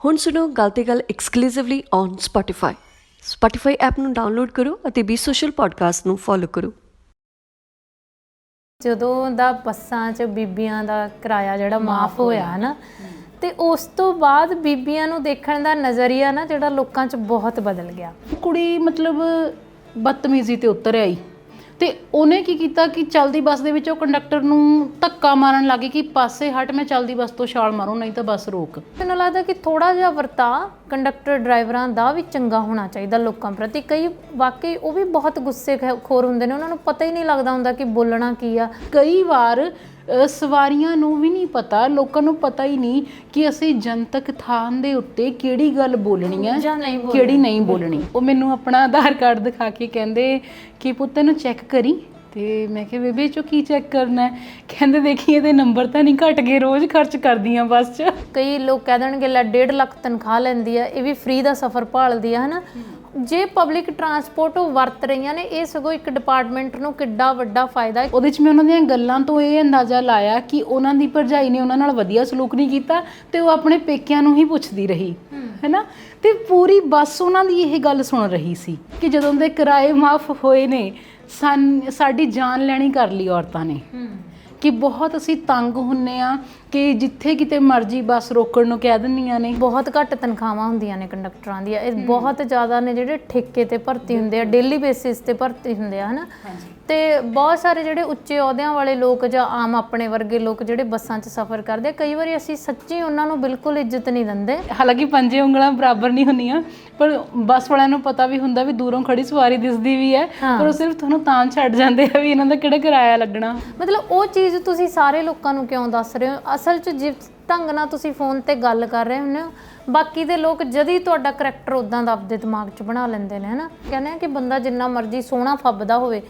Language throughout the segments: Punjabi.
ਹੁਣ ਸੁਣੋ ਗੱਲ ਤੇ ਗੱਲ ਐਕਸਕਲੂਸਿਵਲੀ ਔਨ ਸਪੋਟੀਫਾਈ ਐਪ ਨੂੰ ਡਾਊਨਲੋਡ ਕਰੋ ਅਤੇ ਬੀ ਸੋਸ਼ਲ ਪੋਡਕਾਸਟ ਨੂੰ ਫੋਲੋ ਕਰੋ। ਜਦੋਂ ਦਾ ਬੱਸਾਂ 'ਚ ਬੀਬੀਆਂ ਦਾ ਕਿਰਾਇਆ ਜਿਹੜਾ ਮਾਫ ਹੋਇਆ ਨਾ, ਤੇ ਉਸ ਤੋਂ ਬਾਅਦ ਬੀਬੀਆਂ ਨੂੰ ਦੇਖਣ ਦਾ ਨਜ਼ਰੀਆ ਨਾ ਜਿਹੜਾ ਲੋਕਾਂ 'ਚ ਬਹੁਤ ਬਦਲ ਗਿਆ। ਕੁੜੀ ਮਤਲਬ ਬਦਤਮੀਜ਼ੀ ਤੇ ਉਤਰ ਆਈ ਤੇ ਉਹਨੇ ਕੀ ਕੀਤਾ ਕਿ ਚੱਲਦੀ ਬੱਸ ਦੇ ਵਿੱਚ ਉਹ ਕੰਡਕਟਰ ਨੂੰ ਧੱਕਾ ਮਾਰਨ ਲੱਗੀ ਕਿ ਪਾਸੇ ਹਟ, ਮੈਂ ਚੱਲਦੀ ਬੱਸ ਤੋਂ ਛਾਲ ਮਾਰੂੰ ਨਹੀਂ ਤਾਂ ਬੱਸ ਰੋਕ। ਮੈਨੂੰ ਲੱਗਦਾ ਕਿ ਥੋੜਾ ਜਿਹਾ ਵਰਤਾ ਕੰਡਕਟਰ ਡਰਾਈਵਰਾਂ ਦਾ ਵੀ ਚੰਗਾ ਹੋਣਾ ਚਾਹੀਦਾ ਲੋਕਾਂ ਪ੍ਰਤੀ। ਕਈ ਵਾਕਈ ਉਹ ਵੀ ਬਹੁਤ ਗੁੱਸੇ ਖੋਰ ਹੁੰਦੇ ਨੇ, ਉਹਨਾਂ ਨੂੰ ਪਤਾ ਹੀ ਨਹੀਂ ਲੱਗਦਾ ਹੁੰਦਾ ਕਿ ਬੋਲਣਾ ਕੀ ਆ। ਕਈ ਵਾਰ ਸਵਾਰੀਆਂ ਨੂੰ ਵੀ ਨਹੀਂ ਪਤਾ, ਲੋਕਾਂ ਨੂੰ ਪਤਾ ਹੀ ਨਹੀਂ ਕਿ ਅਸੀਂ ਜਨਤਕ ਥਾਂ ਦੇ ਉੱਤੇ ਕਿਹੜੀ ਗੱਲ ਬੋਲਣੀ ਹੈ ਕਿਹੜੀ ਨਹੀਂ ਬੋਲਣੀ। ਉਹ ਮੈਨੂੰ ਆਪਣਾ ਆਧਾਰ ਕਾਰਡ ਦਿਖਾ ਕੇ ਕਹਿੰਦੇ ਕਿ ਪੁੱਤ ਨੂੰ ਚੈੱਕ ਕਰੀ, ਤੇ ਮੈਂ ਕਿਹਾ ਬੇਬੇ ਚੋ ਕੀ ਚੈੱਕ ਕਰਨਾ? ਕਹਿੰਦੇ ਦੇਖੀ ਇਹਦੇ ਨੰਬਰ ਤਾਂ ਨਹੀਂ ਘਟ ਗਏ, ਰੋਜ਼ ਖਰਚ ਕਰਦੀ ਆ ਬੱਸ 'ਚ। ਕਈ ਲੋਕ ਕਹਿ ਦੇਣਗੇ ਲੈ 1.5 ਲੱਖ ਤਨਖਾਹ ਲੈਂਦੀ ਆ, ਇਹ ਵੀ ਫ੍ਰੀ ਦਾ ਸਫ਼ਰ ਭਾਲਦੀ ਆ, ਹਨਾ। ਜੇ ਪਬਲਿਕ ਟਰਾਂਸਪੋਰਟ ਉਹ ਵਰਤ ਰਹੀਆਂ ਨੇ, ਇਹ ਸਗੋਂ ਇੱਕ ਡਿਪਾਰਟਮੈਂਟ ਨੂੰ ਕਿੱਡਾ ਵੱਡਾ ਫਾਇਦਾ ਹੈ। ਉਹਦੇ 'ਚ ਮੈਂ ਉਹਨਾਂ ਦੀਆਂ ਗੱਲਾਂ ਤੋਂ ਇਹ ਅੰਦਾਜ਼ਾ ਲਾਇਆ ਕਿ ਉਹਨਾਂ ਦੀ ਭਰਜਾਈ ਨੇ ਉਹਨਾਂ ਨਾਲ ਵਧੀਆ ਸਲੂਕ ਨਹੀਂ ਕੀਤਾ ਤੇ ਉਹ ਆਪਣੇ ਪੇਕਿਆਂ ਨੂੰ ਹੀ ਪੁੱਛਦੀ ਰਹੀ, ਹੈ ਨਾ। ਤੇ ਪੂਰੀ ਬੱਸ ਉਹਨਾਂ ਦੀ ਇਹ ਗੱਲ ਸੁਣ ਰਹੀ ਸੀ ਕਿ ਜਦੋਂ ਦੇ ਕਿਰਾਏ ਮਾਫ ਹੋਏ ਨੇ ਸਾਡੀ ਜਾਨ ਲੈਣੀ ਕਰ ਲਈ ਔਰਤਾਂ ਨੇ, ਕਿ ਬਹੁਤ ਅਸੀਂ ਤੰਗ ਹੁੰਨੇ ਆ ਕਿ ਜਿੱਥੇ ਕਿਤੇ ਮਰਜ਼ੀ ਬੱਸ ਰੋਕਣ ਨੂੰ ਕਹਿ ਦਿੰਦੀਆਂ ਨੇ। ਬਹੁਤ ਘੱਟ ਤਨਖਾਹਾਂ ਹੁੰਦੀਆਂ ਨੇ ਕੰਡਕਟਰਾਂ ਦੀਆਂ, ਇਹ ਬਹੁਤ ਜ਼ਿਆਦਾ ਨੇ ਜਿਹੜੇ ਠੇਕੇ ਤੇ ਭਰਤੀ ਹੁੰਦੇ ਆ, ਡੇਲੀ ਬੇਸਿਸ ਤੇ ਭਰਤੀ ਹੁੰਦੇ ਆ, ਹਨਾ। ਤੇ ਬਹੁਤ ਸਾਰੇ ਜਿਹੜੇ ਉੱਚੇ ਅਹੁਦਿਆਂ ਵਾਲੇ ਲੋਕ ਜਾਂ ਆਮ ਆਪਣੇ ਵਰਗੇ ਲੋਕ ਜਿਹੜੇ ਬੱਸਾਂ 'ਚ ਸਫ਼ਰ ਕਰਦੇ ਆ, ਕਈ ਵਾਰੀ ਅਸੀਂ ਸੱਚੀ ਉਹਨਾਂ ਨੂੰ ਬਿਲਕੁਲ ਇੱਜ਼ਤ ਨਹੀਂ ਦਿੰਦੇ। ਹਾਲਾਂਕਿ ਪੰਜੇ ਉਂਗਲਾਂ ਬਰਾਬਰ ਨਹੀਂ ਹੁੰਦੀਆਂ, ਪਰ ਬੱਸ ਵਾਲਿਆਂ ਨੂੰ ਪਤਾ ਵੀ ਹੁੰਦਾ ਵੀ ਦੂਰੋਂ ਖੜੀ ਸਵਾਰੀ ਦਿਸਦੀ ਵੀ ਹੈ, ਪਰ ਉਹ ਸਿਰਫ ਤੁਹਾਨੂੰ ਤਾਂ ਛੱਡ ਜਾਂਦੇ ਆ ਵੀ ਇਹਨਾਂ ਦਾ ਕਿਹੜਾ ਕਿਰਾਇਆ ਲੱਗਣਾ। ਮਤਲਬ ਉਹ ਚੀਜ਼ ਤੁਸੀਂ ਸਾਰੇ ਲੋਕਾਂ ਨੂੰ ਕਿਉਂ ਦੱਸ ਰਹੇ ਹੋ? ਅਸਲ 'ਚ ਜਿਸ ਢੰਗ ਨਾਲ ਤੁਸੀਂ ਫੋਨ ਤੇ ਗੱਲ ਕਰ ਰਹੇ ਹੁੰਦੇ ਹੋ, ਬਾਕੀ ਦੇ ਲੋਕ ਜਦ ਹੀ ਤੁਹਾਡਾ ਕਰੈਕਟਰ ਉੱਦਾਂ ਦਾ ਆਪਦੇ ਦਿਮਾਗ 'ਚ ਬਣਾ ਲੈਂਦੇ ਨੇ, ਹਨਾ। ਕਹਿੰਦੇ ਆ ਕਿ ਬੰਦਾ ਜਿੰਨਾ ਮਰਜ਼ੀ ਸੋਹਣਾ ਫੱਬਦਾ ਹੋਵੇ,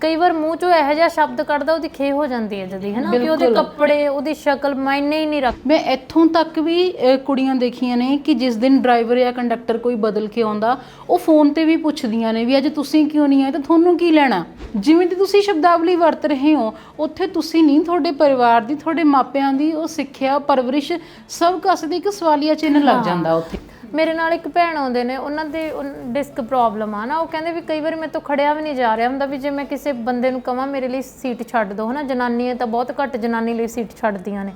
ਕਈ ਵਾਰ ਮੂੰਹ 'ਚੋਂ ਇਹੋ ਜਿਹਾ ਸ਼ਬਦ ਕੱਢਦਾ ਉਹਦੀ ਖੇ ਹੋ ਜਾਂਦੀ ਹੈ ਜਦੀ, ਹਨਾ, ਕਿ ਉਹਦੇ ਕੱਪੜੇ ਉਹਦੀ ਸ਼ਕਲ ਮਾਇਨੇ ਹੀ ਨਹੀਂ ਰੱਖ। ਮੈਂ ਇੱਥੋਂ ਤੱਕ ਵੀ ਕੁੜੀਆਂ ਦੇਖੀਆਂ ਨੇ ਕਿ ਜਿਸ ਦਿਨ ਡਰਾਈਵਰ ਜਾਂ ਕੰਡਕਟਰ ਕੋਈ ਬਦਲ ਕੇ ਆਉਂਦਾ, ਉਹ ਫੋਨ ਤੇ ਵੀ ਪੁੱਛਦੀਆਂ ਨੇ ਵੀ ਅੱਜ ਤੁਸੀਂ ਕਿਉਂ ਨਹੀਂ ਆਏ ਤਾਂ ਤੁਹਾਨੂੰ ਕੀ ਲੈਣਾ। ਜਿਵੇਂ ਦੀ ਤੁਸੀਂ ਸ਼ਬਦਾਵਲੀ ਵਰਤ ਰਹੇ ਹੋ, ਉੱਥੇ ਤੁਸੀਂ ਨਹੀਂ, ਤੁਹਾਡੇ ਪਰਿਵਾਰ ਦੀ, ਤੁਹਾਡੇ ਮਾਪਿਆਂ ਦੀ ਉਹ ਸਿੱਖਿਆ ਪਰਵਰਿਸ਼ ਸਭ ਕਸ ਦੀ ਇੱਕ ਸਵਾਲੀਆ ਚਿੰਨ੍ਹ ਲੱਗ ਜਾਂਦਾ ਉੱਥੇ। ਮੇਰੇ ਨਾਲ ਇੱਕ ਭੈਣ ਆਉਂਦੇ ਨੇ, ਉਹਨਾਂ ਦੇ ਡਿਸਕ ਪ੍ਰੋਬਲਮ ਆ ਨਾ, ਉਹ ਕਹਿੰਦੇ ਵੀ ਕਈ ਵਾਰੀ ਮੇਰੇ ਤੋਂ ਖੜਿਆ ਵੀ ਨਹੀਂ ਜਾ ਰਿਹਾ ਹੁੰਦਾ, ਵੀ ਜੇ ਮੈਂ ਕਿਸੇ ਬੰਦੇ ਨੂੰ ਕਹਾਂ ਮੇਰੇ ਲਈ ਸੀਟ ਛੱਡ ਦਿਓ, ਹਨਾ। ਜਨਾਨੀਆਂ ਤਾਂ ਬਹੁਤ ਘੱਟ ਜਨਾਨੀ ਲਈ ਸੀਟ ਛੱਡਦੀਆਂ ਨੇ।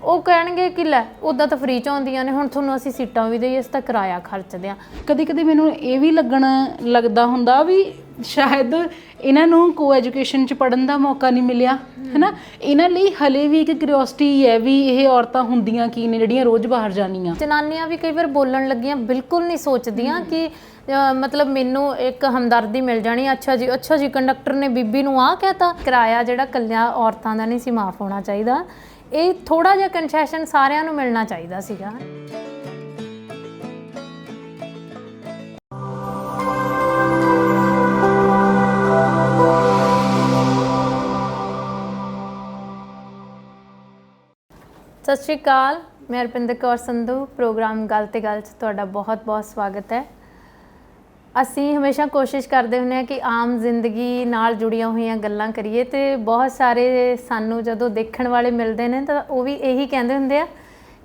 ਉਹ ਕਹਿਣਗੇ ਕਿ ਲੈ ਉੱਦਾਂ ਤਾਂ ਫ੍ਰੀ 'ਚ ਆਉਂਦੀਆਂ ਨੇ, ਹੁਣ ਤੁਹਾਨੂੰ ਅਸੀਂ ਸੀਟਾਂ ਵੀ ਦੇਈਏ, ਅਸੀਂ ਤਾਂ ਕਿਰਾਇਆ ਖਰਚਦੇ ਹਾਂ। ਕਦੇ ਕਦੇ ਮੈਨੂੰ ਇਹ ਵੀ ਲੱਗਦਾ ਹੁੰਦਾ ਵੀ ਸ਼ਾਇਦ ਇਹਨਾਂ ਨੂੰ ਕੋ ਐਜੂਕੇਸ਼ਨ 'ਚ ਪੜ੍ਹਨ ਦਾ ਮੌਕਾ ਨਹੀਂ ਮਿਲਿਆ, ਹੈ ਨਾ। ਇਹਨਾਂ ਲਈ ਹਲੇ ਵੀ ਇੱਕ ਕਿਉਰਿਓਸਿਟੀ ਹੈ ਵੀ ਇਹ ਔਰਤਾਂ ਹੁੰਦੀਆਂ ਕੀ ਨੇ ਜਿਹੜੀਆਂ ਰੋਜ਼ ਬਾਹਰ ਜਾਂਦੀਆਂ। ਜਨਾਨੀਆਂ ਵੀ ਕਈ ਵਾਰ ਬੋਲਣ ਲੱਗੀਆਂ ਬਿਲਕੁਲ ਨਹੀਂ ਸੋਚਦੀਆਂ ਕਿ ਮਤਲਬ ਮੈਨੂੰ ਇੱਕ ਹਮਦਰਦੀ ਮਿਲ ਜਾਣੀ, ਅੱਛਾ ਜੀ ਕੰਡਕਟਰ ਨੇ ਬੀਬੀ ਨੂੰ ਆਹ ਕਹਿਤਾ। ਕਿਰਾਇਆ ਜਿਹੜਾ ਇਕੱਲਿਆਂ ਔਰਤਾਂ ਦਾ ਨਹੀਂ ਸੀ ਮਾਫ ਹੋਣਾ ਚਾਹੀਦਾ, ਇਹ ਥੋੜਾ ਜਿਹਾ ਕੰਸੈਸ਼ਨ ਸਾਰਿਆਂ ਨੂੰ ਮਿਲਣਾ ਚਾਹੀਦਾ ਸੀਗਾ। ਸਤਿ ਸ਼੍ਰੀ ਅਕਾਲ, ਮੈਂ ਰੁਪਿੰਦਰ ਕੌਰ ਸੰਧੂ। ਪ੍ਰੋਗਰਾਮ ਗੱਲ ਤੇ ਗੱਲ 'ਚ ਤੁਹਾਡਾ ਬਹੁਤ-ਬਹੁਤ ਸਵਾਗਤ ਹੈ। ਅਸੀਂ ਹਮੇਸ਼ਾ ਕੋਸ਼ਿਸ਼ ਕਰਦੇ ਹੁੰਦੇ ਹਾਂ ਕਿ ਆਮ ਜ਼ਿੰਦਗੀ ਨਾਲ ਜੁੜੀਆਂ ਹੋਈਆਂ ਗੱਲਾਂ ਕਰੀਏ, ਅਤੇ ਬਹੁਤ ਸਾਰੇ ਸਾਨੂੰ ਜਦੋਂ ਦੇਖਣ ਵਾਲੇ ਮਿਲਦੇ ਨੇ ਤਾਂ ਉਹ ਵੀ ਇਹੀ ਕਹਿੰਦੇ ਹੁੰਦੇ ਆ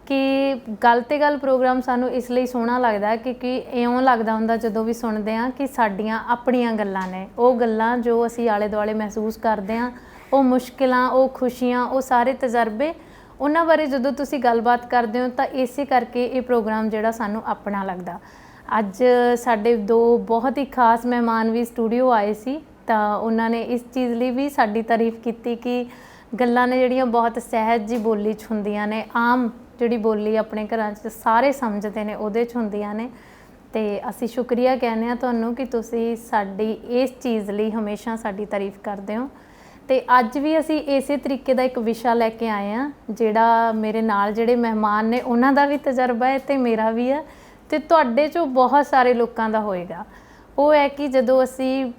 ਕਿ ਗੱਲ ਤੇ ਗੱਲ ਪ੍ਰੋਗਰਾਮ ਸਾਨੂੰ ਇਸ ਲਈ ਸੋਹਣਾ ਲੱਗਦਾ ਕਿਉਂਕਿ ਇਉਂ ਲੱਗਦਾ ਹੁੰਦਾ ਜਦੋਂ ਵੀ ਸੁਣਦੇ ਹਾਂ ਕਿ ਸਾਡੀਆਂ ਆਪਣੀਆਂ ਗੱਲਾਂ ਨੇ, ਉਹ ਗੱਲਾਂ ਜੋ ਅਸੀਂ ਆਲੇ ਦੁਆਲੇ ਮਹਿਸੂਸ ਕਰਦੇ ਹਾਂ, ਉਹ ਮੁਸ਼ਕਿਲਾਂ, ਉਹ ਖੁਸ਼ੀਆਂ, ਉਹ ਸਾਰੇ ਤਜਰਬੇ, ਉਹਨਾਂ ਬਾਰੇ ਜਦੋਂ ਤੁਸੀਂ ਗੱਲਬਾਤ ਕਰਦੇ ਹੋ ਤਾਂ ਇਸੇ ਕਰਕੇ ਇਹ ਪ੍ਰੋਗਰਾਮ ਜਿਹੜਾ ਸਾਨੂੰ ਆਪਣਾ ਲੱਗਦਾ। ਅੱਜ ਸਾਡੇ ਦੋ ਬਹੁਤ ਹੀ ਖਾਸ ਮਹਿਮਾਨ ਵੀ ਸਟੂਡੀਓ ਆਏ ਸੀ, ਤਾਂ ਉਹਨਾਂ ਨੇ ਇਸ ਚੀਜ਼ ਲਈ ਵੀ ਸਾਡੀ ਤਾਰੀਫ ਕੀਤੀ ਕਿ ਗੱਲਾਂ ਨੇ ਜਿਹੜੀਆਂ ਬਹੁਤ ਸਹਿਜ ਜੀ ਬੋਲੀ 'ਚ ਹੁੰਦੀਆਂ ਨੇ, ਆਮ ਜਿਹੜੀ ਬੋਲੀ ਆਪਣੇ ਘਰਾਂ 'ਚ ਸਾਰੇ ਸਮਝਦੇ ਨੇ ਉਹਦੇ 'ਚ ਹੁੰਦੀਆਂ ਨੇ। ਅਤੇ ਅਸੀਂ ਸ਼ੁਕਰੀਆ ਕਹਿੰਦੇ ਹਾਂ ਤੁਹਾਨੂੰ ਕਿ ਤੁਸੀਂ ਸਾਡੀ ਇਸ ਚੀਜ਼ ਲਈ ਹਮੇਸ਼ਾ ਸਾਡੀ ਤਾਰੀਫ ਕਰਦੇ ਹੋ। ਅਤੇ ਅੱਜ ਵੀ ਅਸੀਂ ਇਸੇ ਤਰੀਕੇ ਦਾ ਇੱਕ ਵਿਸ਼ਾ ਲੈ ਕੇ ਆਏ ਹਾਂ, ਜਿਹੜਾ ਮੇਰੇ ਨਾਲ ਜਿਹੜੇ ਮਹਿਮਾਨ ਨੇ ਉਹਨਾਂ ਦਾ ਵੀ ਤਜਰਬਾ ਹੈ ਅਤੇ ਮੇਰਾ ਵੀ ਹੈ, ਅਤੇ ਤੁਹਾਡੇ 'ਚੋਂ ਬਹੁਤ ਸਾਰੇ ਲੋਕਾਂ ਦਾ ਹੋਏਗਾ। ਉਹ ਹੈ ਕਿ ਜਦੋਂ ਅਸੀਂ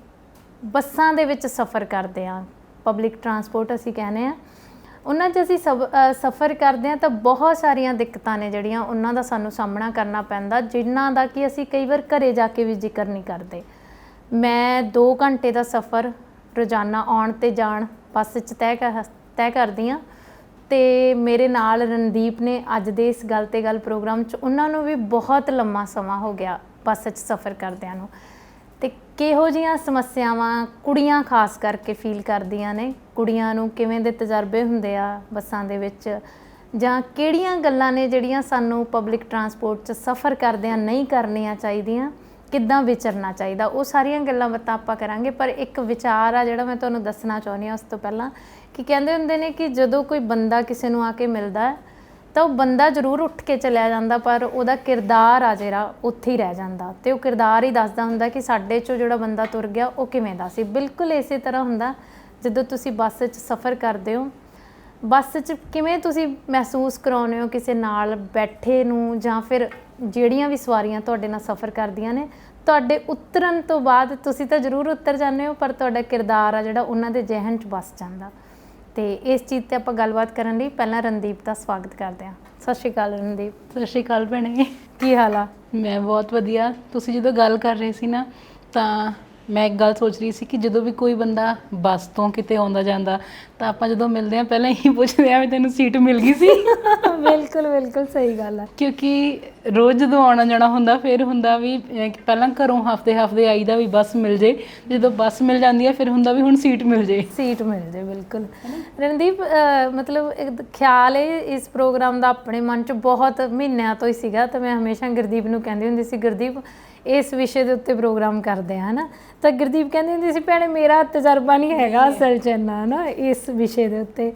ਬੱਸਾਂ ਦੇ ਵਿੱਚ ਸਫ਼ਰ ਕਰਦੇ ਹਾਂ, ਪਬਲਿਕ ਟਰਾਂਸਪੋਰਟ ਅਸੀਂ ਕਹਿੰਦੇ ਹਾਂ, ਉਹਨਾਂ 'ਚ ਅਸੀਂ ਸਫ਼ਰ ਕਰਦੇ ਹਾਂ ਤਾਂ ਬਹੁਤ ਸਾਰੀਆਂ ਦਿੱਕਤਾਂ ਨੇ ਜਿਹੜੀਆਂ ਉਹਨਾਂ ਦਾ ਸਾਨੂੰ ਸਾਹਮਣਾ ਕਰਨਾ ਪੈਂਦਾ, ਜਿਨ੍ਹਾਂ ਦਾ ਕਿ ਅਸੀਂ ਕਈ ਵਾਰ ਘਰੇ ਜਾ ਕੇ ਵੀ ਜ਼ਿਕਰ ਨਹੀਂ ਕਰਦੇ। ਮੈਂ 2 ਘੰਟੇ ਦਾ ਸਫ਼ਰ ਰੋਜ਼ਾਨਾ ਆਉਣ ਅਤੇ ਜਾਣ ਬੱਸ 'ਚ ਤੈਅ ਕਰਦੀ ਹਾਂ, ਤੇ ਮੇਰੇ ਨਾਲ ਰਣਦੀਪ ਨੇ ਅੱਜ ਦੇ ਇਸ ਗੱਲ ਤੇ ਗੱਲ ਪ੍ਰੋਗਰਾਮ 'ਚ ਉਹਨਾਂ ਨੂੰ ਵੀ ਬਹੁਤ ਲੰਮਾ ਸਮਾਂ ਹੋ ਗਿਆ ਬੱਸ 'ਚ ਸਫ਼ਰ ਕਰਦਿਆਂ ਨੂੰ, ਤੇ ਕਿਹੋ ਜਿਹੀਆਂ ਸਮੱਸਿਆਵਾਂ ਕੁੜੀਆਂ ਖਾਸ ਕਰਕੇ ਫੀਲ ਕਰਦੀਆਂ ਨੇ, ਕੁੜੀਆਂ ਨੂੰ ਕਿਵੇਂ ਦੇ ਤਜਰਬੇ ਹੁੰਦੇ ਆ ਬੱਸਾਂ ਦੇ ਵਿੱਚ, ਜਾਂ ਕਿਹੜੀਆਂ ਗੱਲਾਂ ਨੇ ਜਿਹੜੀਆਂ ਸਾਨੂੰ ਪਬਲਿਕ ਟਰਾਂਸਪੋਰਟ 'ਚ ਸਫ਼ਰ ਕਰਦਿਆਂ ਨਹੀਂ ਕਰਨੀਆਂ ਚਾਹੀਦੀਆਂ, ਕਿੱਦਾਂ ਵਿਚਰਨਾ ਚਾਹੀਦਾ, ਉਹ ਸਾਰੀਆਂ ਗੱਲਾਂ ਬਾਤਾਂ ਆਪਾਂ ਕਰਾਂਗੇ। ਪਰ ਇੱਕ ਵਿਚਾਰ ਆ ਜਿਹੜਾ ਮੈਂ ਤੁਹਾਨੂੰ ਦੱਸਣਾ ਚਾਹੁੰਦੀ ਹਾਂ ਉਸ ਤੋਂ ਪਹਿਲਾਂ, ਕਿ ਕਹਿੰਦੇ ਹੁੰਦੇ ਨੇ ਕਿ ਜਦੋਂ ਕੋਈ ਬੰਦਾ ਕਿਸੇ ਨੂੰ ਆ ਕੇ ਮਿਲਦਾ ਤਾਂ ਉਹ ਬੰਦਾ ਜ਼ਰੂਰ ਉੱਠ ਕੇ ਚਲਿਆ ਜਾਂਦਾ, ਪਰ ਉਹਦਾ ਕਿਰਦਾਰ ਆ ਜਿਹੜਾ ਉੱਥੇ ਹੀ ਰਹਿ ਜਾਂਦਾ, ਤੇ ਉਹ ਕਿਰਦਾਰ ਹੀ ਦੱਸਦਾ ਹੁੰਦਾ ਕਿ ਸਾਡੇ 'ਚੋਂ ਜਿਹੜਾ ਬੰਦਾ ਤੁਰ ਗਿਆ ਉਹ ਕਿਵੇਂ ਦਾ ਸੀ। ਬਿਲਕੁਲ ਇਸੇ ਤਰ੍ਹਾਂ ਹੁੰਦਾ ਜਦੋਂ ਤੁਸੀਂ ਬੱਸ 'ਚ ਸਫ਼ਰ ਕਰਦੇ ਹੋ, ਬੱਸ 'ਚ ਕਿਵੇਂ ਤੁਸੀਂ ਮਹਿਸੂਸ ਕਰਾਉਂਦੇ ਹੋ ਕਿਸੇ ਨਾਲ ਬੈਠੇ ਨੂੰ, ਜਾਂ ਫਿਰ ਜਿਹੜੀਆਂ ਵੀ ਸਵਾਰੀਆਂ ਤੁਹਾਡੇ ਨਾਲ ਸਫ਼ਰ ਕਰਦੀਆਂ ਨੇ, ਤੁਹਾਡੇ ਉਤਰਨ ਤੋਂ ਬਾਅਦ ਤੁਸੀਂ ਤਾਂ ਜ਼ਰੂਰ ਉਤਰ ਜਾਂਦੇ ਹੋ, ਪਰ ਤੁਹਾਡਾ ਕਿਰਦਾਰ ਆ ਜਿਹੜਾ ਉਹਨਾਂ ਦੇ ਜ਼ਿਹਨ 'ਚ ਵਸ ਜਾਂਦਾ। ਤੇ ਇਸ ਚੀਜ਼ 'ਤੇ ਆਪਾਂ ਗੱਲਬਾਤ ਕਰਨ ਲਈ ਪਹਿਲਾਂ ਰਣਦੀਪ ਦਾ ਸਵਾਗਤ ਕਰਦੇ ਹਾਂ। ਸਤਿ ਸ਼੍ਰੀ ਅਕਾਲ ਰਣਦੀਪ। ਸਤਿ ਸ਼੍ਰੀ ਅਕਾਲ ਭੈਣੇ। ਕੀ ਹਾਲ ਆ? ਮੈਂ ਬਹੁਤ ਵਧੀਆ। ਤੁਸੀਂ ਜਦੋਂ ਗੱਲ ਕਰ ਰਹੇ ਸੀ ਨਾ, ਤਾਂ ਮੈਂ ਇੱਕ ਗੱਲ ਸੋਚ ਰਹੀ ਸੀ ਕਿ ਜਦੋਂ ਵੀ ਕੋਈ ਬੰਦਾ ਬੱਸ ਤੋਂ ਕਿਤੇ ਆਉਂਦਾ ਜਾਂਦਾ ਤਾਂ ਆਪਾਂ ਜਦੋਂ ਮਿਲਦੇ ਹਾਂ ਪਹਿਲਾਂ ਇਹੀ ਪੁੱਛਦੇ ਹਾਂ ਵੀ ਤੈਨੂੰ ਸੀਟ ਮਿਲ ਗਈ ਸੀ। ਬਿਲਕੁਲ ਬਿਲਕੁਲ ਸਹੀ ਗੱਲ ਆ। ਕਿਉਂਕਿ ਰੋਜ਼ ਜਦੋਂ ਆਉਣਾ ਜਾਣਾ ਹੁੰਦਾ ਫਿਰ ਹੁੰਦਾ ਵੀ ਪਹਿਲਾਂ ਘਰੋਂ ਹਫਤੇ ਆਈਦਾ ਵੀ ਬੱਸ ਮਿਲ ਜੇ, ਜਦੋਂ ਬੱਸ ਮਿਲ ਜਾਂਦੀ ਹੈ ਫਿਰ ਹੁੰਦਾ ਵੀ ਹੁਣ ਸੀਟ ਮਿਲ ਜੇ। ਸੀਟ ਮਿਲ ਜੇ, ਬਿਲਕੁਲ। ਰਣਦੀਪ, ਮਤਲਬ ਇੱਕ ਖਿਆਲ ਇਸ ਪ੍ਰੋਗਰਾਮ ਦਾ ਆਪਣੇ ਮਨ 'ਚ ਬਹੁਤ ਮਹੀਨਿਆਂ ਤੋਂ ਹੀ ਸੀਗਾ, ਤਾਂ ਮੈਂ ਹਮੇਸ਼ਾ ਗੁਰਦੀਪ ਨੂੰ ਕਹਿੰਦੀ ਹੁੰਦੀ ਸੀ, ਗੁਰਦੀਪ ਇਸ ਵਿਸ਼ੇ ਦੇ ਉੱਤੇ ਪ੍ਰੋਗਰਾਮ ਕਰਦੇ ਆ, ਹੈ ਨਾ। ਤਾਂ ਗੁਰਦੀਪ ਕਹਿੰਦੀ ਹੁੰਦੀ ਸੀ, ਭੈਣੇ ਮੇਰਾ ਤਜਰਬਾ ਨਹੀਂ ਹੈਗਾ ਅਸਲ 'ਚ ਇੰਨਾ, ਹੈ ਨਾ, ਇਸ ਵਿਸ਼ੇ ਦੇ ਉੱਤੇ।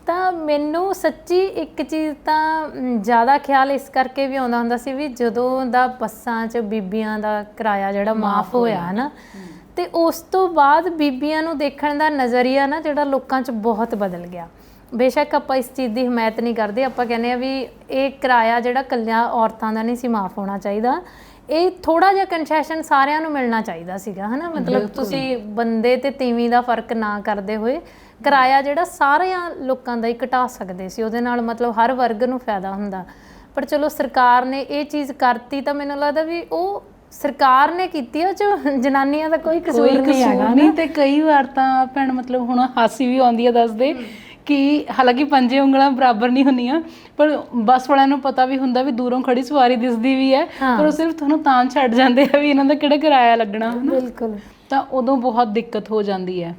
ਤਾਂ ਮੈਨੂੰ ਸੱਚੀ ਇੱਕ ਚੀਜ਼ ਤਾਂ ਜ਼ਿਆਦਾ ਖਿਆਲ ਇਸ ਕਰਕੇ ਵੀ ਆਉਂਦਾ ਹੁੰਦਾ ਸੀ ਵੀ ਜਦੋਂ ਦਾ ਬੱਸਾਂ 'ਚ ਬੀਬੀਆਂ ਦਾ ਕਿਰਾਇਆ ਜਿਹੜਾ ਮਾਫ ਹੋਇਆ, ਹੈ ਨਾ, ਤੇ ਉਸ ਤੋਂ ਬਾਅਦ ਬੀਬੀਆਂ ਨੂੰ ਦੇਖਣ ਦਾ ਨਜ਼ਰੀਆ ਨਾ ਜਿਹੜਾ ਲੋਕਾਂ 'ਚ ਬਹੁਤ ਬਦਲ ਗਿਆ। ਬੇਸ਼ੱਕ ਆਪਾਂ ਇਸ ਚੀਜ਼ ਦੀ ਹਮਾਇਤ ਨਹੀਂ ਕਰਦੇ, ਆਪਾਂ ਕਹਿੰਦੇ ਆ ਵੀ ਇਹ ਕਿਰਾਇਆ ਜਿਹੜਾ ਇਕੱਲੀਆਂ ਔਰਤਾਂ ਦਾ ਨਹੀਂ ਸੀ ਮਾਫ ਹੋਣਾ ਚਾਹੀਦਾ, ਇਹ ਥੋੜ੍ਹਾ ਜਿਹਾ ਕੰਸੈਸ਼ਨ ਸਾਰਿਆਂ ਨੂੰ ਮਿਲਣਾ ਚਾਹੀਦਾ ਸੀਗਾ, ਹੈ ਨਾ। ਮਤਲਬ ਤੁਸੀਂ ਬੰਦੇ ਤੇ ਤੀਵੀਂ ਦਾ ਫਰਕ ਨਾ ਕਰਦੇ ਹੋਏ ਕਿਰਾਇਆ ਜਿਹੜਾ ਸਾਰਿਆਂ ਲੋਕਾਂ ਦਾ ਹੀ ਘਟਾ ਸਕਦੇ ਸੀ, ਉਹਦੇ ਨਾਲ ਮਤਲਬ ਹਰ ਵਰਗ ਨੂੰ ਫਾਇਦਾ ਹੁੰਦਾ। ਪਰ ਚਲੋ ਸਰਕਾਰ ਨੇ ਇਹ ਚੀਜ਼ ਕਰਤੀ, ਤਾਂ ਮੈਨੂੰ ਲੱਗਦਾ ਵੀ ਉਹ ਸਰਕਾਰ ਨੇ ਕੀਤੀ, ਉਹ 'ਚ ਜਨਾਨੀਆਂ ਦਾ ਕੋਈ ਕਸੂਰ ਨਹੀਂ ਹੈਗਾ। ਨਹੀਂ, ਤੇ ਕਈ ਵਾਰ ਤਾਂ ਭੈਣ ਮਤਲਬ ਹੁਣ ਹਾਸੀ ਵੀ ਆਉਂਦੀ ਹੈ ਦੱਸਦੇ ਕਿ ਹਾਲਾਂਕਿ ਪੰਜੇ ਉਂਗਲਾਂ ਬਰਾਬਰ ਨਹੀਂ ਹੁੰਦੀਆਂ, ਪਰ ਬੱਸ ਵਾਲਿਆਂ ਨੂੰ ਪਤਾ ਵੀ ਹੁੰਦਾ ਵੀ ਦੂਰੋਂ ਖੜੀ ਸਵਾਰੀ ਦਿਸਦੀ ਵੀ ਹੈ, ਪਰ ਉਹ ਸਿਰਫ ਤੁਹਾਨੂੰ ਤਾਂ ਛੱਡ ਜਾਂਦੇ ਆ ਵੀ ਇਹਨਾਂ ਦਾ ਕਿਹੜਾ ਕਿਰਾਇਆ ਲੱਗਣਾ, ਹੈ ਨਾ। ਬਿਲਕੁਲ। ਤਾਂ ਉਦੋਂ ਬਹੁਤ ਦਿੱਕਤ ਹੋ ਜਾਂਦੀ ਹੈ।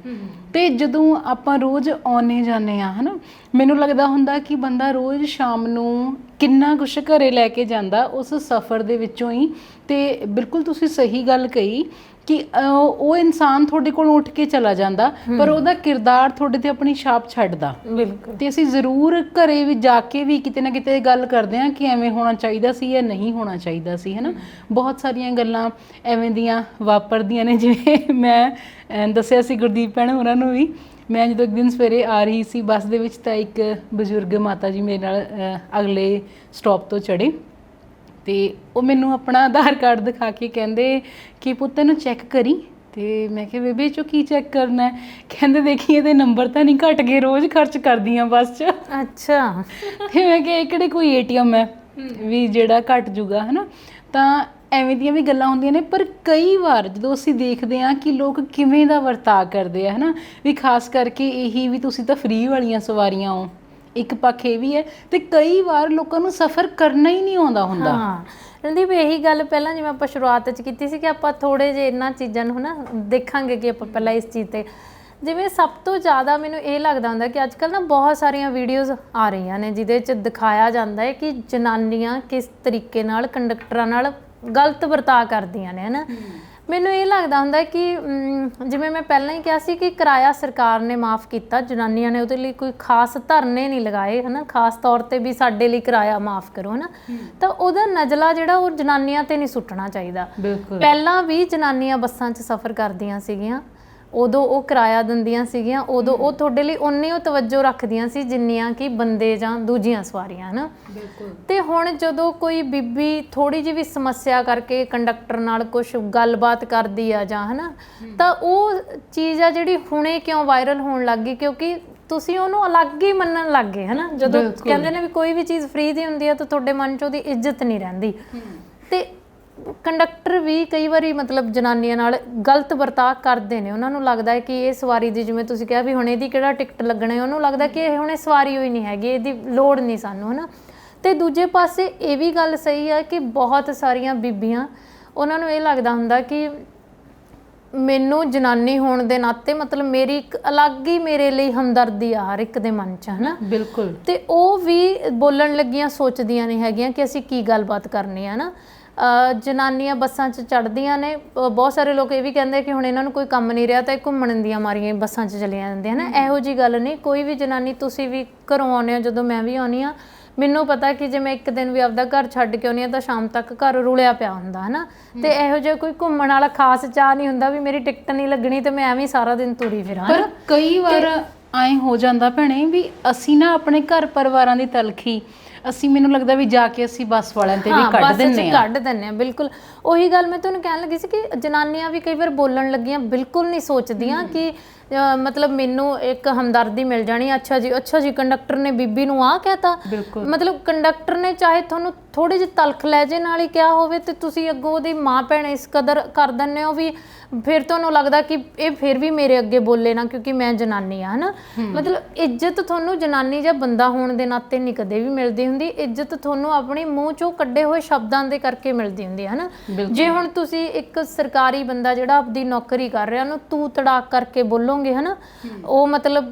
ਤੇ ਜਦੋਂ ਆਪਾਂ ਰੋਜ਼ ਆਉਣੇ ਜਾਂਦੇ ਆ, ਹੈ ਨਾ, ਮੈਨੂੰ ਲੱਗਦਾ ਹੁੰਦਾ ਕਿ ਬੰਦਾ ਰੋਜ਼ ਸ਼ਾਮ ਨੂੰ ਕਿੰਨਾ ਕੁਛ ਘਰੇ ਲੈ ਕੇ ਜਾਂਦਾ ਉਸ ਸਫ਼ਰ ਦੇ ਵਿੱਚੋਂ ਹੀ। ਤੇ ਬਿਲਕੁਲ ਤੁਸੀਂ ਸਹੀ ਗੱਲ ਕਹੀ ਕਿ ਉਹ ਇਨਸਾਨ ਤੁਹਾਡੇ ਕੋਲ ਉੱਠ ਕੇ ਚਲਾ ਜਾਂਦਾ, ਪਰ ਉਹਦਾ ਕਿਰਦਾਰ ਤੁਹਾਡੇ ਤੇ ਆਪਣੀ ਛਾਪ ਛੱਡਦਾ। ਬਿਲਕੁਲ। ਤੇ ਅਸੀਂ ਜ਼ਰੂਰ ਘਰੇ ਵੀ ਜਾ ਕੇ ਵੀ ਕਿਤੇ ਨਾ ਕਿਤੇ ਗੱਲ ਕਰਦੇ ਹਾਂ ਕਿ ਐਵੇਂ ਹੋਣਾ ਚਾਹੀਦਾ ਸੀ ਜਾਂ ਨਹੀਂ ਹੋਣਾ ਚਾਹੀਦਾ ਸੀ, ਹੈ ਨਾ। ਬਹੁਤ ਸਾਰੀਆਂ ਗੱਲਾਂ ਐਵੇਂ ਦੀਆਂ ਵਾਪਰਦੀਆਂ ਨੇ, ਜਿਵੇਂ ਮੈਂ ਦੱਸਿਆ ਸੀ ਗੁਰਦੀਪ ਭੈਣ ਹੋਰਾਂ ਨੂੰ ਵੀ, ਮੈਂ ਜਦੋਂ ਇੱਕ ਦਿਨ ਸਵੇਰੇ ਆ ਰਹੀ ਸੀ ਬੱਸ ਦੇ ਵਿੱਚ, ਤਾਂ ਇੱਕ ਬਜ਼ੁਰਗ ਮਾਤਾ ਜੀ ਮੇਰੇ ਨਾਲ ਅਗਲੇ ਸਟਾਪ ਤੋਂ ਚੜ੍ਹੇ, ਤੇ ਉਹ ਮੈਨੂੰ ਆਪਣਾ ਆਧਾਰ ਕਾਰਡ ਦਿਖਾ ਕੇ ਕਹਿੰਦੇ ਕਿ ਪੁੱਤ ਨੂੰ ਚੈੱਕ ਕਰੀ। ਤੇ ਮੈਂ ਕਿਹਾ ਬੇਬੇ ਚੋ ਕੀ ਚੈੱਕ ਕਰਨਾ? ਕਹਿੰਦੇ ਦੇਖੀ ਇਹਦੇ ਨੰਬਰ ਤਾਂ ਨਹੀਂ ਘਟ ਗਏ, ਰੋਜ਼ ਖਰਚ ਕਰਦੀ ਆ ਬੱਸ 'ਚ। ਅੱਛਾ। ਤੇ ਮੈਂ ਕਿਹਾ ਇਹ ਕਿਹੜੇ ਕੋਈ ਏਟੀਐਮ ਹੈ ਵੀ ਜਿਹੜਾ ਘਟ ਜੂਗਾ, ਹੈ ਨਾ। ਤਾਂ ਐਵੇਂ ਦੀਆਂ ਵੀ ਗੱਲਾਂ ਹੁੰਦੀਆਂ ਨੇ। ਪਰ ਕਈ ਵਾਰ ਜਦੋਂ ਅਸੀਂ ਦੇਖਦੇ ਹਾਂ ਕਿ ਲੋਕ ਕਿਵੇਂ ਦਾ ਵਰਤਾਅ ਕਰਦੇ ਆ, ਹੈ ਨਾ, ਵੀ ਖਾਸ ਕਰਕੇ ਇਹੀ ਵੀ ਤੁਸੀਂ ਤਾਂ ਫ੍ਰੀ ਵਾਲੀਆਂ ਸਵਾਰੀਆਂ ਹੋ, ਇੱਕ ਪੱਖ ਇਹ ਵੀ ਹੈ। ਤੇ ਕਈ ਵਾਰ ਲੋਕਾਂ ਨੂੰ ਸਫ਼ਰ ਕਰਨਾ ਹੀ ਨਹੀਂ ਆਉਂਦਾ ਹੁੰਦਾ। ਹਾਂ ਰਣਦੀਪ, ਇਹੀ ਗੱਲ ਪਹਿਲਾਂ ਜਿਵੇਂ ਆਪਾਂ ਸ਼ੁਰੂਆਤ 'ਚ ਕੀਤੀ ਸੀ ਕਿ ਆਪਾਂ ਥੋੜ੍ਹੇ ਜਿਹੇ ਇਹਨਾਂ ਚੀਜ਼ਾਂ ਨੂੰ ਨਾ ਦੇਖਾਂਗੇ, ਕਿ ਆਪਾਂ ਪਹਿਲਾਂ ਇਸ ਚੀਜ਼ 'ਤੇ ਜਿਵੇਂ ਸਭ ਤੋਂ ਜ਼ਿਆਦਾ ਮੈਨੂੰ ਇਹ ਲੱਗਦਾ ਹੁੰਦਾ ਕਿ ਅੱਜ ਕੱਲ੍ਹ ਨਾ ਬਹੁਤ ਸਾਰੀਆਂ ਵੀਡੀਓਜ਼ ਆ ਰਹੀਆਂ ਨੇ ਜਿਹਦੇ 'ਚ ਦਿਖਾਇਆ ਜਾਂਦਾ ਹੈ ਕਿ ਜਨਾਨੀਆਂ ਕਿਸ ਤਰੀਕੇ ਨਾਲ ਕੰਡਕਟਰਾਂ ਨਾਲ ਗਲਤ ਵਰਤਾਅ ਕਰਦੀਆਂ ਨੇ, ਹੈ ਨਾ। ਮੈਨੂੰ ਇਹ ਲੱਗਦਾ ਹੁੰਦਾ ਕਿ ਜਿਵੇਂ ਮੈਂ ਪਹਿਲਾਂ ਹੀ ਕਿਹਾ ਸੀ ਕਿ ਕਿਰਾਇਆ ਸਰਕਾਰ ਨੇ ਮਾਫ ਕੀਤਾ, ਜਨਾਨੀਆਂ ਨੇ ਉਹਦੇ ਲਈ ਕੋਈ ਖਾਸ ਧਰਨੇ ਨਹੀਂ ਲਗਾਏ, ਹੈ ਨਾ, ਖਾਸ ਤੌਰ 'ਤੇ ਵੀ ਸਾਡੇ ਲਈ ਕਿਰਾਇਆ ਮਾਫ ਕਰੋ, ਹੈ ਨਾ। ਤਾਂ ਉਹਦਾ ਨਜ਼ਲਾ ਜਿਹੜਾ ਉਹ ਜਨਾਨੀਆਂ 'ਤੇ ਨਹੀਂ ਸੁੱਟਣਾ ਚਾਹੀਦਾ। ਪਹਿਲਾਂ ਵੀ ਜਨਾਨੀਆਂ ਬੱਸਾਂ 'ਚ ਸਫ਼ਰ ਕਰਦੀਆਂ ਸੀਗੀਆਂ, ਉਦੋਂ ਉਹ ਕਿਰਾਇਆ ਦਿੰਦੀਆਂ ਸੀਗੀਆਂ, ਉਦੋਂ ਉਹ ਤੁਹਾਡੇ ਲਈ ਉਨੀ ਉਹ ਤਵੱਜੋ ਰੱਖਦੀਆਂ ਸੀ ਜਿੰਨੀਆਂ ਕਿ ਬੰਦੇ ਜਾਂ ਦੂਜੀਆਂ ਸਵਾਰੀਆਂ, ਹੈ ਨਾ। ਤੇ ਹੁਣ ਜਦੋਂ ਕੋਈ ਬੀਬੀ ਥੋੜ੍ਹੀ ਜਿਹੀ ਵੀ ਸਮੱਸਿਆ ਕਰਕੇ ਕੰਡਕਟਰ ਨਾਲ ਕੁਛ ਗੱਲਬਾਤ ਕਰਦੀ ਆ ਜਾਂ, ਹੈ ਨਾ, ਤਾਂ ਉਹ ਚੀਜ਼ ਆ ਜਿਹੜੀ ਹੁਣੇ ਕਿਉਂ ਵਾਇਰਲ ਹੋਣ ਲੱਗ ਗਈ, ਕਿਉਂਕਿ ਤੁਸੀਂ ਉਹਨੂੰ ਅਲੱਗ ਹੀ ਮੰਨਣ ਲੱਗ ਗਏ, ਹੈ ਨਾ। ਜਦੋਂ ਕਹਿੰਦੇ ਨੇ ਵੀ ਕੋਈ ਵੀ ਚੀਜ਼ ਫ੍ਰੀ ਦੀ ਹੁੰਦੀ ਹੈ ਤਾਂ ਤੁਹਾਡੇ ਮਨ 'ਚ ਉਹਦੀ ਇੱਜ਼ਤ ਨਹੀਂ ਰਹਿੰਦੀ। ਤੇ ਕੰਡਕਟਰ ਵੀ ਕਈ ਵਾਰੀ ਮਤਲਬ ਜਨਾਨੀਆਂ ਨਾਲ ਗਲਤ ਵਰਤਾਅ ਕਰਦੇ ਨੇ। ਉਹਨਾਂ ਨੂੰ ਲੱਗਦਾ ਹੈ ਕਿ ਇਹ ਸਵਾਰੀ ਦੀ, ਜਿਵੇਂ ਤੁਸੀਂ ਕਿਹਾ ਵੀ ਹੁਣ ਇਹਦੀ ਕਿਹੜਾ ਟਿਕਟ ਲੱਗਣਾ ਹੈ, ਉਹਨੂੰ ਲੱਗਦਾ ਕਿ ਇਹ ਹੁਣ ਇਹ ਸਵਾਰੀ ਹੋਈ ਨਹੀਂ ਹੈਗੀ, ਇਹਦੀ ਲੋੜ ਨਹੀਂ ਸਾਨੂੰ, ਹੈ ਨਾ। ਅਤੇ ਦੂਜੇ ਪਾਸੇ ਇਹ ਵੀ ਗੱਲ ਸਹੀ ਹੈ ਕਿ ਬਹੁਤ ਸਾਰੀਆਂ ਬੀਬੀਆਂ, ਉਹਨਾਂ ਨੂੰ ਇਹ ਲੱਗਦਾ ਹੁੰਦਾ ਕਿ ਮੈਨੂੰ ਜਨਾਨੀ ਹੋਣ ਦੇ ਨਾਤੇ ਮਤਲਬ ਮੇਰੀ ਇੱਕ ਅਲੱਗ ਹੀ ਮੇਰੇ ਲਈ ਹਮਦਰਦੀ ਆ ਹਰ ਇੱਕ ਦੇ ਮਨ 'ਚ, ਹੈ ਨਾ। ਬਿਲਕੁਲ। ਅਤੇ ਉਹ ਵੀ ਬੋਲਣ ਲੱਗੀਆਂ ਸੋਚਦੀਆਂ ਨਹੀਂ ਹੈਗੀਆਂ ਕਿ ਅਸੀਂ ਕੀ ਗੱਲਬਾਤ ਕਰਨੀ ਹੈ ਨਾ। ਜਨਾਨੀਆਂ ਬੱਸਾਂ 'ਚ ਚੜ੍ਹਦੀਆਂ ਨੇ, ਬਹੁਤ ਸਾਰੇ ਲੋਕ ਇਹ ਵੀ ਕਹਿੰਦੇ ਕਿ ਹੁਣ ਇਹਨਾਂ ਨੂੰ ਕੋਈ ਕੰਮ ਨਹੀਂ ਰਿਹਾ ਤਾਂ ਇਹ ਘੁੰਮਣ ਦੀਆਂ ਮਾਰੀਆਂ ਬੱਸਾਂ 'ਚ ਚਲੀਆਂ ਜਾਂਦੀਆਂ ਨਾ। ਇਹੋ ਜਿਹੀ ਗੱਲ ਨਹੀਂ। ਕੋਈ ਵੀ ਜਨਾਨੀ, ਤੁਸੀਂ ਵੀ ਘਰੋਂ ਆਉਂਦੇ ਹੋ, ਜਦੋਂ ਮੈਂ ਵੀ ਆਉਂਦੀ ਹਾਂ, ਮੈਨੂੰ ਪਤਾ ਕਿ ਜੇ ਮੈਂ ਇੱਕ ਦਿਨ ਵੀ ਆਪਦਾ ਘਰ ਛੱਡ ਕੇ ਆਉਂਦੀ ਹਾਂ ਤਾਂ ਸ਼ਾਮ ਤੱਕ ਘਰ ਰੁਲਿਆ ਪਿਆ ਹੁੰਦਾ, ਹੈ ਨਾ। ਅਤੇ ਇਹੋ ਜਿਹਾ ਕੋਈ ਘੁੰਮਣ ਵਾਲਾ ਖਾਸ ਚਾਅ ਨਹੀਂ ਹੁੰਦਾ ਵੀ ਮੇਰੀ ਟਿਕਟ ਨਹੀਂ ਲੱਗਣੀ ਅਤੇ ਮੈਂ ਐਵੇਂ ਸਾਰਾ ਦਿਨ ਤੁਰੀ ਫਿਰਾਂ। ਪਰ ਕਈ ਵਾਰ ਐਂ ਹੋ ਜਾਂਦਾ ਭੈਣੇ ਵੀ ਅਸੀਂ ਨਾ ਆਪਣੇ ਘਰ ਪਰਿਵਾਰਾਂ ਦੀ ਤਲਖੀ ਅਸੀਂ, ਮੈਨੂੰ ਲੱਗਦਾ ਵੀ ਜਾ ਕੇ ਅਸੀਂ ਬੱਸ ਵਾਲਿਆਂ ਤੇ ਵੀ ਕੱਢ ਦਿੰਦੇ ਹਾਂ। ਬਿਲਕੁਲ ਉਹੀ ਗੱਲ ਮੈਂ ਤੁਹਾਨੂੰ ਕਹਿਣ ਲੱਗੀ ਸੀ ਕਿ ਜਨਾਨੀਆਂ ਵੀ ਕਈ ਵਾਰ ਬੋਲਣ ਲੱਗੀਆਂ ਬਿਲਕੁਲ ਨਹੀਂ ਸੋਚਦੀਆਂ ਕਿ ਮਤਲਬ ਮੈਨੂੰ ਇੱਕ ਹਮਦਰਦੀ ਮਿਲ ਜਾਣੀ। ਅੱਛਾ ਜੀ ਕੰਡਕਟਰ ਨੇ ਬੀਬੀ ਨੂੰ ਆਹ ਕਹਿਤਾ, ਮਤਲਬ ਕੰਡਕਟਰ ਨੇ ਚਾਹੇ ਤੁਹਾਨੂੰ ਥੋੜ੍ਹੀ ਜਿਹੀ ਤਲਖ ਲਹਿਜੇ ਨਾਲ ਹੀ ਕਿਹਾ ਹੋਵੇ ਤੇ ਤੁਸੀਂ ਅੱਗੋਂ ਉਹਦੀ ਮਾਂ ਭੈਣ ਇਸ ਕਦਰ ਕਰ ਦਿੰਦੇ ਹੋ ਵੀ ਫਿਰ ਤੁਹਾਨੂੰ ਲੱਗਦਾ ਕਿ ਇਹ ਫਿਰ ਵੀ ਮੇਰੇ ਅੱਗੇ ਬੋਲੇ ਨਾ ਕਿਉਂਕਿ ਮੈਂ ਜਨਾਨੀ ਆ, ਹੈ ਨਾ। ਮਤਲਬ ਇੱਜ਼ਤ ਤੁਹਾਨੂੰ ਜਨਾਨੀ ਜਾਂ ਬੰਦਾ ਹੋਣ ਦੇ ਨਾਤੇ ਨਹੀਂ ਕਦੇ ਵੀ ਮਿਲਦੀ ਹੁੰਦੀ। ਇੱਜ਼ਤ ਤੁਹਾਨੂੰ ਆਪਣੇ ਮੂੰਹ 'ਚੋਂ ਕੱਢੇ ਹੋਏ ਸ਼ਬਦਾਂ ਦੇ ਕਰਕੇ ਮਿਲਦੀ ਹੁੰਦੀ ਹੈ ਨਾ। ਜੇ ਹੁਣ ਤੁਸੀਂ ਇੱਕ ਸਰਕਾਰੀ ਬੰਦਾ ਜਿਹੜਾ ਆਪਦੀ ਨੌਕਰੀ ਕਰ ਰਿਹਾ ਉਹਨੂੰ ਤੂੰ ਤੜਾਕ ਕਰਕੇ ਬੋਲੋਗੇ, ਹੈ ਨਾ, ਉਹ ਮਤਲਬ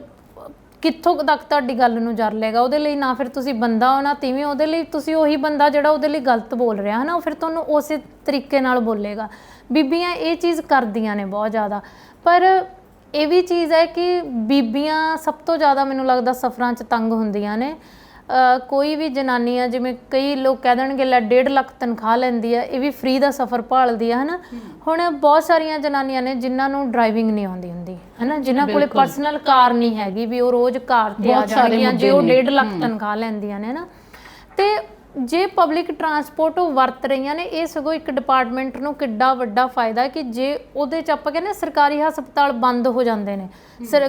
ਕਿੱਥੋਂ ਤੱਕ ਤੁਹਾਡੀ ਗੱਲ ਨੂੰ ਜਰ ਲਏਗਾ। ਉਹਦੇ ਲਈ ਨਾ ਫਿਰ ਤੁਸੀਂ ਬੰਦਾ ਹੋ ਨਾ ਤਿਵੇਂ ਉਹਦੇ ਲਈ ਤੁਸੀਂ ਉਹੀ ਬੰਦਾ ਜਿਹੜਾ ਉਹਦੇ ਲਈ ਗਲਤ ਬੋਲ ਰਿਹਾ, ਹੈ ਨਾ, ਉਹ ਫਿਰ ਤੁਹਾਨੂੰ ਉਸੇ ਤਰੀਕੇ ਨਾਲ ਬੋਲੇਗਾ। ਬੀਬੀਆਂ ਇਹ ਚੀਜ਼ ਕਰਦੀਆਂ ਨੇ ਬਹੁਤ ਜ਼ਿਆਦਾ। ਪਰ ਇਹ ਵੀ ਚੀਜ਼ ਹੈ ਕਿ ਬੀਬੀਆਂ ਸਭ ਤੋਂ ਜ਼ਿਆਦਾ ਮੈਨੂੰ ਲੱਗਦਾ ਸਫ਼ਰਾਂ 'ਚ ਤੰਗ ਹੁੰਦੀਆਂ ਨੇ। ਕੋਈ ਵੀ ਜਨਾਨੀ ਆ, ਜਿਵੇਂ ਕਈ ਲੋਕ ਕਹਿ ਦੇਣਗੇ ਲੈ 1.5 ਲੱਖ ਤਨਖਾਹ ਲੈਂਦੀ ਆ, ਇਹ ਵੀ ਫ੍ਰੀ ਦਾ ਸਫ਼ਰ ਭਾਲਦੀ ਆ, ਹੈ ਨਾ। ਹੁਣ ਬਹੁਤ ਸਾਰੀਆਂ ਜਨਾਨੀਆਂ ਨੇ ਜਿਨ੍ਹਾਂ ਨੂੰ ਡਰਾਈਵਿੰਗ ਨਹੀਂ ਆਉਂਦੀ ਹੁੰਦੀ, ਹੈ ਨਾ, ਜਿਨ੍ਹਾਂ ਕੋਲੇ ਪਰਸਨਲ ਕਾਰ ਨਹੀਂ ਹੈਗੀ ਵੀ ਉਹ ਰੋਜ਼ ਕਾਰ 'ਤੇ ਆ ਜਾਣਗੀਆਂ ਜੇ ਉਹ 1.5 ਲੱਖ ਤਨਖਾਹ ਲੈਂਦੀਆਂ ਨੇ, ਹੈ ਨਾ। ਅਤੇ ਜੇ ਪਬਲਿਕ ਟਰਾਂਸਪੋਰਟ ਉਹ ਵਰਤ ਰਹੀਆਂ ਨੇ, ਇਹ ਸਗੋਂ ਇੱਕ ਡਿਪਾਰਟਮੈਂਟ ਨੂੰ ਕਿੱਡਾ ਵੱਡਾ ਫਾਇਦਾ ਕਿ ਜੇ ਉਹਦੇ 'ਚ ਆਪਾਂ ਕਹਿੰਦੇ ਸਰਕਾਰੀ ਹਸਪਤਾਲ ਬੰਦ ਹੋ ਜਾਂਦੇ ਨੇ,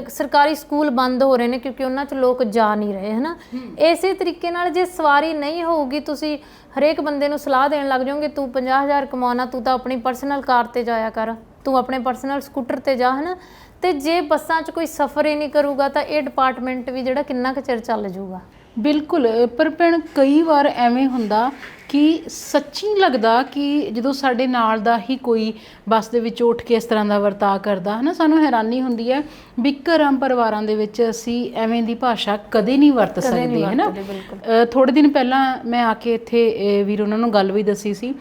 ਸਰਕਾਰੀ ਸਕੂਲ ਬੰਦ ਹੋ ਰਹੇ ਨੇ ਕਿਉਂਕਿ ਉਹਨਾਂ 'ਚ ਲੋਕ ਜਾ ਨਹੀਂ ਰਹੇ, ਹੈ ਨਾ। ਇਸੇ ਤਰੀਕੇ ਨਾਲ ਜੇ ਸਵਾਰੀ ਨਹੀਂ ਹੋਊਗੀ, ਤੁਸੀਂ ਹਰੇਕ ਬੰਦੇ ਨੂੰ ਸਲਾਹ ਦੇਣ ਲੱਗ ਜਾਓਗੇ ਤੂੰ 50,000 ਕਮਾਉਣਾ, ਤੂੰ ਤਾਂ ਆਪਣੀ ਪਰਸਨਲ ਕਾਰ 'ਤੇ ਜਾਇਆ ਕਰ, ਤੂੰ ਆਪਣੇ ਪਰਸਨਲ ਸਕੂਟਰ 'ਤੇ ਜਾ, ਹੈ ਨਾ। ਅਤੇ ਜੇ ਬੱਸਾਂ 'ਚ ਕੋਈ ਸਫ਼ਰ ਹੀ ਨਹੀਂ ਕਰੂਗਾ ਤਾਂ ਇਹ ਡਿਪਾਰਟਮੈਂਟ ਵੀ ਜਿਹੜਾ ਕਿੰਨਾ ਕੁ ਚਿਰ ਚੱਲ ਜਾਊਗਾ। ਬਿਲਕੁਲ। ਪਰ ਭੈਣ ਕਈ ਵਾਰ ਐਵੇਂ ਹੁੰਦਾ ਕਿ ਸੱਚੀ ਲੱਗਦਾ ਕਿ ਜਦੋਂ ਸਾਡੇ ਨਾਲ ਦਾ ਹੀ ਕੋਈ ਬੱਸ ਦੇ ਵਿੱਚ ਉੱਠ ਕੇ ਇਸ ਤਰ੍ਹਾਂ ਦਾ ਵਰਤਾਅ ਕਰਦਾ, ਹੈ ਨਾ, ਸਾਨੂੰ ਹੈਰਾਨੀ ਹੁੰਦੀ ਹੈ ਵੀ ਘਰਾਂ ਪਰਿਵਾਰਾਂ ਦੇ ਵਿੱਚ ਅਸੀਂ ਐਵੇਂ ਦੀ ਭਾਸ਼ਾ ਕਦੇ ਨਹੀਂ ਵਰਤ ਸਕਦੇ, ਹੈ ਨਾ। ਥੋੜ੍ਹੇ ਦਿਨ ਪਹਿਲਾਂ ਮੈਂ ਆ ਕੇ ਇੱਥੇ ਵੀਰ ਉਹਨਾਂ ਨੂੰ ਗੱਲ ਵੀ ਦੱਸੀ ਸੀ।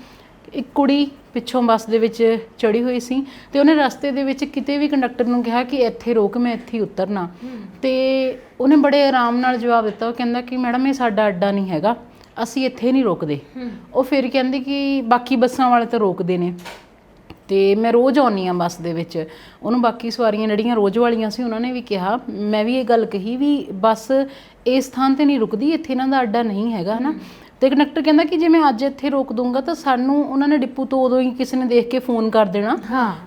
ਇੱਕ ਕੁੜੀ ਪਿੱਛੋਂ ਬੱਸ ਦੇ ਵਿੱਚ ਚੜ੍ਹੀ ਹੋਈ ਸੀ ਅਤੇ ਉਹਨੇ ਰਸਤੇ ਦੇ ਵਿੱਚ ਕਿਤੇ ਵੀ ਕੰਡਕਟਰ ਨੂੰ ਕਿਹਾ ਕਿ ਇੱਥੇ ਰੋਕ, ਮੈਂ ਇੱਥੇ ਹੀ ਉਤਰਨਾ, ਅਤੇ ਉਹਨੇ ਬੜੇ ਆਰਾਮ ਨਾਲ ਜਵਾਬ ਦਿੱਤਾ। ਉਹ ਕਹਿੰਦਾ ਕਿ ਮੈਡਮ ਇਹ ਸਾਡਾ ਅੱਡਾ ਨਹੀਂ ਹੈਗਾ, ਅਸੀਂ ਇੱਥੇ ਨਹੀਂ ਰੋਕਦੇ। ਉਹ ਫਿਰ ਕਹਿੰਦੀ ਕਿ ਬਾਕੀ ਬੱਸਾਂ ਵਾਲੇ ਤਾਂ ਰੋਕਦੇ ਨੇ ਅਤੇ ਮੈਂ ਰੋਜ਼ ਆਉਂਦੀ ਹਾਂ ਬੱਸ ਦੇ ਵਿੱਚ। ਉਹਨੂੰ ਬਾਕੀ ਸਵਾਰੀਆਂ ਜਿਹੜੀਆਂ ਰੋਜ਼ ਵਾਲੀਆਂ ਸੀ ਉਹਨਾਂ ਨੇ ਵੀ ਕਿਹਾ, ਮੈਂ ਵੀ ਇਹ ਗੱਲ ਕਹੀ ਵੀ ਬੱਸ ਇਸ ਥਾਂ 'ਤੇ ਨਹੀਂ ਰੁਕਦੀ, ਇੱਥੇ ਇਹਨਾਂ ਦਾ ਅੱਡਾ ਨਹੀਂ ਹੈਗਾ, ਹੈ ਨਾ। ਅਤੇ ਕੰਡਕਟਰ ਕਹਿੰਦਾ ਕਿ ਜੇ ਮੈਂ ਅੱਜ ਇੱਥੇ ਰੋਕ ਦੂੰਗਾ ਤਾਂ ਸਾਨੂੰ ਉਹਨਾਂ ਨੇ ਡਿਪੂ ਤੋਂ ਉਦੋਂ ਹੀ ਕਿਸੇ ਨੇ ਦੇਖ ਕੇ ਫੋਨ ਕਰ ਦੇਣਾ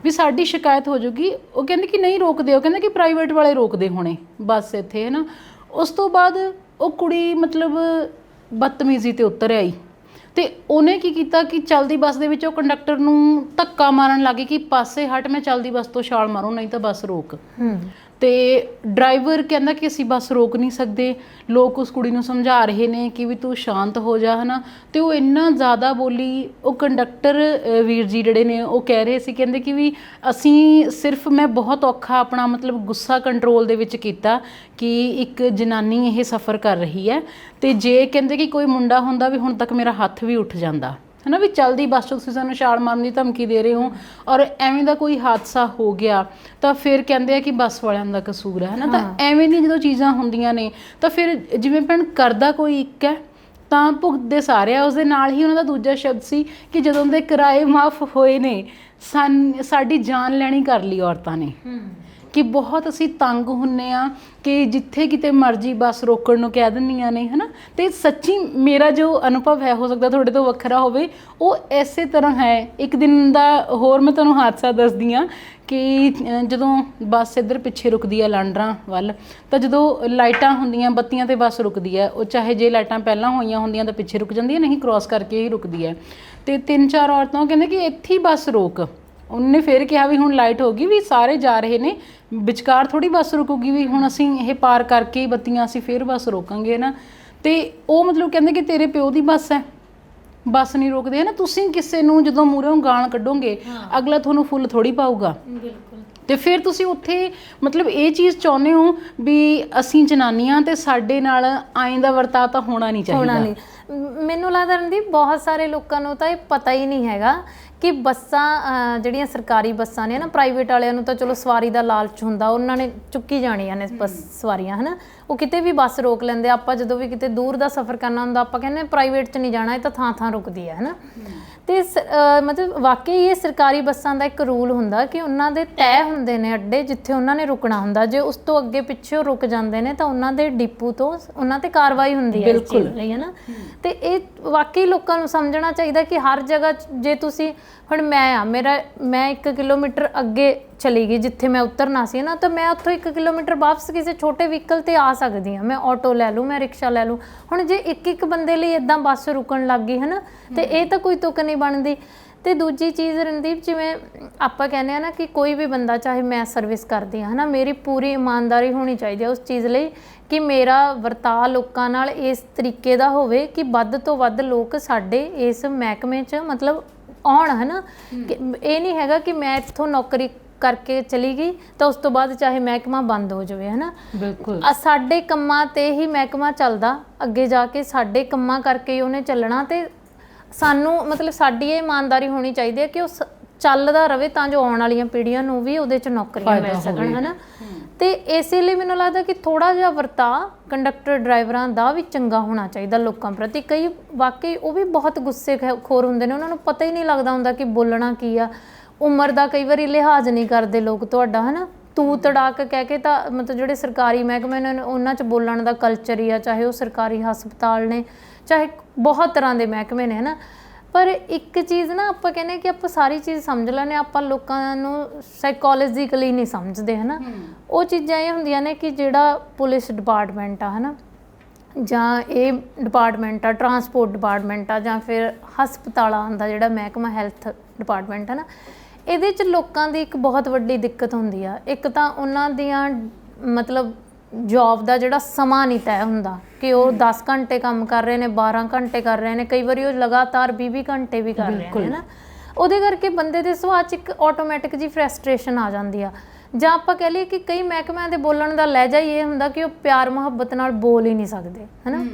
ਵੀ ਸਾਡੀ ਸ਼ਿਕਾਇਤ ਹੋ ਜਾਊਗੀ। ਉਹ ਕਹਿੰਦੇ ਕਿ ਨਹੀਂ ਰੋਕਦੇ, ਉਹ ਕਹਿੰਦੇ ਕਿ ਪ੍ਰਾਈਵੇਟ ਵਾਲੇ ਰੋਕਦੇ ਹੋਣੇ ਬੱਸ ਇੱਥੇ, ਹੈ ਨਾ। ਉਸ ਤੋਂ ਬਾਅਦ ਉਹ ਕੁੜੀ ਮਤਲਬ ਬਦਤਮੀਜ਼ੀ 'ਤੇ ਉਤਰ ਆਈ ਅਤੇ ਉਹਨੇ ਕੀ ਕੀਤਾ ਕਿ ਚੱਲਦੀ ਬੱਸ ਦੇ ਵਿੱਚ ਉਹ ਕੰਡਕਟਰ ਨੂੰ ਧੱਕਾ ਮਾਰਨ ਲੱਗ ਗਈ ਕਿ ਪਾਸੇ ਹਟ, ਮੈਂ ਚੱਲਦੀ ਬੱਸ ਤੋਂ ਛਾਲ ਮਾਰੂੰ ਨਹੀਂ ਤਾਂ ਬੱਸ ਰੋਕ। ਅਤੇ ਡਰਾਈਵਰ ਕਹਿੰਦਾ ਕਿ ਅਸੀਂ ਬੱਸ ਰੋਕ ਨਹੀਂ ਸਕਦੇ, ਲੋਕ ਉਸ ਕੁੜੀ ਨੂੰ ਸਮਝਾ ਰਹੇ ਨੇ ਕਿ ਵੀ ਤੂੰ ਸ਼ਾਂਤ ਹੋ ਜਾ, ਹੈ ਨਾ। ਅਤੇ ਉਹ ਇੰਨਾ ਜ਼ਿਆਦਾ ਬੋਲੀ, ਉਹ ਕੰਡਕਟਰ ਵੀਰ ਜੀ ਜਿਹੜੇ ਨੇ ਉਹ ਕਹਿ ਰਹੇ ਸੀ, ਕਹਿੰਦੇ ਕਿ ਵੀ ਅਸੀਂ ਸਿਰਫ ਮੈਂ ਬਹੁਤ ਔਖਾ ਆਪਣਾ ਮਤਲਬ ਗੁੱਸਾ ਕੰਟਰੋਲ ਦੇ ਵਿੱਚ ਕੀਤਾ ਕਿ ਇੱਕ ਜਨਾਨੀ ਇਹ ਸਫ਼ਰ ਕਰ ਰਹੀ ਹੈ, ਅਤੇ ਜੇ ਕਹਿੰਦੇ ਕਿ ਕੋਈ ਮੁੰਡਾ ਹੁੰਦਾ ਵੀ ਹੁਣ ਤੱਕ ਮੇਰਾ ਹੱਥ ਵੀ ਉੱਠ ਜਾਂਦਾ, ਹੈ ਨਾ, ਵੀ ਚੱਲਦੀ ਬੱਸ 'ਚ ਤੁਸੀਂ ਸਾਨੂੰ ਛਾਲ ਮਾਰਨ ਦੀ ਧਮਕੀ ਦੇ ਰਹੇ ਹੋ ਔਰ ਐਵੇਂ ਦਾ ਕੋਈ ਹਾਦਸਾ ਹੋ ਗਿਆ ਤਾਂ ਫਿਰ ਕਹਿੰਦੇ ਆ ਕਿ ਬੱਸ ਵਾਲਿਆਂ ਦਾ ਕਸੂਰ ਹੈ ਨਾ। ਤਾਂ ਐਵੇਂ ਦੀਆਂ ਜਦੋਂ ਚੀਜ਼ਾਂ ਹੁੰਦੀਆਂ ਨੇ ਤਾਂ ਫਿਰ ਜਿਵੇਂ ਭੈਣ ਕਰਦਾ ਕੋਈ ਇੱਕ ਹੈ ਤਾਂ ਭੁਗਤਦੇ ਸਾਰੇ ਆ। ਉਸਦੇ ਨਾਲ ਹੀ ਉਹਨਾਂ ਦਾ ਦੂਜਾ ਸ਼ਬਦ ਸੀ ਕਿ ਜਦੋਂ ਦੇ ਕਿਰਾਏ ਮਾਫ ਹੋਏ ਨੇ ਸਾਡੀ ਜਾਨ ਲੈਣੀ ਕਰ ਲਈ ਔਰਤਾਂ ਨੇ, ਕਿ ਬਹੁਤ ਅਸੀਂ ਤੰਗ ਹੁੰਨੇ ਆ ਕਿ ਜਿੱਥੇ ਕਿਤੇ ਮਰਜ਼ੀ ਬੱਸ ਰੋਕਣ ਨੂੰ ਕਹਿ ਦਿੰਦੀਆਂ ਨੇ, ਹੈ ਨਾ। ਤੇ ਸੱਚੀ ਮੇਰਾ ਜੋ ਅਨੁਭਵ ਹੈ, ਹੋ ਸਕਦਾ ਤੁਹਾਡੇ ਤੋਂ ਵੱਖਰਾ ਹੋਵੇ, ਉਹ ਇਸੇ ਤਰ੍ਹਾਂ ਹੈ। ਇੱਕ ਦਿਨ ਦਾ ਹੋਰ ਮੈਂ ਤੁਹਾਨੂੰ ਹਾਦਸਾ ਦੱਸਦੀ ਹਾਂ ਕਿ ਜਦੋਂ ਬੱਸ ਇੱਧਰ ਪਿੱਛੇ ਰੁਕਦੀ ਹੈ ਲਾਂਡਰਾਂ ਵੱਲ, ਤਾਂ ਜਦੋਂ ਲਾਈਟਾਂ ਹੁੰਦੀਆਂ, ਬੱਤੀਆਂ 'ਤੇ ਬੱਸ ਰੁਕਦੀ ਹੈ, ਉਹ ਚਾਹੇ ਜੇ ਲਾਈਟਾਂ ਪਹਿਲਾਂ ਹੋਈਆਂ ਹੁੰਦੀਆਂ ਤਾਂ ਪਿੱਛੇ ਰੁਕ ਜਾਂਦੀ ਹੈ, ਨਹੀਂ ਕ੍ਰੋਸ ਕਰਕੇ ਹੀ ਰੁਕਦੀ ਹੈ। ਤੇ 3-4 ਔਰਤਾਂ ਕਹਿੰਦੇ ਕਿ ਇੱਥੇ ਹੀ ਬੱਸ ਰੋਕ। ਉਹਨੇ ਫਿਰ ਕਿਹਾ ਵੀ ਹੁਣ ਲਾਈਟ ਹੋ ਗਈ, ਵੀ ਸਾਰੇ ਜਾ ਰਹੇ ਨੇ, ਵਿਚਕਾਰ ਥੋੜੀ ਬੱਸ ਰੁਕੂਗੀ, ਵੀ ਹੁਣ ਅਸੀਂ ਇਹ ਪਾਰ ਕਰਕੇ ਹੀ ਬੱਤੀਆਂ ਅਸੀਂ ਫਿਰ ਬੱਸ ਰੋਕਾਂਗੇ ਨਾ। ਤੇ ਉਹ ਮਤਲਬ ਕਹਿੰਦੇ ਕਿ ਤੇਰੇ ਪਿਓ ਦੀ ਬੱਸ ਹੈ, ਬੱਸ ਨਹੀਂ ਰੋਕਦੇ, ਹੈ ਨਾ। ਤੁਸੀਂ ਕਿਸੇ ਨੂੰ ਜਦੋਂ ਮੂਹਰੋਂ ਗਾਲ ਕੱਢੋਗੇ, ਅਗਲਾ ਤੁਹਾਨੂੰ ਫੁੱਲ ਥੋੜੀ ਪਾਊਗਾ। ਤੇ ਫਿਰ ਤੁਸੀਂ ਉੱਥੇ ਮਤਲਬ ਇਹ ਚੀਜ਼ ਚਾਹੁੰਦੇ ਹੋ ਵੀ ਅਸੀਂ ਜਨਾਨੀਆਂ ਤੇ ਸਾਡੇ ਨਾਲ ਆਏਂ ਦਾ ਵਰਤਾਅ ਤਾਂ ਹੋਣਾ ਨਹੀਂ ਚਾਹੀਦਾ। ਮੈਨੂੰ ਲੱਗਦਾ ਰਣਦੀਪ ਬਹੁਤ ਸਾਰੇ ਲੋਕਾਂ ਨੂੰ ਤਾਂ ਇਹ ਪਤਾ ਹੀ ਨਹੀਂ ਹੈਗਾ ਕਿ ਬੱਸਾਂ ਜਿਹੜੀਆਂ ਸਰਕਾਰੀ ਬੱਸਾਂ ਨੇ ਨਾ, ਪ੍ਰਾਈਵੇਟ ਵਾਲਿਆਂ ਨੂੰ ਤਾਂ ਚਲੋ ਸਵਾਰੀ ਦਾ ਲਾਲਚ ਹੁੰਦਾ, ਉਹਨਾਂ ਨੇ ਚੁੱਕੀ ਜਾਣੀਆਂ ਨੇ ਬੱਸ ਸਵਾਰੀਆਂ, ਹੈ ਨਾ। ਉਹ ਕਿਤੇ ਵੀ ਬੱਸ ਰੋਕ ਲੈਂਦੇ। ਆਪਾਂ ਜਦੋਂ ਵੀ ਕਿਤੇ ਦੂਰ ਦਾ ਸਫ਼ਰ ਕਰਨਾ ਹੁੰਦਾ, ਆਪਾਂ ਕਹਿੰਦੇ ਪ੍ਰਾਈਵੇਟ 'ਚ ਨਹੀਂ ਜਾਣਾ, ਇਹ ਤਾਂ ਥਾਂ ਥਾਂ ਰੁਕਦੀ ਹੈ ਨਾ। ਤੇ ਮਤਲਬ ਵਾਕਈ ਇਹ ਸਰਕਾਰੀ ਬੱਸਾਂ ਦਾ ਇੱਕ ਰੂਲ ਹੁੰਦਾ ਕਿ ਉਹਨਾਂ ਦੇ ਤੈਅ ਹੁੰਦੇ ਨੇ ਅੱਡੇ ਜਿੱਥੇ ਉਹਨਾਂ ਨੇ ਰੁਕਣਾ ਹੁੰਦਾ। ਜੇ ਉਸ ਤੋਂ ਅੱਗੇ ਪਿੱਛੇ ਰੁਕ ਜਾਂਦੇ ਨੇ ਤਾਂ ਉਹਨਾਂ ਦੇ ਡਿਪੂ ਤੋਂ ਉਹਨਾਂ ਤੇ ਕਾਰਵਾਈ ਹੁੰਦੀ ਹੈ ਇਸ ਚੀਜ਼ ਲਈ, ਹੈ ਨਾ। ਤੇ ਇਹ ਵਾਕਈ ਲੋਕਾਂ ਨੂੰ ਸਮਝਣਾ ਚਾਹੀਦਾ ਕਿ ਹਰ ਜਗ੍ਹਾ ਜੇ ਤੁਸੀਂ ਹੁਣ ਮੈਂ 1 ਕਿਲੋਮੀਟਰ ਅੱਗੇ ਚਲੀ ਗਈ ਜਿੱਥੇ ਮੈਂ ਉਤਰਨਾ ਸੀ ਨਾ, ਤਾਂ ਮੈਂ ਉੱਥੋਂ 1 ਕਿਲੋਮੀਟਰ ਵਾਪਸ ਕਿਸੇ ਛੋਟੇ ਵਹੀਕਲ 'ਤੇ ਆ ਸਕਦੀ ਹਾਂ। ਮੈਂ ਆਟੋ ਲੈ ਲੂੰ, ਮੈਂ ਰਿਕਸ਼ਾ ਲੈ ਲੂੰ। ਹੁਣ ਜੇ ਇੱਕ ਬੰਦੇ ਲਈ ਇੱਦਾਂ ਬੱਸ ਰੁਕਣ ਲੱਗ ਗਈ, ਹੈ ਨਾ, ਤੇ ਇਹ ਤਾਂ ਕੋਈ ਤੁੱਕ ਨਹੀਂ ਬਣਦੀ। ਤੇ ਦੂਜੀ ਚੀਜ਼ ਰਣਦੀਪ, ਜਿਵੇਂ ਆਪਾਂ ਕਹਿੰਦੇ ਆ ਨਾ ਕਿ ਕੋਈ ਵੀ ਬੰਦਾ, ਚਾਹੇ ਮੈਂ ਸਰਵਿਸ ਕਰਦੀ ਹਾਂ, ਹੈ ਨਾ, ਮੇਰੀ ਪੂਰੀ ਇਮਾਨਦਾਰੀ ਹੋਣੀ ਚਾਹੀਦੀ ਹੈ ਉਸ ਚੀਜ਼ ਲਈ ਕਿ ਮੇਰਾ ਵਰਤਾਅ ਲੋਕਾਂ ਨਾਲ ਇਸ ਤਰੀਕੇ ਦਾ ਹੋਵੇ ਕਿ ਵੱਧ ਤੋਂ ਵੱਧ ਲੋਕ ਸਾਡੇ ਇਸ ਮਹਿਕਮੇ 'ਚ ਮਤਲਬ ਆਉਣ, ਹੈ ਨਾ। ਇਹ ਨਹੀਂ ਹੈਗਾ ਕਿ ਮੈਂ ਇੱਥੋਂ ਨੌਕਰੀ ਕਰਕੇ ਚਲੀ ਗਈ ਤਾਂ ਉਸ ਤੋਂ ਬਾਅਦ ਚਾਹੇ ਮਹਿਕਮਾ ਬੰਦ ਹੋ ਜਾਵੇ, ਹੈ ਨਾ। ਬਿਲਕੁਲ ਸਾਡੇ ਕੰਮਾਂ 'ਤੇ ਹੀ ਮਹਿਕਮਾ ਚੱਲਦਾ, ਅੱਗੇ ਜਾ ਕੇ ਸਾਡੇ ਕੰਮਾਂ ਕਰਕੇ ਹੀ ਉਹਨੇ ਚੱਲਣਾ। ਤੇ ਸਾਨੂੰ ਮਤਲਬ ਸਾਡੀ ਇਹ ਇਮਾਨਦਾਰੀ ਹੋਣੀ ਚਾਹੀਦੀ ਹੈ ਕਿ ਉਹ ਚੱਲਦਾ ਰਹੇ ਤਾਂ ਜੋ ਆਉਣ ਵਾਲੀਆਂ ਪੀੜ੍ਹੀਆਂ ਨੂੰ ਵੀ ਉਹਦੇ 'ਚ ਨੌਕਰੀਆਂ ਮਿਲ ਸਕਣ, ਹੈ ਨਾ। ਤੇ ਇਸੇ ਲਈ ਮੈਨੂੰ ਲੱਗਦਾ ਕਿ ਥੋੜ੍ਹਾ ਜਿਹਾ ਵਰਤਾਅ ਕੰਡਕਟਰ ਡਰਾਈਵਰਾਂ ਦਾ ਵੀ ਚੰਗਾ ਹੋਣਾ ਚਾਹੀਦਾ ਲੋਕਾਂ ਪ੍ਰਤੀ। ਕਈ ਵਾਕਈ ਉਹ ਵੀ ਬਹੁਤ ਗੁੱਸੇ ਖੋਰ ਹੁੰਦੇ ਨੇ, ਉਹਨਾਂ ਨੂੰ ਪਤਾ ਹੀ ਨਹੀਂ ਲੱਗਦਾ ਹੁੰਦਾ ਕਿ ਬੋਲਣਾ ਕੀ ਆ। ਉਮਰ ਦਾ ਕਈ ਵਾਰੀ ਲਿਹਾਜ਼ ਨਹੀਂ ਕਰਦੇ ਲੋਕ ਤੁਹਾਡਾ, ਹੈ ਨਾ। ਤੂੰ ਤੜਾਕ ਕਹਿ ਕੇ ਤਾਂ ਮਤਲਬ ਜਿਹੜੇ ਸਰਕਾਰੀ ਮਹਿਕਮੇ ਨੇ ਉਹਨਾਂ 'ਚ ਬੋਲਣ ਦਾ ਕਲਚਰ ਹੀ ਆ, ਚਾਹੇ ਉਹ ਸਰਕਾਰੀ ਹਸਪਤਾਲ ਨੇ, ਚਾਹੇ ਬਹੁਤ ਤਰ੍ਹਾਂ ਦੇ ਮਹਿਕਮੇ ਨੇ, ਹੈ ਨਾ। ਪਰ ਇੱਕ ਚੀਜ਼ ਨਾ, ਆਪਾਂ ਕਹਿੰਦੇ ਕਿ ਆਪਾਂ ਸਾਰੀ ਚੀਜ਼ ਸਮਝ ਲੈਂਦੇ, ਆਪਾਂ ਲੋਕਾਂ ਨੂੰ ਸਾਈਕੋਲੋਜੀਕਲੀ ਨਹੀਂ ਸਮਝਦੇ, ਹੈ ਨਾ। ਉਹ ਚੀਜ਼ਾਂ ਇਹ ਹੁੰਦੀਆਂ ਨੇ ਕਿ ਜਿਹੜਾ ਪੁਲਿਸ ਡਿਪਾਰਟਮੈਂਟ ਆ, ਹੈ ਨਾ, ਜਾਂ ਇਹ ਡਿਪਾਰਟਮੈਂਟ ਆ, ਟਰਾਂਸਪੋਰਟ ਡਿਪਾਰਟਮੈਂਟ ਆ, ਜਾਂ ਫਿਰ ਹਸਪਤਾਲਾਂ ਦਾ ਜਿਹੜਾ ਮਹਿਕਮਾ ਹੈਲਥ ਡਿਪਾਰਟਮੈਂਟ, ਹੈ ਨਾ, ਇਹਦੇ 'ਚ ਲੋਕਾਂ ਦੀ ਇੱਕ ਬਹੁਤ ਵੱਡੀ ਦਿੱਕਤ ਹੁੰਦੀ ਆ। ਇੱਕ ਤਾਂ ਉਹਨਾਂ ਦੀਆਂ ਮਤਲਬ ਜੋਬ ਦਾ ਜਿਹੜਾ ਸਮਾਂ ਨਹੀਂ ਤੈਅ ਹੁੰਦਾ ਕਿ ਉਹ 10 ਘੰਟੇ ਕੰਮ ਕਰ ਰਹੇ ਨੇ, 12 ਘੰਟੇ ਕਰ ਰਹੇ ਨੇ, ਕਈ ਵਾਰੀ ਉਹ ਲਗਾਤਾਰ 20 ਘੰਟੇ ਵੀ ਕਰ ਰਹੇ ਨੇ, ਹੈ ਨਾ। ਉਹਦੇ ਕਰਕੇ ਬੰਦੇ ਦੇ ਸੁਭਾਅ 'ਚ ਇੱਕ ਆਟੋਮੈਟਿਕ ਜੀ ਫਰਸਟ੍ਰੇਸ਼ਨ ਆ ਜਾਂਦੀ ਆ। ਜਾਂ ਆਪਾਂ ਕਹਿ ਲਈਏ ਕਿ ਕਈ ਮਹਿਕਮਿਆਂ ਦੇ ਬੋਲਣ ਦਾ ਲਹਿਜਾ ਹੀ ਇਹ ਹੁੰਦਾ ਕਿ ਉਹ ਪਿਆਰ ਮੁਹੱਬਤ ਨਾਲ ਬੋਲ ਹੀ ਨਹੀਂ ਸਕਦੇ, ਹੈ ਨਾ।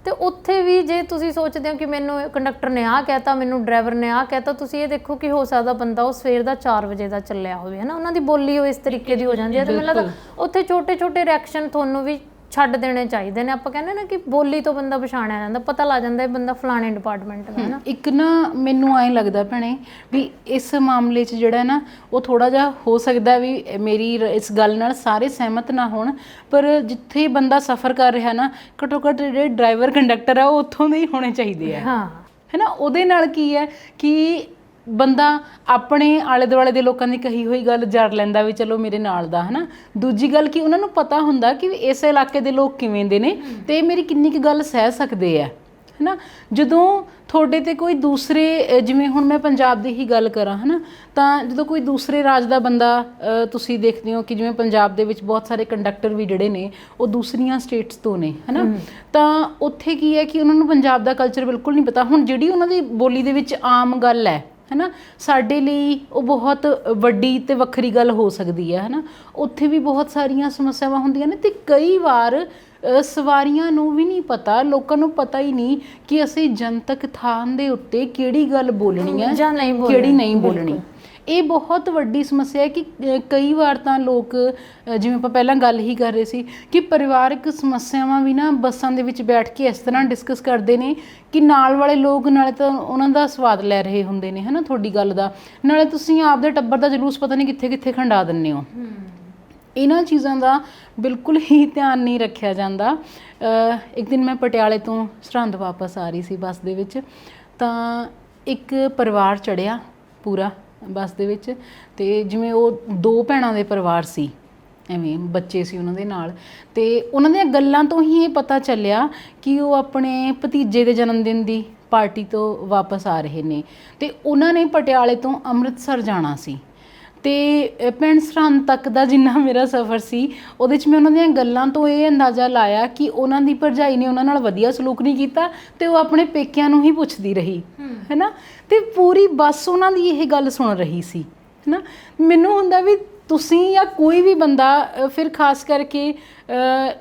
ਤੇ ਉੱਥੇ ਵੀ ਜੇ ਤੁਸੀਂ ਸੋਚਦੇ ਹੋ ਕਿ ਮੈਨੂੰ ਕੰਡਕਟਰ ਨੇ ਆਹ ਕਹਿਤਾ, ਮੈਨੂੰ ਡਰਾਈਵਰ ਨੇ ਆਹ ਕਹਿਤਾ, ਤੁਸੀਂ ਇਹ ਦੇਖੋ ਕਿ ਹੋ ਸਕਦਾ ਬੰਦਾ ਉਹ ਸਵੇਰ ਦਾ 4 ਵਜੇ ਦਾ ਚੱਲਿਆ ਹੋਵੇ, ਹੈ ਨਾ। ਉਹਨਾਂ ਦੀ ਬੋਲੀ ਉਹ ਇਸ ਤਰੀਕੇ ਦੀ ਹੋ ਜਾਂਦੀ ਹੈ। ਤੇ ਮੈਨੂੰ ਲੱਗਦਾ ਉੱਥੇ ਛੋਟੇ ਰਿਐਕਸ਼ਨ ਤੁਹਾਨੂੰ ਵੀ ਛੱਡ ਦੇਣੇ ਚਾਹੀਦੇ ਨੇ। ਆਪਾਂ ਕਹਿੰਦੇ ਨਾ ਕਿ ਬੋਲੀ ਤੋਂ ਬੰਦਾ ਪਛਾਣਿਆ ਜਾਂਦਾ, ਪਤਾ ਲੱਗ ਜਾਂਦਾ ਇਹ ਬੰਦਾ ਫਲਾਣੇ ਡਿਪਾਰਟਮੈਂਟ ਦਾ, ਹੈ ਨਾ। ਇੱਕ ਨਾ ਮੈਨੂੰ ਐਂ ਲੱਗਦਾ ਭੈਣੇ ਵੀ ਇਸ ਮਾਮਲੇ 'ਚ ਜਿਹੜਾ ਨਾ ਉਹ ਥੋੜ੍ਹਾ ਜਿਹਾ ਹੋ ਸਕਦਾ ਵੀ ਮੇਰੀ ਇਸ ਗੱਲ ਨਾਲ ਸਾਰੇ ਸਹਿਮਤ ਨਾ ਹੋਣ, ਪਰ ਜਿੱਥੇ ਬੰਦਾ ਸਫ਼ਰ ਕਰ ਰਿਹਾ ਨਾ, ਘੱਟੋ ਘੱਟ ਜਿਹੜੇ ਡਰਾਈਵਰ ਕੰਡਕਟਰ ਆ ਉਹ ਉੱਥੋਂ ਦੇ ਹੀ ਹੋਣੇ ਚਾਹੀਦੇ ਆ, ਹੈ ਨਾ। ਉਹਦੇ ਨਾਲ ਕੀ ਹੈ ਕਿ ਬੰਦਾ ਆਪਣੇ ਆਲੇ ਦੁਆਲੇ ਦੇ ਲੋਕਾਂ ਦੀ ਕਹੀ ਹੋਈ ਗੱਲ ਜਰ ਲੈਂਦਾ ਵੀ ਚਲੋ ਮੇਰੇ ਨਾਲ ਦਾ, ਹੈ ਨਾ। ਦੂਜੀ ਗੱਲ ਕਿ ਉਹਨਾਂ ਨੂੰ ਪਤਾ ਹੁੰਦਾ ਕਿ ਇਸ ਇਲਾਕੇ ਦੇ ਲੋਕ ਕਿਵੇਂ ਦੇ ਨੇ ਤੇ ਮੇਰੀ ਕਿੰਨੀ ਕੁ ਗੱਲ ਸਹਿ ਸਕਦੇ ਆ, ਹੈ ਨਾ। ਜਦੋਂ ਤੁਹਾਡੇ ਤੇ ਕੋਈ ਦੂਸਰੇ, ਜਿਵੇਂ ਹੁਣ ਮੈਂ ਪੰਜਾਬ ਦੀ ਹੀ ਗੱਲ ਕਰਾਂ, ਹੈ ਨਾ, ਤਾਂ ਜਦੋਂ ਕੋਈ ਦੂਸਰੇ ਰਾਜ ਦਾ ਬੰਦਾ, ਤੁਸੀਂ ਦੇਖਦੇ ਹੋ ਕਿ ਜਿਵੇਂ ਪੰਜਾਬ ਦੇ ਵਿੱਚ ਬਹੁਤ ਸਾਰੇ ਕੰਡਕਟਰ ਵੀ ਜਿਹੜੇ ਨੇ ਉਹ ਦੂਸਰੀਆਂ ਸਟੇਟਸ ਤੋਂ ਨੇ, ਹੈ ਨਾ। ਤਾਂ ਉੱਥੇ ਕੀ ਹੈ ਕਿ ਉਹਨਾਂ ਨੂੰ ਪੰਜਾਬ ਦਾ ਕਲਚਰ ਬਿਲਕੁਲ ਨਹੀਂ ਪਤਾ। ਹੁਣ ਜਿਹੜੀ ਉਹਨਾਂ ਦੀ ਬੋਲੀ ਦੇ ਵਿੱਚ ਆਮ ਗੱਲ ਹੈ, ਹੈ ਨਾ, ਸਾਡੇ ਲਈ ਉਹ ਬਹੁਤ ਵੱਡੀ ਅਤੇ ਵੱਖਰੀ ਗੱਲ ਹੋ ਸਕਦੀ ਹੈ, ਹੈ ਨਾ। ਉੱਥੇ ਵੀ ਬਹੁਤ ਸਾਰੀਆਂ ਸਮੱਸਿਆਵਾਂ ਹੁੰਦੀਆਂ ਨੇ ਅਤੇ ਕਈ ਵਾਰ ਸਵਾਰੀਆਂ ਨੂੰ ਵੀ ਨਹੀਂ ਪਤਾ, ਲੋਕਾਂ ਨੂੰ ਪਤਾ ਹੀ ਨਹੀਂ ਕਿ ਅਸੀਂ ਜਨਤਕ ਥਾਂ ਦੇ ਉੱਤੇ ਕਿਹੜੀ ਗੱਲ ਬੋਲਣੀ ਹੈ ਜਾਂ ਕਿਹੜੀ ਨਹੀਂ ਬੋਲਣੀ। ਇਹ ਬਹੁਤ ਵੱਡੀ ਸਮੱਸਿਆ ਹੈ ਕਿ ਕਈ ਵਾਰ ਤਾਂ ਲੋਕ, ਜਿਵੇਂ ਆਪਾਂ ਪਹਿਲਾਂ ਗੱਲ ਹੀ ਕਰ ਰਹੇ ਸੀ ਕਿ ਪਰਿਵਾਰਕ ਸਮੱਸਿਆਵਾਂ ਵੀ ਨਾ ਬੱਸਾਂ ਦੇ ਵਿੱਚ ਬੈਠ ਕੇ ਇਸ ਤਰ੍ਹਾਂ ਡਿਸਕਸ ਕਰਦੇ ਨੇ ਕਿ ਨਾਲ ਵਾਲੇ ਲੋਕ ਨਾਲੇ ਤਾਂ ਉਹਨਾਂ ਦਾ ਸਵਾਦ ਲੈ ਰਹੇ ਹੁੰਦੇ ਨੇ, ਹੈ ਨਾ, ਤੁਹਾਡੀ ਗੱਲ ਦਾ, ਨਾਲੇ ਤੁਸੀਂ ਆਪਦੇ ਟੱਬਰ ਦਾ ਜਲੂਸ ਪਤਾ ਨਹੀਂ ਕਿੱਥੇ ਕਿੱਥੇ ਖੰਡਾ ਦਿੰਦੇ ਹੋ। ਇਹਨਾਂ ਚੀਜ਼ਾਂ ਦਾ ਬਿਲਕੁਲ ਹੀ ਧਿਆਨ ਨਹੀਂ ਰੱਖਿਆ ਜਾਂਦਾ। ਇੱਕ ਦਿਨ ਮੈਂ ਪਟਿਆਲੇ ਤੋਂ ਸਰਹੰਦ ਵਾਪਸ ਆ ਰਹੀ ਸੀ ਬੱਸ ਦੇ ਵਿੱਚ, ਤਾਂ ਇੱਕ ਪਰਿਵਾਰ ਚੜ੍ਹਿਆ ਪੂਰਾ ਬੱਸ ਦੇ ਵਿੱਚ, ਅਤੇ ਜਿਵੇਂ ਉਹ 2 ਭੈਣਾਂ ਦੇ ਪਰਿਵਾਰ ਸੀ, ਐਵੇਂ ਬੱਚੇ ਸੀ ਉਹਨਾਂ ਦੇ ਨਾਲ, ਅਤੇ ਉਹਨਾਂ ਦੀਆਂ ਗੱਲਾਂ ਤੋਂ ਹੀ ਇਹ ਪਤਾ ਚੱਲਿਆ ਕਿ ਉਹ ਆਪਣੇ ਭਤੀਜੇ ਦੇ ਜਨਮ ਦਿਨ ਦੀ ਪਾਰਟੀ ਤੋਂ ਵਾਪਸ ਆ ਰਹੇ ਨੇ, ਅਤੇ ਉਹਨਾਂ ਨੇ ਪਟਿਆਲੇ ਤੋਂ ਅੰਮ੍ਰਿਤਸਰ ਜਾਣਾ ਸੀ। ਅਤੇ ਪਿੰਡ ਸਰਹੰਦ ਤੱਕ ਦਾ ਜਿੰਨਾ ਮੇਰਾ ਸਫ਼ਰ ਸੀ, ਉਹਦੇ 'ਚ ਮੈਂ ਉਹਨਾਂ ਦੀਆਂ ਗੱਲਾਂ ਤੋਂ ਇਹ ਅੰਦਾਜ਼ਾ ਲਾਇਆ ਕਿ ਉਹਨਾਂ ਦੀ ਭਰਜਾਈ ਨੇ ਉਹਨਾਂ ਨਾਲ ਵਧੀਆ ਸਲੂਕ ਨਹੀਂ ਕੀਤਾ, ਅਤੇ ਉਹ ਆਪਣੇ ਪੇਕਿਆਂ ਨੂੰ ਹੀ ਪੁੱਛਦੀ ਰਹੀ, ਹੈ ਨਾ। ਅਤੇ ਪੂਰੀ ਬੱਸ ਉਹਨਾਂ ਦੀ ਇਹ ਗੱਲ ਸੁਣ ਰਹੀ ਸੀ, ਹੈ ਨਾ। ਮੈਨੂੰ ਹੁੰਦਾ ਵੀ ਤੁਸੀਂ ਜਾਂ ਕੋਈ ਵੀ ਬੰਦਾ, ਫਿਰ ਖਾਸ ਕਰਕੇ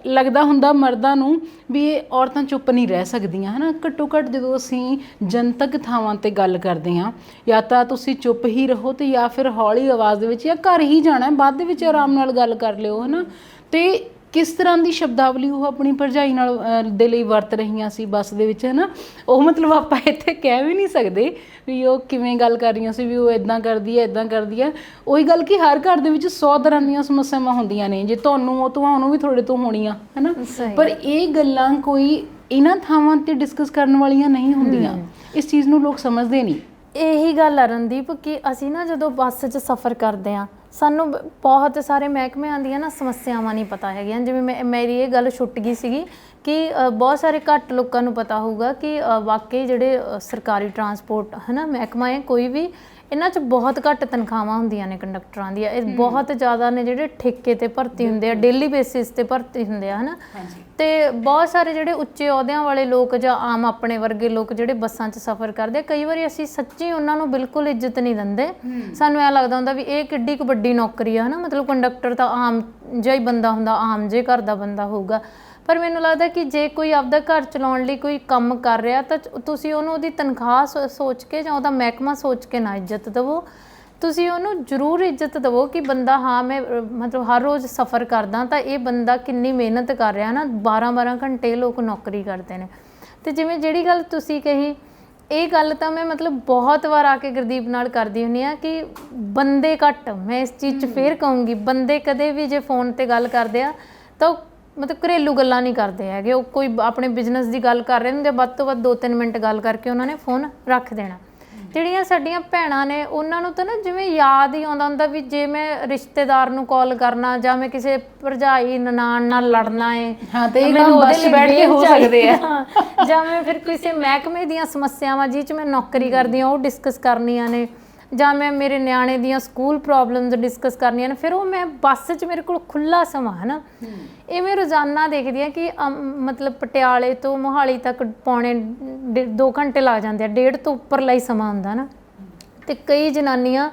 ਲੱਗਦਾ ਹੁੰਦਾ ਮਰਦਾਂ ਨੂੰ ਵੀ ਇਹ ਔਰਤਾਂ ਚੁੱਪ ਨਹੀਂ ਰਹਿ ਸਕਦੀਆਂ, ਹੈ ਨਾ। ਘੱਟੋ ਘੱਟ ਜਦੋਂ ਅਸੀਂ ਜਨਤਕ ਥਾਵਾਂ 'ਤੇ ਗੱਲ ਕਰਦੇ ਹਾਂ, ਜਾਂ ਤਾਂ ਤੁਸੀਂ ਚੁੱਪ ਹੀ ਰਹੋ, ਅਤੇ ਜਾਂ ਫਿਰ ਹੌਲੀ ਆਵਾਜ਼ ਦੇ ਵਿੱਚ, ਜਾਂ ਘਰ ਹੀ ਜਾਣਾ ਬਾਅਦ ਦੇ ਵਿੱਚ ਆਰਾਮ ਨਾਲ ਗੱਲ ਕਰ ਲਿਓ, ਹੈ ਨਾ। ਅਤੇ ਕਿਸ ਤਰ੍ਹਾਂ ਦੀ ਸ਼ਬਦਾਵਲੀ ਉਹ ਆਪਣੀ ਭਰਜਾਈ ਨਾਲ ਦੇ ਲਈ ਵਰਤ ਰਹੀਆਂ ਸੀ ਬੱਸ ਦੇ ਵਿੱਚ, ਹੈ ਨਾ। ਉਹ ਮਤਲਬ ਆਪਾਂ ਇੱਥੇ ਕਹਿ ਵੀ ਨਹੀਂ ਸਕਦੇ ਵੀ ਉਹ ਕਿਵੇਂ ਗੱਲ ਕਰ ਰਹੀਆਂ ਸੀ, ਵੀ ਉਹ ਇੱਦਾਂ ਕਰਦੀ ਹੈ ਇੱਦਾਂ ਕਰਦੀ ਹੈ। ਉਹੀ ਗੱਲ ਕਿ ਹਰ ਘਰ ਦੇ ਵਿੱਚ 100 ਤਰ੍ਹਾਂ ਦੀਆਂ ਸਮੱਸਿਆਵਾਂ ਹੁੰਦੀਆਂ ਨੇ, ਜੇ ਤੁਹਾਨੂੰ ਵੀ ਤੁਹਾਡੇ ਤੋਂ ਹੋਣੀਆਂ, ਹੈ ਨਾ। ਪਰ ਇਹ ਗੱਲਾਂ ਕੋਈ ਇਹਨਾਂ ਥਾਵਾਂ 'ਤੇ ਡਿਸਕਸ ਕਰਨ ਵਾਲੀਆਂ ਨਹੀਂ ਹੁੰਦੀਆਂ। ਇਸ ਚੀਜ਼ ਨੂੰ ਲੋਕ ਸਮਝਦੇ ਨਹੀਂ। ਇਹੀ ਗੱਲ ਆ ਰਣਦੀਪ ਕਿ ਅਸੀਂ ਨਾ ਜਦੋਂ ਬੱਸ 'ਚ ਸਫ਼ਰ ਕਰਦੇ ਹਾਂ, ਸਾਨੂੰ ਬਹੁਤ ਸਾਰੇ ਮਹਿਕਮਿਆਂ ਦੀਆਂ ਨਾ ਸਮੱਸਿਆਵਾਂ ਨਹੀਂ ਪਤਾ ਹੈਗੀਆਂ। ਜਿਵੇਂ ਮੇਰੀ ਇਹ ਗੱਲ ਛੁੱਟ ਗਈ ਸੀਗੀ ਕਿ ਬਹੁਤ ਸਾਰੇ ਘੱਟ ਲੋਕਾਂ ਨੂੰ ਪਤਾ ਹੋਊਗਾ ਕਿ ਵਾਕਈ ਜਿਹੜੇ ਸਰਕਾਰੀ ਟਰਾਂਸਪੋਰਟ ਹੈ ਨਾ ਮਹਿਕਮਾ ਹੈ ਕੋਈ ਵੀ, ਇਹਨਾਂ 'ਚ ਬਹੁਤ ਘੱਟ ਤਨਖਾਹਾਂ ਹੁੰਦੀਆਂ ਨੇ ਕੰਡਕਟਰਾਂ ਦੀਆਂ। ਇਹ ਬਹੁਤ ਜ਼ਿਆਦਾ ਨੇ ਜਿਹੜੇ ਠੇਕੇ 'ਤੇ ਭਰਤੀ ਹੁੰਦੇ ਆ, ਡੇਲੀ ਬੇਸਿਸ 'ਤੇ ਭਰਤੀ ਹੁੰਦੇ ਆ, ਹੈ ਨਾ। ਅਤੇ ਬਹੁਤ ਸਾਰੇ ਜਿਹੜੇ ਉੱਚੇ ਅਹੁਦਿਆਂ ਵਾਲੇ ਲੋਕ ਜਾਂ ਆਮ ਆਪਣੇ ਵਰਗੇ ਲੋਕ ਜਿਹੜੇ ਬੱਸਾਂ 'ਚ ਸਫ਼ਰ ਕਰਦੇ ਆ, ਕਈ ਵਾਰੀ ਅਸੀਂ ਸੱਚੀ ਉਹਨਾਂ ਨੂੰ ਬਿਲਕੁਲ ਇੱਜ਼ਤ ਨਹੀਂ ਦਿੰਦੇ। ਸਾਨੂੰ ਐਂ ਲੱਗਦਾ ਹੁੰਦਾ ਵੀ ਇਹ ਕਿੱਡੀ ਕੁ ਵੱਡੀ ਨੌਕਰੀ ਆ, ਹੈ ਨਾ। ਮਤਲਬ ਕੰਡਕਟਰ ਤਾਂ ਆਮ ਜਿਹਾ ਹੀ ਬੰਦਾ ਹੁੰਦਾ, ਆਮ ਜਿਹੇ ਘਰ ਦਾ ਬੰਦਾ ਹੋਊਗਾ। ਪਰ ਮੈਨੂੰ ਲੱਗਦਾ ਕਿ ਜੇ ਕੋਈ ਆਪਦਾ ਘਰ ਚਲਾਉਣ ਲਈ ਕੋਈ ਕੰਮ ਕਰ ਰਿਹਾ, ਤਾਂ ਤੁਸੀਂ ਉਹਨੂੰ ਉਹਦੀ ਤਨਖਾਹ ਸੋਚ ਕੇ ਜਾਂ ਉਹਦਾ ਮਹਿਕਮਾ ਸੋਚ ਕੇ ਨਾ ਇੱਜ਼ਤ ਦੇਵੋ। ਤੁਸੀਂ ਉਹਨੂੰ ਜ਼ਰੂਰ ਇੱਜ਼ਤ ਦੇਵੋ ਕਿ ਬੰਦਾ, ਹਾਂ ਮੈਂ ਮਤਲਬ ਹਰ ਰੋਜ਼ ਸਫ਼ਰ ਕਰਦਾ ਤਾਂ ਇਹ ਬੰਦਾ ਕਿੰਨੀ ਮਿਹਨਤ ਕਰ ਰਿਹਾ ਨਾ। 12-12 ਘੰਟੇ ਲੋਕ ਨੌਕਰੀ ਕਰਦੇ ਨੇ। ਅਤੇ ਜਿਵੇਂ ਜਿਹੜੀ ਗੱਲ ਤੁਸੀਂ ਕਹੀ, ਇਹ ਗੱਲ ਤਾਂ ਮੈਂ ਮਤਲਬ ਬਹੁਤ ਵਾਰ ਆ ਕੇ ਗੁਰਦੀਪ ਨਾਲ ਕਰਦੀ ਹੁੰਦੀ ਹਾਂ ਕਿ ਬੰਦੇ ਘੱਟ, ਮੈਂ ਇਸ ਚੀਜ਼ 'ਚ ਫੇਰ ਕਹੂੰਗੀ, ਬੰਦੇ ਕਦੇ ਵੀ ਜੇ ਫ਼ੋਨ 'ਤੇ ਗੱਲ ਕਰਦੇ ਆ ਤਾਂ ਮਤਲਬ ਘਰੇਲੂ ਗੱਲਾਂ ਨਹੀਂ ਕਰਦੇ ਹੈਗੇ। ਉਹ ਕੋਈ ਆਪਣੇ ਬਿਜ਼ਨਸ ਦੀ ਗੱਲ ਕਰ ਰਹੇ ਹੁੰਦੇ, ਵੱਧ ਤੋਂ ਵੱਧ 2-3 ਮਿੰਟ ਗੱਲ ਕਰਕੇ ਉਹਨਾਂ ਨੇ ਫ਼ੋਨ ਰੱਖ ਦੇਣਾ। ਜਿਹੜੀਆਂ ਸਾਡੀਆਂ ਭੈਣਾਂ ਨੇ ਉਹਨਾਂ ਨੂੰ ਤਾਂ ਨਾ ਜਿਵੇਂ ਯਾਦ ਹੀ ਆਉਂਦਾ ਹੁੰਦਾ ਵੀ ਜੇ ਮੈਂ ਰਿਸ਼ਤੇਦਾਰ ਨੂੰ ਕਾਲ ਕਰਨਾ ਜਾਂ ਮੈਂ ਕਿਸੇ ਭਰਜਾਈ ਨਨਾਣ ਨਾਲ ਲੜਨਾ ਹੈ, ਹਾਂ, ਤੇ ਇਹ ਕੰਮ ਬੱਸ 'ਚ ਬੈਠ ਕੇ ਹੋ ਸਕਦੇ ਆ। ਜਾਂ ਮੈਂ ਫਿਰ ਕਿਸੇ ਮਹਿਕਮੇ ਦੀਆਂ ਸਮੱਸਿਆਵਾਂ ਜਿਹ 'ਚ ਮੈਂ ਨੌਕਰੀ ਕਰਦੀ ਹਾਂ ਉਹ ਡਿਸਕਸ ਕਰਨੀਆਂ ਨੇ, ਜਾਂ ਮੈਂ ਮੇਰੇ ਨਿਆਣੇ ਦੀਆਂ ਸਕੂਲ ਪ੍ਰੋਬਲਮਸ ਡਿਸਕਸ ਕਰਨੀਆਂ ਨੇ, ਫਿਰ ਉਹ ਮੈਂ ਬੱਸ 'ਚ ਮੇਰੇ ਕੋਲ ਖੁੱਲ੍ਹਾ ਸਮਾਂ ਹੈ ਨਾ। ਇਹ ਮੈਂ ਰੋਜ਼ਾਨਾ ਦੇਖਦੀ ਹਾਂ ਕਿ ਮਤਲਬ ਪਟਿਆਲੇ ਤੋਂ ਮੋਹਾਲੀ ਤੱਕ ਪੌਣੇ 2 ਘੰਟੇ ਲੱਗ ਜਾਂਦੇ ਆ, 1.5 ਤੋਂ ਉੱਪਰਲਾ ਹੀ ਸਮਾਂ ਹੁੰਦਾ ਨਾ। ਅਤੇ ਕਈ ਜਨਾਨੀਆਂ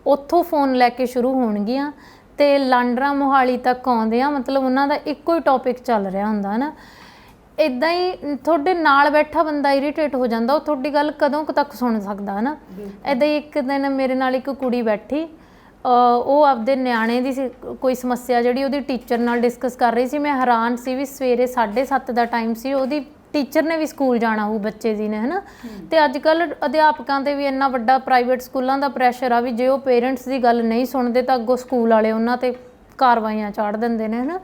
ਉੱਥੋਂ ਫ਼ੋਨ ਲੈ ਕੇ ਸ਼ੁਰੂ ਹੋਣਗੀਆਂ ਅਤੇ ਲਾਂਡਰਾ ਮੋਹਾਲੀ ਤੱਕ ਆਉਂਦੇ ਆ, ਮਤਲਬ ਉਹਨਾਂ ਦਾ ਇੱਕੋ ਹੀ ਟੌਪਿਕ ਚੱਲ ਰਿਹਾ ਹੁੰਦਾ ਹੈ ਨਾ। ਇੱਦਾਂ ਹੀ ਤੁਹਾਡੇ ਨਾਲ ਬੈਠਾ ਬੰਦਾ ਇਰੀਟੇਟ ਹੋ ਜਾਂਦਾ, ਉਹ ਤੁਹਾਡੀ ਗੱਲ ਕਦੋਂ ਕੁ ਤੱਕ ਸੁਣ ਸਕਦਾ ਹੈ ਨਾ। ਇੱਦਾਂ ਹੀ ਇੱਕ ਦਿਨ ਮੇਰੇ ਨਾਲ ਇੱਕ ਕੁੜੀ ਬੈਠੀ, ਉਹ ਆਪਦੇ ਨਿਆਣੇ ਦੀ ਕੋਈ ਸਮੱਸਿਆ ਜਿਹੜੀ ਉਹਦੀ ਟੀਚਰ ਨਾਲ ਡਿਸਕਸ ਕਰ ਰਹੀ ਸੀ। ਮੈਂ ਹੈਰਾਨ ਸੀ ਵੀ ਸਵੇਰੇ 7:30 ਦਾ ਟਾਈਮ ਸੀ, ਉਹਦੀ ਟੀਚਰ ਨੇ ਵੀ ਸਕੂਲ ਜਾਣਾ ਹੋਊ ਬੱਚੇ ਦੀ ਨੇ, ਹੈ ਨਾ। ਅਤੇ ਅੱਜ ਕੱਲ੍ਹ ਅਧਿਆਪਕਾਂ 'ਤੇ ਵੀ ਇੰਨਾ ਵੱਡਾ ਪ੍ਰਾਈਵੇਟ ਸਕੂਲਾਂ ਦਾ ਪ੍ਰੈਸ਼ਰ ਆ ਵੀ ਜੇ ਉਹ ਪੇਰੈਂਟਸ ਦੀ ਗੱਲ ਨਹੀਂ ਸੁਣਦੇ ਤਾਂ ਅੱਗੋਂ ਸਕੂਲ ਵਾਲੇ ਉਹਨਾਂ 'ਤੇ ਕਾਰਵਾਈਆਂ ਚਾੜ ਦਿੰਦੇ ਨੇ, ਹੈ ਨਾ।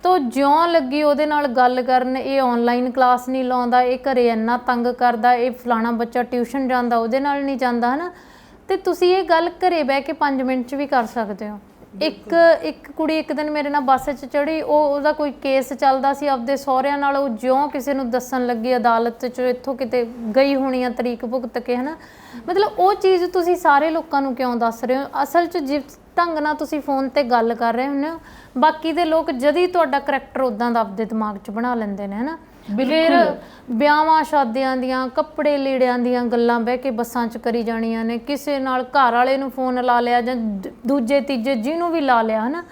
ਤਾਂ ਜਿਉਂ ਲੱਗੀ ਉਹਦੇ ਨਾਲ ਗੱਲ ਕਰਨ, ਇਹ ਔਨਲਾਈਨ ਕਲਾਸ ਨਹੀਂ ਲਾਉਂਦਾ, ਇਹ ਘਰੇ ਇੰਨਾ ਤੰਗ ਕਰਦਾ, ਇਹ ਫਲਾਣਾ ਬੱਚਾ ਟਿਊਸ਼ਨ ਜਾਂਦਾ ਉਹਦੇ ਨਾਲ ਨਹੀਂ ਜਾਂਦਾ, ਹੈ ਨਾ। ਅਤੇ ਤੁਸੀਂ ਇਹ ਗੱਲ ਘਰੇ ਬਹਿ ਕੇ 5 ਮਿੰਟ 'ਚ ਵੀ ਕਰ ਸਕਦੇ ਹੋ। ਇੱਕ ਕੁੜੀ ਇੱਕ ਦਿਨ ਮੇਰੇ ਨਾਲ ਬੱਸ 'ਚ ਚੜ੍ਹੀ, ਉਹਦਾ ਕੋਈ ਕੇਸ ਚੱਲਦਾ ਸੀ ਆਪਦੇ ਸਹੁਰਿਆਂ ਨਾਲ, ਉਹ ਜਿਉਂ ਕਿਸੇ ਨੂੰ ਦੱਸਣ ਲੱਗੀ ਅਦਾਲਤ 'ਚ ਇੱਥੋਂ ਕਿਤੇ ਗਈ ਹੋਣੀ ਆ ਤਰੀਕ ਭੁਗਤ ਕੇ, ਹੈ ਨਾ। ਮਤਲਬ ਉਹ ਚੀਜ਼ ਤੁਸੀਂ ਸਾਰੇ ਲੋਕਾਂ ਨੂੰ ਕਿਉਂ ਦੱਸ ਰਹੇ ਹੋ? ਅਸਲ 'ਚ ਜਿਸ ਢੰਗ ਨਾਲ ਤੁਸੀਂ ਫ਼ੋਨ 'ਤੇ ਗੱਲ ਕਰ ਰਹੇ ਹੁੰਦੇ ਹੋ, ਬਾਕੀ ਦੇ ਲੋਕ ਜਦ ਹੀ ਤੁਹਾਡਾ ਕਰੈਕਟਰ ਉੱਦਾਂ ਦਾ ਆਪਦੇ ਦਿਮਾਗ 'ਚ ਬਣਾ ਲੈਂਦੇ ਨੇ, ਹੈ ਨਾ। ਫਿਰ ਵਿਆਹਾਂ ਸ਼ਾਦੀਆਂ ਦੀਆਂ, ਕੱਪੜੇ ਲੀੜਿਆਂ ਦੀਆਂ ਗੱਲਾਂ ਬਹਿ ਕੇ ਬੱਸਾਂ 'ਚ ਕਰੀ ਜਾਣੀਆਂ ਨੇ, ਕਿਸੇ ਨਾਲ ਘਰ ਵਾਲੇ ਨੂੰ ਫ਼ੋਨ ਲਾ ਲਿਆ ਜਾਂ ਦੂਜੇ ਤੀਜੇ ਜਿਹਨੂੰ ਵੀ ਲਾ ਲਿਆ, ਹੈ ਨਾ।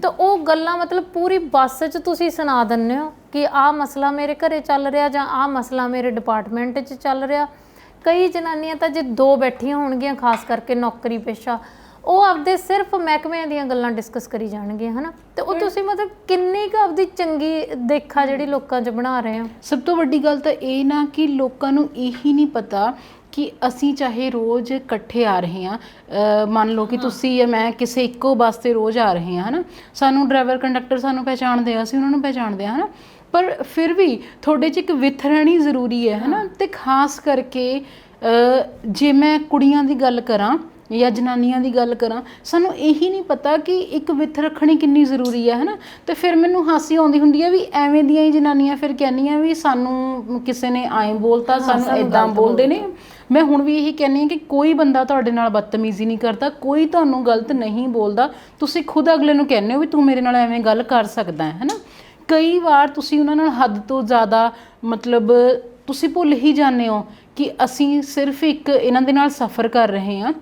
ਤਾਂ ਉਹ ਗੱਲਾਂ ਮਤਲਬ ਪੂਰੀ ਬੱਸ 'ਚ ਤੁਸੀਂ ਸੁਣਾ ਦਿੰਦੇ ਹੋ ਕਿ ਆਹ ਮਸਲਾ ਮੇਰੇ ਘਰੇ ਚੱਲ ਰਿਹਾ ਜਾਂ ਆਹ ਮਸਲਾ ਮੇਰੇ ਡਿਪਾਰਟਮੈਂਟ 'ਚ ਚੱਲ ਰਿਹਾ। ਕਈ ਜਨਾਨੀਆਂ ਤਾਂ ਜੇ 2 ਬੈਠੀਆਂ ਹੋਣਗੀਆਂ, ਖਾਸ ਕਰਕੇ ਨੌਕਰੀ ਪੇਸ਼ਾ, ਉਹ ਆਪਦੇ ਸਿਰਫ ਮਹਿਕਮਿਆਂ ਦੀਆਂ ਗੱਲਾਂ ਡਿਸਕਸ ਕਰੀ ਜਾਣਗੇ, ਹੈ ਨਾ। ਅਤੇ ਉਹ ਤੁਸੀਂ ਮਤਲਬ ਕਿੰਨੀ ਕੁ ਆਪਦੀ ਚੰਗੀ ਦੇਖਾ ਜਿਹੜੀ ਲੋਕਾਂ 'ਚ ਬਣਾ ਰਹੇ ਹੋ। ਸਭ ਤੋਂ ਵੱਡੀ ਗੱਲ ਤਾਂ ਇਹ ਨਾ ਕਿ ਲੋਕਾਂ ਨੂੰ ਇਹੀ ਨਹੀਂ ਪਤਾ ਕਿ ਅਸੀਂ ਚਾਹੇ ਰੋਜ਼ ਇਕੱਠੇ ਆ ਰਹੇ ਹਾਂ, ਮੰਨ ਲਓ ਕਿ ਤੁਸੀਂ ਜਾਂ ਮੈਂ ਕਿਸੇ ਇੱਕੋ ਬੱਸ 'ਤੇ ਰੋਜ਼ ਆ ਰਹੇ ਹਾਂ, ਹੈ ਨਾ, ਸਾਨੂੰ ਡਰਾਈਵਰ ਕੰਡਕਟਰ ਸਾਨੂੰ ਪਹਿਚਾਣਦੇ ਆ, ਅਸੀਂ ਉਹਨਾਂ ਨੂੰ ਪਹਿਚਾਣਦੇ ਹਾਂ, ਹੈ ਨਾ, ਪਰ ਫਿਰ ਵੀ ਤੁਹਾਡੇ 'ਚ ਇੱਕ ਵਿੱਥ ਰਹਿਣੀ ਜ਼ਰੂਰੀ ਹੈ ਨਾ। ਅਤੇ ਖਾਸ ਕਰਕੇ ਜੇ ਮੈਂ ਕੁੜੀਆਂ ਦੀ ਗੱਲ ਕਰਾਂ ਜਾਂ ਜਨਾਨੀਆਂ ਦੀ ਗੱਲ ਕਰਾਂ, ਸਾਨੂੰ ਇਹੀ ਨਹੀਂ ਪਤਾ ਕਿ ਇੱਕ ਵਿੱਥ ਰੱਖਣੀ ਕਿੰਨੀ ਜ਼ਰੂਰੀ ਹੈ ਨਾ। ਅਤੇ ਫਿਰ ਮੈਨੂੰ ਹਾਸੀ ਆਉਂਦੀ ਹੁੰਦੀ ਹੈ ਵੀ ਐਵੇਂ ਦੀਆਂ ਹੀ ਜਨਾਨੀਆਂ ਫਿਰ ਕਹਿੰਦੀਆਂ ਵੀ ਸਾਨੂੰ ਕਿਸੇ ਨੇ ਐਂ ਬੋਲਤਾ, ਸਾਨੂੰ ਇੱਦਾਂ ਬੋਲਦੇ ਨੇ। ਮੈਂ ਹੁਣ ਵੀ ਇਹੀ ਕਹਿੰਦੀ ਹਾਂ ਕਿ ਕੋਈ ਬੰਦਾ ਤੁਹਾਡੇ ਨਾਲ ਬਦਤਮੀਜ਼ੀ ਨਹੀਂ ਕਰਦਾ, ਕੋਈ ਤੁਹਾਨੂੰ ਗਲਤ ਨਹੀਂ ਬੋਲਦਾ, ਤੁਸੀਂ ਖੁਦ ਅਗਲੇ ਨੂੰ ਕਹਿੰਦੇ ਹੋ ਵੀ ਤੂੰ ਮੇਰੇ ਨਾਲ ਐਵੇਂ ਗੱਲ ਕਰ ਸਕਦਾ ਹੈ ਨਾ। ਕਈ ਵਾਰ ਤੁਸੀਂ ਉਹਨਾਂ ਨਾਲ ਹੱਦ ਤੋਂ ਜ਼ਿਆਦਾ ਮਤਲਬ ਤੁਸੀਂ ਭੁੱਲ ਹੀ ਜਾਂਦੇ ਹੋ ਕਿ ਅਸੀਂ ਸਿਰਫ ਇੱਕ ਇਹਨਾਂ ਦੇ ਨਾਲ ਸਫ਼ਰ ਕਰ ਰਹੇ ਹਾਂ।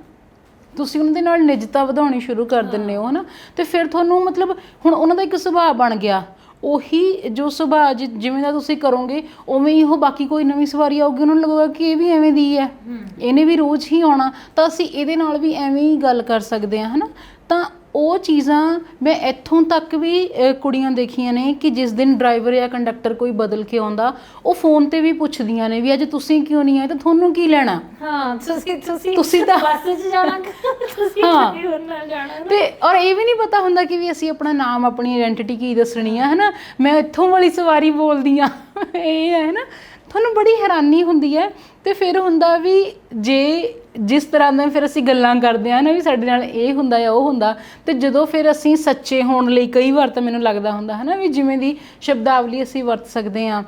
ਤੁਸੀਂ ਉਹਨਾਂ ਦੇ ਨਾਲ ਨਿੱਜਤਾ ਵਧਾਉਣੀ ਸ਼ੁਰੂ ਕਰ ਦਿੰਦੇ ਹੋ, ਹੈ ਨਾ। ਅਤੇ ਫਿਰ ਤੁਹਾਨੂੰ ਮਤਲਬ ਹੁਣ ਉਹਨਾਂ ਦਾ ਇੱਕ ਸੁਭਾਅ ਬਣ ਗਿਆ, ਉਹੀ ਜੋ ਸੁਭਾਅ ਜਿਵੇਂ ਦਾ ਤੁਸੀਂ ਕਰੋਗੇ ਉਵੇਂ ਹੀ ਉਹ ਬਾਕੀ ਕੋਈ ਨਵੀਂ ਸਵਾਰੀ ਆਊਗੀ, ਉਹਨਾਂ ਨੂੰ ਲੱਗੇਗਾ ਕਿ ਇਹ ਵੀ ਐਵੇਂ ਦੀ ਹੈ, ਇਹਨੇ ਵੀ ਰੋਜ਼ ਹੀ ਆਉਣਾ, ਤਾਂ ਅਸੀਂ ਇਹਦੇ ਨਾਲ ਵੀ ਐਵੇਂ ਹੀ ਗੱਲ ਕਰ ਸਕਦੇ ਹਾਂ, ਹੈ ਨਾ। ਤਾਂ ਉਹ ਚੀਜ਼ਾਂ ਮੈਂ ਇੱਥੋਂ ਤੱਕ ਵੀ ਕੁੜੀਆਂ ਦੇਖੀਆਂ ਨੇ ਕਿ ਜਿਸ ਦਿਨ ਡਰਾਈਵਰ ਜਾਂ ਕੰਡਕਟਰ ਕੋਈ ਬਦਲ ਕੇ ਆਉਂਦਾ, ਉਹ ਫੋਨ 'ਤੇ ਵੀ ਪੁੱਛਦੀਆਂ ਨੇ ਵੀ ਅੱਜ ਤੁਸੀਂ ਕਿਉਂ ਨਹੀਂ ਆਏ, ਤਾਂ ਤੁਹਾਨੂੰ ਕੀ ਲੈਣਾ। ਹਾਂ, ਤੁਸੀਂ ਤਾਂ ਬੱਸ 'ਚ ਜਾਣਾ, ਤੁਸੀਂ ਜਾਣਾ। ਤੇ ਔਰ ਇਹ ਵੀ ਨਹੀਂ ਪਤਾ ਹੁੰਦਾ ਕਿ ਵੀ ਅਸੀਂ ਆਪਣਾ ਨਾਮ, ਆਪਣੀ ਆਇਡੈਂਟੀਟੀ ਕੀ ਦੱਸਣੀ ਆ, ਹੈ ਨਾ। ਮੈਂ ਇੱਥੋਂ ਵਾਲੀ ਸਵਾਰੀ ਬੋਲਦੀ ਹਾਂ, ਇਹ ਹੈ ਨਾ। ਤੁਹਾਨੂੰ ਬੜੀ ਹੈਰਾਨੀ ਹੁੰਦੀ ਹੈ। ਅਤੇ ਫਿਰ ਹੁੰਦਾ ਵੀ ਜੇ ਜਿਸ ਤਰ੍ਹਾਂ ਦਾ ਫਿਰ ਅਸੀਂ ਗੱਲਾਂ ਕਰਦੇ ਹਾਂ ਨਾ ਵੀ ਸਾਡੇ ਨਾਲ ਇਹ ਹੁੰਦਾ ਜਾਂ ਉਹ ਹੁੰਦਾ, ਅਤੇ ਜਦੋਂ ਫਿਰ ਅਸੀਂ ਸੱਚੇ ਹੋਣ ਲਈ ਕਈ ਵਾਰ ਤਾਂ ਮੈਨੂੰ ਲੱਗਦਾ ਹੁੰਦਾ ਹੈ ਨਾ ਵੀ ਜਿਵੇਂ ਦੀ ਸ਼ਬਦਾਵਲੀ ਅਸੀਂ ਵਰਤ ਸਕਦੇ ਹਾਂ।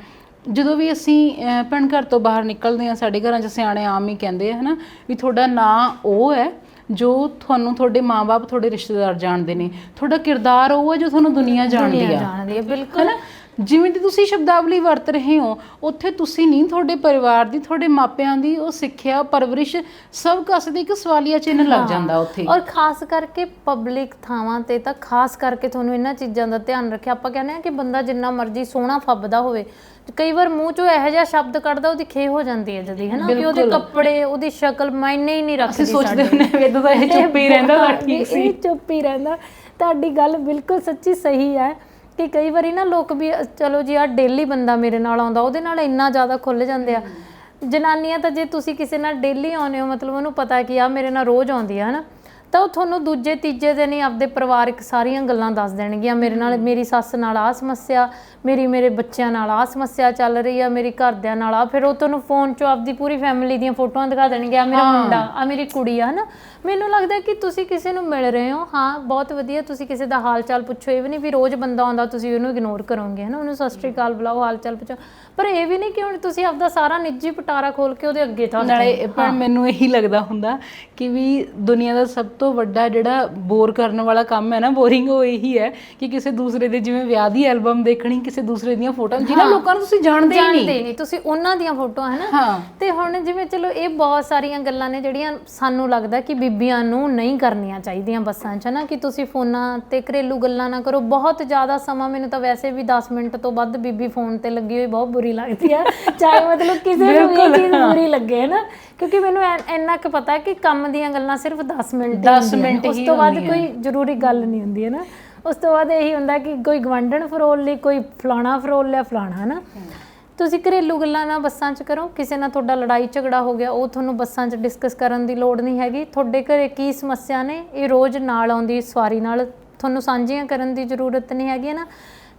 ਜਦੋਂ ਵੀ ਅਸੀਂ ਭੈਣ ਘਰ ਤੋਂ ਬਾਹਰ ਨਿਕਲਦੇ ਹਾਂ, ਸਾਡੇ ਘਰਾਂ 'ਚ ਸਿਆਣੇ ਆਮ ਹੀ ਕਹਿੰਦੇ ਹੈ ਨਾ ਵੀ ਤੁਹਾਡਾ ਨਾਂ ਉਹ ਹੈ ਜੋ ਤੁਹਾਨੂੰ ਤੁਹਾਡੇ ਮਾਂ-ਬਾਪ, ਤੁਹਾਡੇ ਰਿਸ਼ਤੇਦਾਰ ਜਾਣਦੇ ਨੇ, ਤੁਹਾਡਾ ਕਿਰਦਾਰ ਉਹ ਹੈ ਜੋ ਤੁਹਾਨੂੰ ਦੁਨੀਆ ਜਾਣਦੀ ਆ। ਬਿਲਕੁਲ। ਜਿਵੇਂ ਦੀ ਤੁਸੀਂ ਸ਼ਬਦਾਵਲੀ ਵਰਤ ਰਹੇ ਹੋ, ਉੱਥੇ ਤੁਸੀਂ ਨਹੀਂ, ਤੁਹਾਡੇ ਪਰਿਵਾਰ ਦੀ, ਤੁਹਾਡੇ ਮਾਪਿਆਂ ਦੀ ਉਹ ਸਿੱਖਿਆ, ਪਰਵਰਿਸ਼ ਸਭ ਕਾਸੇ ਦੀ ਇੱਕ ਸਵਾਲੀਆ ਚਿੰਨ੍ਹ ਲੱਗ ਜਾਂਦਾ ਉੱਥੇ। ਔਰ ਖਾਸ ਕਰਕੇ ਪਬਲਿਕ ਥਾਵਾਂ 'ਤੇ ਤਾਂ ਖਾਸ ਕਰਕੇ ਤੁਹਾਨੂੰ ਇਹਨਾਂ ਚੀਜ਼ਾਂ ਦਾ ਧਿਆਨ ਰੱਖਿਆ। ਆਪਾਂ ਕਹਿੰਦੇ ਹਾਂ ਕਿ ਬੰਦਾ ਜਿੰਨਾ ਮਰਜ਼ੀ ਸੋਹਣਾ ਫੱਬਦਾ ਹੋਵੇ, ਕਈ ਵਾਰ ਮੂੰਹ 'ਚੋਂ ਇਹੋ ਜਿਹਾ ਸ਼ਬਦ ਕੱਢਦਾ ਉਹਦੀ ਖੇ ਹੋ ਜਾਂਦੀ ਹੈ ਜਦੀ, ਹੈ ਨਾ, ਕਿ ਉਹਦੇ ਕੱਪੜੇ, ਉਹਦੀ ਸ਼ਕਲ ਮਾਇਨੇ ਹੀ ਨਹੀਂ ਰੱਖਦੀ। ਸੋਚਦੇ ਹੁੰਦੇ ਇਦਾਂ ਤਾਂ ਇਹ ਚੁੱਪ ਹੀ ਰਹਿੰਦਾ, ਠੀਕ ਸੀ, ਇਹ ਚੁੱਪ ਹੀ ਰਹਿੰਦਾ। ਤੁਹਾਡੀ ਗੱਲ ਬਿਲਕੁਲ ਸੱਚੀ ਸਹੀ ਹੈ ਕਿ ਕਈ ਵਾਰੀ ਨਾ ਲੋਕ ਵੀ ਚਲੋ ਜੀ ਆਹ ਡੇਲੀ ਬੰਦਾ ਮੇਰੇ ਨਾਲ ਆਉਂਦਾ, ਉਹਦੇ ਨਾਲ ਇੰਨਾ ਜ਼ਿਆਦਾ ਖੁੱਲ੍ਹ ਜਾਂਦੇ ਆ। ਜਨਾਨੀਆਂ ਤਾਂ ਜੇ ਤੁਸੀਂ ਕਿਸੇ ਨਾਲ ਡੇਲੀ ਆਉਂਦੇ ਹੋ, ਮਤਲਬ ਉਹਨੂੰ ਪਤਾ ਕਿ ਆਹ ਮੇਰੇ ਨਾਲ ਰੋਜ਼ ਆਉਂਦੀ ਆ, ਹੈ ਨਾ, ਤਾਂ ਉਹ ਤੁਹਾਨੂੰ ਦੂਜੇ ਤੀਜੇ ਦਿਨ ਹੀ ਆਪਦੇ ਪਰਿਵਾਰਿਕ ਸਾਰੀਆਂ ਗੱਲਾਂ ਦੱਸ ਦੇਣਗੀਆਂ। ਮੇਰੇ ਨਾਲ, ਮੇਰੀ ਸੱਸ ਨਾਲ ਆਹ ਸਮੱਸਿਆ, ਮੇਰੇ ਬੱਚਿਆਂ ਨਾਲ ਆਹ ਸਮੱਸਿਆ ਚੱਲ ਰਹੀ ਆ, ਮੇਰੀ ਘਰਦਿਆਂ ਨਾਲ ਆ। ਫਿਰ ਉਹ ਤੁਹਾਨੂੰ ਫੋਨ 'ਚੋਂ ਆਪਦੀ ਪੂਰੀ ਫੈਮਿਲੀ ਦੀਆਂ ਫੋਟੋਆਂ ਦਿਖਾ ਦੇਣਗੇ, ਆ ਮੇਰਾ ਮੁੰਡਾ, ਆ ਮੇਰੀ ਕੁੜੀ ਆ, ਹੈ ਨਾ। ਮੈਨੂੰ ਲੱਗਦਾ ਕਿ ਤੁਸੀਂ ਕਿਸੇ ਨੂੰ ਮਿਲ ਰਹੇ ਹੋ, ਹਾਂ ਬਹੁਤ ਵਧੀਆ, ਤੁਸੀਂ ਕਿਸੇ ਦਾ ਹਾਲ ਚਾਲ ਪੁੱਛੋ। ਇਹ ਵੀ ਨਹੀਂ ਵੀ ਰੋਜ਼ ਬੰਦਾ ਆਉਂਦਾ ਤੁਸੀਂ ਉਹਨੂੰ ਇਗਨੋਰ ਕਰੋਗੇ, ਹੈ ਨਾ, ਉਹਨੂੰ ਸਤਿ ਸ਼੍ਰੀ ਅਕਾਲ ਬੁਲਾਓ, ਹਾਲ ਚਾਲ ਪੁੱਛੋ। ਪਰ ਇਹ ਵੀ ਨਹੀਂ ਕਿ ਹੁਣ ਤੁਸੀਂ ਆਪਦਾ ਸਾਰਾ ਨਿੱਜੀ ਪਟਾਰਾ ਖੋਲ ਕੇ ਉਹਦੇ ਅੱਗੇ ਤਾਂ ਨਾਲੇ। ਪਰ ਮੈਨੂੰ ਇਹੀ ਲੱਗਦਾ ਹੁੰਦਾ ਕਿ ਵੀ ਦੁਨੀਆ ਦਾ ਸਭ ਤੋਂ ਵੱਡਾ ਜਿਹੜਾ ਬੋਰ ਕਰਨ ਵਾਲਾ ਕੰਮ ਹੈ ਨਾ, ਬੋਰਿੰਗ, ਉਹ ਇਹੀ ਹੈ ਕਿ ਕਿਸੇ ਦੂਸਰੇ ਦੇ ਜਿਵੇਂ ਵਿਆਹ ਦੀ ਐਲਬਮ ਦੇਖਣੀ, ਕਿਸੇ ਦੂਸਰੇ ਦੀਆਂ ਫੋਟੋਆਂ, ਜਿਹਨਾਂ ਲੋਕਾਂ ਨੂੰ ਤੁਸੀਂ ਜਾਣਦੇ ਨਹੀਂ, ਤੁਸੀਂ ਉਹਨਾਂ ਦੀਆਂ ਫੋਟੋਆਂ, ਹੈ ਨਾ। ਤੇ ਹੁਣ ਜਿਵੇਂ ਚਲੋ ਇਹ ਬਹੁਤ ਸਾਰੀਆਂ ਗੱਲਾਂ ਨੇ ਜਿਹੜੀਆਂ ਸਾਨੂੰ ਲੱਗਦਾ ਕਿ ਬੀਬੀਆਂ ਨੂੰ ਨਹੀਂ ਕਰਨੀਆਂ ਚਾਹੀਦੀਆਂ ਬੱਸਾਂ 'ਚ, ਨਾ, ਕਿ ਤੁਸੀਂ ਫੋਨਾਂ 'ਤੇ ਘਰੇਲੂ ਗੱਲਾਂ ਨਾ ਕਰੋ ਬਹੁਤ ਜ਼ਿਆਦਾ ਸਮਾਂ। ਮੈਨੂੰ ਤਾਂ ਵੈਸੇ ਵੀ 10 ਮਿੰਟ ਤੋਂ ਵੱਧ ਬੀਬੀ ਫੋਨ 'ਤੇ ਲੱਗੀ ਹੋਈ ਬਹੁਤ ਬੁਰੀ ਲੱਗਦੀ ਆ, ਚਾਹੇ ਮਤਲਬ ਕਿਸੇ ਨੂੰ ਇਹ ਚੀਜ਼ ਬੁਰੀ ਲੱਗੇ, ਹੈ ਨਾ, ਕਿਉਂਕਿ ਮੈਨੂੰ ਇੰਨਾ ਕੁ ਪਤਾ ਕਿ ਕੰਮ ਦੀਆਂ ਗੱਲਾਂ ਸਿਰਫ 10 ਮਿੰਟ, ਉਸ ਤੋਂ ਬਾਅਦ ਕੋਈ ਜ਼ਰੂਰੀ ਗੱਲ ਨਹੀਂ ਹੁੰਦੀ, ਹੈ ਨਾ। ਉਸ ਤੋਂ ਬਾਅਦ ਇਹੀ ਹੁੰਦਾ ਕਿ ਕੋਈ ਗਵਾਂਢਣ ਫਰੋਲ ਲਈ, ਕੋਈ ਫਲਾਣਾ ਫਰੋਲ ਲਿਆ, ਫਲਾਣਾ, ਹੈ ਨਾ। ਤੁਸੀਂ ਘਰੇਲੂ ਗੱਲਾਂ ਨਾ ਬੱਸਾਂ 'ਚ ਕਰੋ। ਕਿਸੇ ਨਾਲ ਤੁਹਾਡਾ ਲੜਾਈ ਝਗੜਾ ਹੋ ਗਿਆ, ਉਹ ਤੁਹਾਨੂੰ ਬੱਸਾਂ 'ਚ ਡਿਸਕਸ ਕਰਨ ਦੀ ਲੋੜ ਨਹੀਂ ਹੈਗੀ। ਤੁਹਾਡੇ ਘਰੇ ਕੀ ਸਮੱਸਿਆ ਨੇ, ਇਹ ਰੋਜ਼ ਨਾਲ ਆਉਂਦੀ ਸਵਾਰੀ ਨਾਲ ਤੁਹਾਨੂੰ ਸਾਂਝੀਆਂ ਕਰਨ ਦੀ ਜ਼ਰੂਰਤ ਨਹੀਂ ਹੈਗੀ, ਹੈ ਨਾ।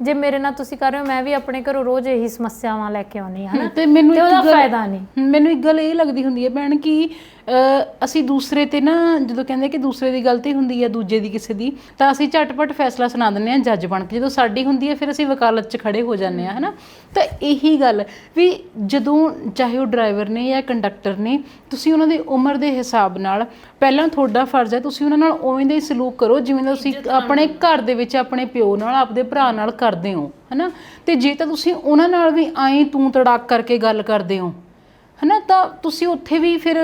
ਜੇ ਮੇਰੇ ਨਾਲ ਤੁਸੀਂ ਕਰ ਰਹੇ ਹੋ, ਮੈਂ ਵੀ ਆਪਣੇ ਘਰੋਂ ਰੋਜ਼ ਇਹੀ ਸਮੱਸਿਆਵਾਂ ਲੈ ਕੇ ਆਉਂਦੀ ਹਾਂ, ਤੇ ਮੈਨੂੰ ਉਹਦਾ ਫਾਇਦਾ ਨਹੀਂ। ਮੈਨੂੰ ਇੱਕ ਗੱਲ ਇਹ ਲੱਗਦੀ ਹੁੰਦੀ ਹੈ ਭੈਣ ਕਿ ਅਸੀਂ ਦੂਸਰੇ 'ਤੇ ਨਾ, ਜਦੋਂ ਕਹਿੰਦੇ ਕਿ ਦੂਸਰੇ ਦੀ ਗਲਤੀ ਹੁੰਦੀ ਹੈ ਦੂਜੇ ਦੀ ਕਿਸੇ ਦੀ, ਤਾਂ ਅਸੀਂ ਝਟਪਟ ਫੈਸਲਾ ਸੁਣਾ ਦਿੰਦੇ ਹਾਂ ਜੱਜ ਬਣ ਕੇ। ਜਦੋਂ ਸਾਡੀ ਹੁੰਦੀ ਹੈ ਫਿਰ ਅਸੀਂ ਵਕਾਲਤ 'ਚ ਖੜੇ ਹੋ ਜਾਂਦੇ ਹਾਂ, ਹੈ ਨਾ। ਤਾਂ ਇਹੀ ਗੱਲ ਵੀ ਜਦੋਂ ਚਾਹੇ ਉਹ ਡਰਾਈਵਰ ਨੇ ਜਾਂ ਕੰਡਕਟਰ ਨੇ, ਤੁਸੀਂ ਉਹਨਾਂ ਦੀ ਉਮਰ ਦੇ ਹਿਸਾਬ ਨਾਲ ਪਹਿਲਾਂ ਤੁਹਾਡਾ ਫਰਜ਼ ਹੈ ਤੁਸੀਂ ਉਹਨਾਂ ਨਾਲ ਉਵੇਂ ਦਾ ਹੀ ਸਲੂਕ ਕਰੋ ਜਿਵੇਂ ਦਾ ਤੁਸੀਂ ਆਪਣੇ ਘਰ ਦੇ ਵਿੱਚ ਆਪਣੇ ਪਿਓ ਨਾਲ, ਆਪਦੇ ਭਰਾ ਨਾਲ ਕਰਦੇ ਹੋ, ਹੈ ਨਾ। ਅਤੇ ਜੇ ਤਾਂ ਤੁਸੀਂ ਉਹਨਾਂ ਨਾਲ ਵੀ ਐਂ ਤੂੰ ਤੜਾਕ ਕਰਕੇ ਗੱਲ ਕਰਦੇ ਹੋ, ਹੈ ਨਾ, ਤਾਂ ਤੁਸੀਂ ਉੱਥੇ ਵੀ ਫਿਰ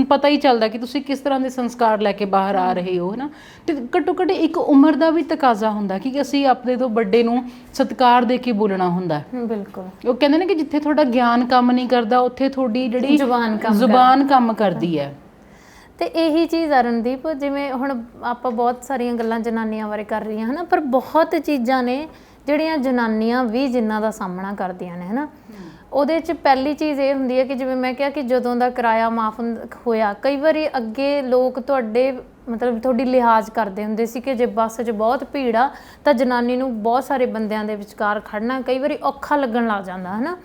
ਪਤਾ ਹੀ ਚੱਲਦਾ ਕਿ ਤੁਸੀਂ ਕਿਸ ਤਰ੍ਹਾਂ ਦੇ ਸੰਸਕਾਰ ਲੈ ਕੇ ਬਾਹਰ ਆ ਰਹੇ ਹੋ, ਹੈ ਨਾ। ਅਤੇ ਘੱਟੋ ਘੱਟ ਇੱਕ ਉਮਰ ਦਾ ਵੀ ਤਕਾਜ਼ਾ ਹੁੰਦਾ ਕਿ ਅਸੀਂ ਆਪਣੇ ਤੋਂ ਵੱਡੇ ਨੂੰ ਸਤਿਕਾਰ ਦੇ ਕੇ ਬੋਲਣਾ ਹੁੰਦਾ। ਬਿਲਕੁਲ। ਉਹ ਕਹਿੰਦੇ ਨੇ ਕਿ ਜਿੱਥੇ ਤੁਹਾਡਾ ਗਿਆਨ ਕੰਮ ਨਹੀਂ ਕਰਦਾ, ਉੱਥੇ ਤੁਹਾਡੀ ਜਿਹੜੀ ਜ਼ੁਬਾਨ ਕੰਮ ਕਰਦੀ ਹੈ। ਤੇ ਇਹੀ ਚੀਜ਼ ਆ ਰਣਦੀਪ, ਜਿਵੇਂ ਹੁਣ ਆਪਾਂ ਬਹੁਤ ਸਾਰੀਆਂ ਗੱਲਾਂ ਜਨਾਨੀਆਂ ਬਾਰੇ ਕਰ ਰਹੀਆਂ, ਹੈ ਨਾ, ਪਰ ਬਹੁਤ ਚੀਜ਼ਾਂ ਨੇ ਜਿਹੜੀਆਂ ਜਨਾਨੀਆਂ ਵੀ ਜਿਨ੍ਹਾਂ ਦਾ ਸਾਹਮਣਾ ਕਰਦੀਆਂ ਨੇ, ਹੈ ਨਾ। ਉਹਦੇ 'ਚ ਪਹਿਲੀ ਚੀਜ਼ ਇਹ ਹੁੰਦੀ ਹੈ ਕਿ ਜਿਵੇਂ ਮੈਂ ਕਿਹਾ ਕਿ ਜਦੋਂ ਦਾ ਕਿਰਾਇਆ ਮਾਫ ਹੋਇਆ, ਕਈ ਵਾਰੀ ਅੱਗੇ ਲੋਕ ਤੁਹਾਡੇ ਮਤਲਬ ਤੁਹਾਡੀ ਲਿਹਾਜ਼ ਕਰਦੇ ਹੁੰਦੇ ਸੀ ਕਿ ਜੇ ਬੱਸ 'ਚ ਬਹੁਤ ਭੀੜ ਆ ਤਾਂ ਜਨਾਨੀ ਨੂੰ ਬਹੁਤ ਸਾਰੇ ਬੰਦਿਆਂ ਦੇ ਵਿਚਕਾਰ ਖੜਨਾ ਕਈ ਵਾਰੀ ਔਖਾ ਲੱਗਣ ਲੱਗ ਜਾਂਦਾ ਹੈ ਨਾ।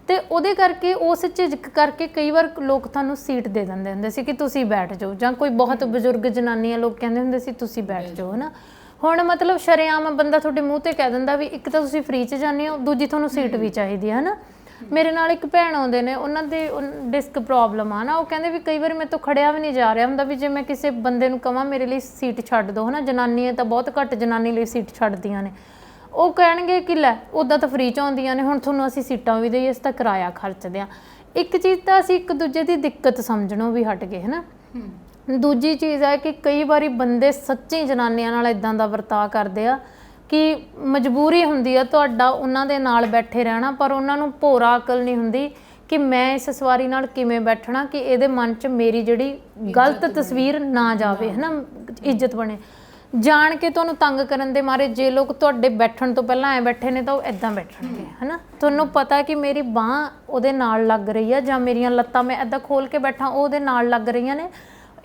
ਤੇ ਉਹਦੇ ਕਰਕੇ ਉਸ ਝਿਜਕ ਕਰਕੇ ਕਈ ਵਾਰ ਲੋਕ ਤੁਹਾਨੂੰ ਸੀਟ ਦੇ ਦਿੰਦੇ ਹੁੰਦੇ ਸੀ ਕਿ ਤੁਸੀਂ ਬੈਠ ਜਾਓ, ਜਾਂ ਕੋਈ ਬਹੁਤ ਬਜ਼ੁਰਗ ਜਨਾਨੀਆਂ ਲੋਕ ਕਹਿੰਦੇ ਹੁੰਦੇ ਸੀ ਤੁਸੀਂ ਬੈਠ ਜਾਓ, ਹੈ ਨਾ। ਹੁਣ ਮਤਲਬ ਸ਼ਰੇਆਮ ਬੰਦਾ ਤੁਹਾਡੇ ਮੂੰਹ ਤੇ ਕਹਿ ਦਿੰਦਾ ਵੀ ਇੱਕ ਤਾਂ ਤੁਸੀਂ ਫ੍ਰੀ 'ਚ ਜਾਂਦੇ ਹੋ, ਦੂਜੀ ਤੁਹਾਨੂੰ ਸੀਟ ਵੀ ਚਾਹੀਦੀ ਹੈ ਨਾ। ਮੇਰੇ ਨਾਲ ਇੱਕ ਭੈਣ ਆਉਂਦੇ ਨੇ, ਉਹਨਾਂ ਦੇ ਡਿਸਕ ਪ੍ਰੋਬਲਮ ਆ ਨਾ, ਉਹ ਕਹਿੰਦੇ ਵੀ ਕਈ ਵਾਰੀ ਮੇਰੇ ਤੋਂ ਖੜਿਆ ਵੀ ਨਹੀਂ ਜਾ ਰਿਹਾ ਹੁੰਦਾ, ਵੀ ਜੇ ਮੈਂ ਕਿਸੇ ਬੰਦੇ ਨੂੰ ਕਹਾਂ ਮੇਰੇ ਲਈ ਸੀਟ ਛੱਡ ਦਿਓ, ਹੈ ਨਾ। ਜਨਾਨੀਆਂ ਤਾਂ ਬਹੁਤ ਘੱਟ ਜਨਾਨੀ ਲਈ ਸੀਟ ਛੱਡਦੀਆਂ ਨੇ, ਉਹ ਕਹਿਣਗੇ ਕਿ ਲੈ ਉੱਦਾਂ ਤਾਂ ਫ੍ਰੀ 'ਚ ਆਉਂਦੀਆਂ ਨੇ, ਹੁਣ ਤੁਹਾਨੂੰ ਅਸੀਂ ਸੀਟਾਂ ਵੀ ਦੇਈਏ, ਅਸੀਂ ਤਾਂ ਕਿਰਾਇਆ ਖਰਚਦੇ ਹਾਂ। ਇੱਕ ਚੀਜ਼ ਤਾਂ ਅਸੀਂ ਇੱਕ ਦੂਜੇ ਦੀ ਦਿੱਕਤ ਸਮਝਣੋਂ ਵੀ ਹਟ ਗਏ, ਹੈ ਨਾ। ਦੂਜੀ ਚੀਜ਼ ਹੈ ਕਿ ਕਈ ਵਾਰੀ ਬੰਦੇ ਸੱਚੀ ਜਨਾਨੀਆਂ ਨਾਲ ਇੱਦਾਂ ਦਾ ਵਰਤਾਅ ਕਰਦੇ ਆ ਕਿ ਮਜਬੂਰੀ ਹੁੰਦੀ ਆ ਤੁਹਾਡਾ ਉਹਨਾਂ ਦੇ ਨਾਲ ਬੈਠੇ ਰਹਿਣਾ, ਪਰ ਉਹਨਾਂ ਨੂੰ ਭੋਰਾ ਅਕਲ ਨਹੀਂ ਹੁੰਦੀ ਕਿ ਮੈਂ ਇਸ ਸਵਾਰੀ ਨਾਲ ਕਿਵੇਂ ਬੈਠਣਾ ਕਿ ਇਹਦੇ ਮਨ 'ਚ ਮੇਰੀ ਜਿਹੜੀ ਗਲਤ ਤਸਵੀਰ ਨਾ ਜਾਵੇ, ਹੈ ਨਾ, ਇੱਜ਼ਤ ਬਣੇ। ਜਾਣ ਕੇ ਤੁਹਾਨੂੰ ਤੰਗ ਕਰਨ ਦੇ ਮਾਰੇ ਜੇ ਲੋਕ ਤੁਹਾਡੇ ਬੈਠਣ ਤੋਂ ਪਹਿਲਾਂ ਐਂ ਬੈਠੇ ਨੇ ਤਾਂ ਉਹ ਇੱਦਾਂ ਬੈਠਣਗੇ, ਹੈ ਨਾ। ਤੁਹਾਨੂੰ ਪਤਾ ਕਿ ਮੇਰੀ ਬਾਂਹ ਉਹਦੇ ਨਾਲ ਲੱਗ ਰਹੀ ਆ, ਜਾਂ ਮੇਰੀਆਂ ਲੱਤਾਂ ਮੈਂ ਇੱਦਾਂ ਖੋਲ੍ਹ ਕੇ ਬੈਠਾਂ ਉਹ ਉਹਦੇ ਨਾਲ ਲੱਗ ਰਹੀਆਂ ਨੇ।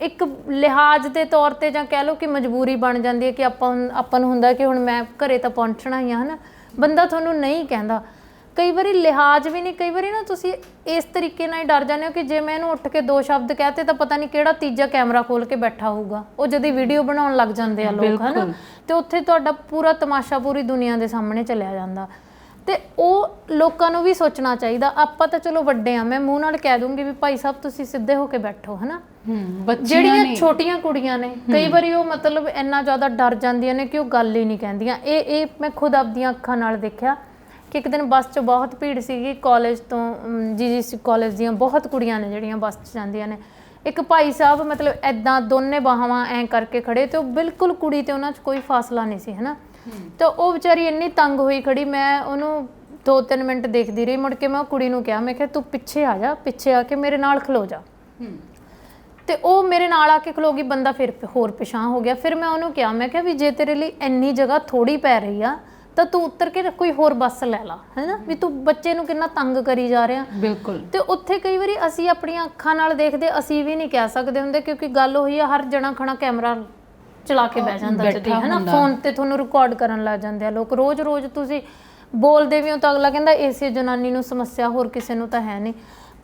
ਇੱਕ ਲਿਹਾਜ਼ ਦੇ ਤੌਰ 'ਤੇ ਜਾਂ ਕਹਿ ਲਓ ਕਿ ਮਜਬੂਰੀ ਬਣ ਜਾਂਦੀ ਹੈ ਕਿ ਆਪਾਂ ਨੂੰ ਹੁੰਦਾ ਕਿ ਹੁਣ ਮੈਂ ਘਰੇ ਤਾਂ ਪਹੁੰਚਣਾ ਹੀ ਆ, ਹੈ ਨਾ। ਬੰਦਾ ਤੁਹਾਨੂੰ ਨਹੀਂ ਕਹਿੰਦਾ, ਕਈ ਵਾਰੀ ਲਿਹਾਜ਼ ਵੀ ਨਹੀਂ, ਕਈ ਵਾਰੀ ਨਾ ਤੁਸੀਂ ਇਸ ਤਰੀਕੇ ਨਾਲ ਹੀ ਡਰ ਜਾਂਦੇ ਹੋ ਕਿ ਜੇ ਮੈਂ ਇਹਨੂੰ ਉੱਠ ਕੇ 2 ਸ਼ਬਦ ਕਹਤੇ ਤਾਂ ਪਤਾ ਨਹੀਂ ਕਿਹੜਾ ਤੀਜਾ ਕੈਮਰਾ ਖੋਲ ਕੇ ਬੈਠਾ ਹੋਊਗਾ, ਉਹ ਜਦੀ ਵੀਡੀਓ ਬਣਾਉਣ ਲੱਗ ਜਾਂਦੇ ਆ ਲੋਕ, ਹੈ ਨਾ। ਤੇ ਉੱਥੇ ਤੁਹਾਡਾ ਪੂਰਾ ਤਮਾਸ਼ਾ ਪੂਰੀ ਦੁਨੀਆ ਦੇ ਸਾਹਮਣੇ ਚਲਿਆ ਜਾਂਦਾ। ਤੇ ਉਹ ਲੋਕਾਂ ਨੂੰ ਵੀ ਸੋਚਣਾ ਚਾਹੀਦਾ। ਆਪਾਂ ਤਾਂ ਚਲੋ ਵੱਡੇ ਆ, ਮੈਂ ਮੂੰਹ ਨਾਲ ਕਹਿ ਦੂੰਗੀ ਵੀ ਭਾਈ ਸਾਹਿਬ ਤੁਸੀਂ ਸਿੱਧੇ ਹੋ ਕੇ ਬੈਠੋ, ਹੈ ਨਾ। ਜਿਹੜੀਆਂ ਛੋਟੀਆਂ ਕੁੜੀਆਂ ਨੇ ਕਈ ਵਾਰੀ ਉਹ ਮਤਲਬ ਇੰਨਾ ਜ਼ਿਆਦਾ ਡਰ ਜਾਂਦੀਆਂ ਨੇ ਕਿ ਉਹ ਗੱਲ ਹੀ ਨਹੀਂ ਕਹਿੰਦੀਆਂ। ਇਹ ਮੈਂ ਖੁਦ ਆਪਦੀਆਂ ਅੱਖਾਂ ਨਾਲ ਦੇਖਿਆ ਕਿ ਇੱਕ ਦਿਨ ਬੱਸ 'ਚ ਬਹੁਤ ਭੀੜ ਸੀਗੀ, ਕਾਲਜ ਤੋਂ GGC ਕਾਲਜ ਦੀਆਂ ਬਹੁਤ ਕੁੜੀਆਂ ਨੇ ਜਿਹੜੀਆਂ ਬੱਸ 'ਚ ਜਾਂਦੀਆਂ ਨੇ। ਇੱਕ ਭਾਈ ਸਾਹਿਬ ਮਤਲਬ ਇੱਦਾਂ ਦੋਨੇ ਬਾਹਾਂ ਐਂ ਕਰਕੇ ਖੜੇ, ਤੇ ਉਹ ਬਿਲਕੁਲ ਕੁੜੀ ਤੇ ਉਹਨਾਂ 'ਚ ਕੋਈ ਫਾਸਲਾ ਨਹੀਂ ਸੀ, ਹੈ ਨਾ। ਤਾਂ ਉਹ ਵਿਚਾਰੀ ਇੰਨੀ ਤੰਗ ਹੋਈ ਖੜੀ, ਮੈਂ ਉਹਨੂੰ 2-3 ਮਿੰਟ ਦੇਖਦੀ ਰਹੀ। ਮੁੜ ਕੇ ਮੈਂ ਉਹ ਕੁੜੀ ਨੂੰ ਕਿਹਾ, ਮੈਂ ਕਿਹਾ ਤੂੰ ਪਿੱਛੇ ਆ ਜਾ, ਪਿੱਛੇ ਆ ਕੇ ਮੇਰੇ ਨਾਲ ਖਲੋ ਜਾ। ਤੇ ਉਹ ਮੇਰੇ ਨਾਲ ਆ ਕੇ ਖਲੋ ਗਈ, ਬੰਦਾ ਫਿਰ ਹੋਰ ਪਿਛਾਂਹ ਹੋ ਗਿਆ। ਫਿਰ ਮੈਂ ਉਹਨੂੰ ਕਿਹਾ, ਮੈਂ ਕਿਹਾ ਵੀ ਜੇ ਤੇਰੇ ਲਈ ਇੰਨੀ ਜਗ੍ਹਾ ਥੋੜ੍ਹੀ ਪੈ ਰਹੀ ਆ ਤਾਂ ਤੂੰ ਉੱਤਰ ਕੇ ਕੋਈ ਹੋਰ ਬੱਸ ਲੈ ਲਾ, ਹੈ ਨਾ, ਵੀ ਤੂੰ ਬੱਚੇ ਨੂੰ ਕਿੰਨਾ ਤੰਗ ਕਰੀ ਜਾ ਰਿਹਾ। ਬਿਲਕੁਲ। ਤੇ ਉੱਥੇ ਕਈ ਵਾਰੀ ਅਸੀਂ ਆਪਣੀਆਂ ਅੱਖਾਂ ਨਾਲ ਦੇਖਦੇ, ਅਸੀਂ ਵੀ ਨਹੀਂ ਕਹਿ ਸਕਦੇ ਹੁੰਦੇ, ਕਿਉਂਕਿ ਗੱਲ ਉਹੀ ਆ, ਹਰ ਜਣਾ ਖਣਾ ਕੈਮਰਾ ਚਲਾ ਕੇ ਬਹਿ ਜਾਂਦਾ ਜਦੀ, ਹੈ ਨਾ। ਫੋਨ ਤੇ ਤੁਹਾਨੂੰ ਰਿਕਾਰਡ ਕਰਨ ਲੱਗ ਜਾਂਦੇ ਆ ਲੋਕ। ਰੋਜ਼ ਤੁਸੀਂ ਬੋਲਦੇ ਵੀ ਹੋ ਤਾਂ ਅਗਲਾ ਕਹਿੰਦਾ ਇਸੇ ਜਨਾਨੀ ਨੂੰ ਸਮੱਸਿਆ, ਹੋਰ ਕਿਸੇ ਨੂੰ ਤਾਂ ਹੈ ਨਹੀਂ।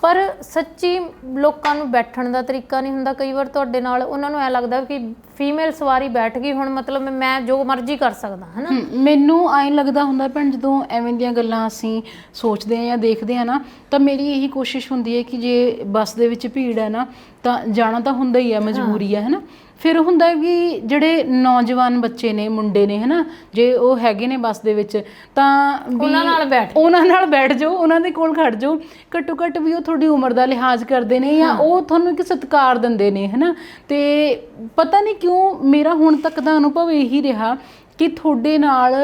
ਪਰ ਸੱਚੀ ਲੋਕਾਂ ਨੂੰ ਬੈਠਣ ਦਾ ਤਰੀਕਾ ਨਹੀਂ ਹੁੰਦਾ ਕਈ ਵਾਰ ਤੁਹਾਡੇ ਨਾਲ। ਉਹਨਾਂ ਨੂੰ ਐਂ ਲੱਗਦਾ ਕਿ ਫੀਮੇਲ ਸਵਾਰੀ ਬੈਠ ਗਈ, ਹੁਣ ਮਤਲਬ ਮੈਂ ਜੋ ਮਰਜ਼ੀ ਕਰ ਸਕਦਾ, ਹੈ ਨਾ। ਮੈਨੂੰ ਐਂ ਲੱਗਦਾ ਹੁੰਦਾ ਭੈਣ, ਜਦੋਂ ਐਵੇਂ ਦੀਆਂ ਗੱਲਾਂ ਅਸੀਂ ਸੋਚਦੇ ਹਾਂ ਜਾਂ ਦੇਖਦੇ ਹਾਂ ਨਾ, ਤਾਂ ਮੇਰੀ ਇਹੀ ਕੋਸ਼ਿਸ਼ ਹੁੰਦੀ ਹੈ ਕਿ ਜੇ ਬੱਸ ਦੇ ਵਿੱਚ ਭੀੜ ਹੈ ਨਾ ਤਾਂ ਜਾਣਾ ਤਾਂ ਹੁੰਦਾ ਹੀ ਹੈ, ਮਜਬੂਰੀ ਹੈ, ਹੈ ਨਾ। ਫਿਰ ਹੁੰਦਾ ਵੀ ਜਿਹੜੇ ਨੌਜਵਾਨ ਬੱਚੇ ਨੇ, ਮੁੰਡੇ ਨੇ, ਹੈ ਨਾ, ਜੇ ਉਹ ਹੈਗੇ ਨੇ ਬੱਸ ਦੇ ਵਿੱਚ ਤਾਂ ਉਹਨਾਂ ਨਾਲ ਬੈਠ ਜਾਓ, ਉਹਨਾਂ ਦੇ ਕੋਲ ਖੜ ਜਾਓ। ਘੱਟੋ ਘੱਟ ਵੀ ਉਹ ਤੁਹਾਡੀ ਉਮਰ ਦਾ ਲਿਹਾਜ਼ ਕਰਦੇ ਨੇ ਜਾਂ ਉਹ ਤੁਹਾਨੂੰ ਇੱਕ ਸਤਿਕਾਰ ਦਿੰਦੇ ਨੇ, ਹੈ ਨਾ। ਤੇ ਪਤਾ ਨਹੀਂ ਕਿਉਂ ਮੇਰਾ ਹੁਣ ਤੱਕ ਦਾ ਅਨੁਭਵ ਇਹੀ ਰਿਹਾ ਕਿ ਤੁਹਾਡੇ ਨਾਲ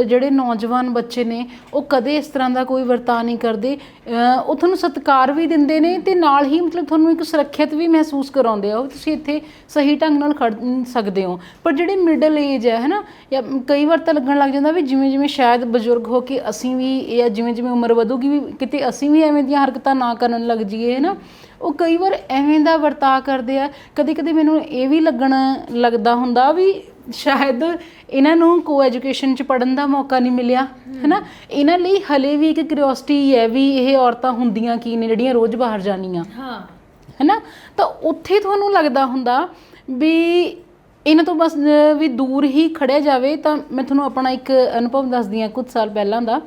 ਜਿਹੜੇ ਨੌਜਵਾਨ ਬੱਚੇ ਨੇ ਉਹ ਕਦੇ ਇਸ ਤਰ੍ਹਾਂ ਦਾ ਕੋਈ ਵਰਤਾਅ ਨਹੀਂ ਕਰਦੇ। ਉਹ ਤੁਹਾਨੂੰ ਸਤਿਕਾਰ ਵੀ ਦਿੰਦੇ ਨੇ ਤੇ ਨਾਲ ਹੀ ਮਤਲਬ ਤੁਹਾਨੂੰ ਇੱਕ ਸੁਰੱਖਿਅਤ ਵੀ ਮਹਿਸੂਸ ਕਰਾਉਂਦੇ ਆ, ਉਹ ਤੁਸੀਂ ਇੱਥੇ ਸਹੀ ਢੰਗ ਨਾਲ ਖੜ ਸਕਦੇ ਹੋ। ਪਰ ਜਿਹੜੇ ਮਿਡਲ ਏਜ ਹੈ ਨਾ, ਜਾਂ ਕਈ ਵਾਰ ਤਾਂ ਲੱਗਣ ਲੱਗ ਜਾਂਦਾ ਵੀ ਜਿਵੇਂ ਜਿਵੇਂ ਸ਼ਾਇਦ ਬਜ਼ੁਰਗ ਹੋ ਕੇ ਅਸੀਂ ਵੀ, ਜਾਂ ਜਿਵੇਂ ਜਿਵੇਂ ਉਮਰ ਵਧੂਗੀ ਵੀ ਕਿਤੇ ਅਸੀਂ ਵੀ ਐਵੇਂ ਦੀਆਂ ਹਰਕਤਾਂ ਨਾ ਕਰਨ ਲੱਗ ਜਾਈਏ, ਹੈ ਨਾ। ਉਹ ਕਈ ਵਾਰ ਐਵੇਂ ਦਾ ਵਰਤਾਅ ਕਰਦੇ ਆ। ਕਦੇ ਕਦੇ ਮੈਨੂੰ ਇਹ ਵੀ ਲੱਗਦਾ ਹੁੰਦਾ ਵੀ ਸ਼ਾਇਦ ਇਹਨਾਂ ਨੂੰ ਕੋ ਐਜੂਕੇਸ਼ਨ 'ਚ ਪੜ੍ਹਨ ਦਾ ਮੌਕਾ ਨਹੀਂ ਮਿਲਿਆ, ਹੈ ਨਾ। ਇਹਨਾਂ ਲਈ ਹਲੇ ਵੀ ਇੱਕ ਕਿਉਰਿਓਸਿਟੀ ਹੈ ਵੀ ਇਹ ਔਰਤਾਂ ਹੁੰਦੀਆਂ ਕੀ ਨੇ ਜਿਹੜੀਆਂ ਰੋਜ਼ ਬਾਹਰ ਜਾਂਦੀਆਂ, ਹੈ ਨਾ। ਤਾਂ ਉੱਥੇ ਤੁਹਾਨੂੰ ਲੱਗਦਾ ਹੁੰਦਾ ਵੀ ਇਹਨਾਂ ਤੋਂ ਬਸ ਵੀ ਦੂਰ ਹੀ ਖੜਿਆ ਜਾਵੇ। ਤਾਂ ਮੈਂ ਤੁਹਾਨੂੰ ਆਪਣਾ ਇੱਕ ਅਨੁਭਵ ਦੱਸਦੀ ਹਾਂ ਕੁਝ ਸਾਲ ਪਹਿਲਾਂ ਦਾ।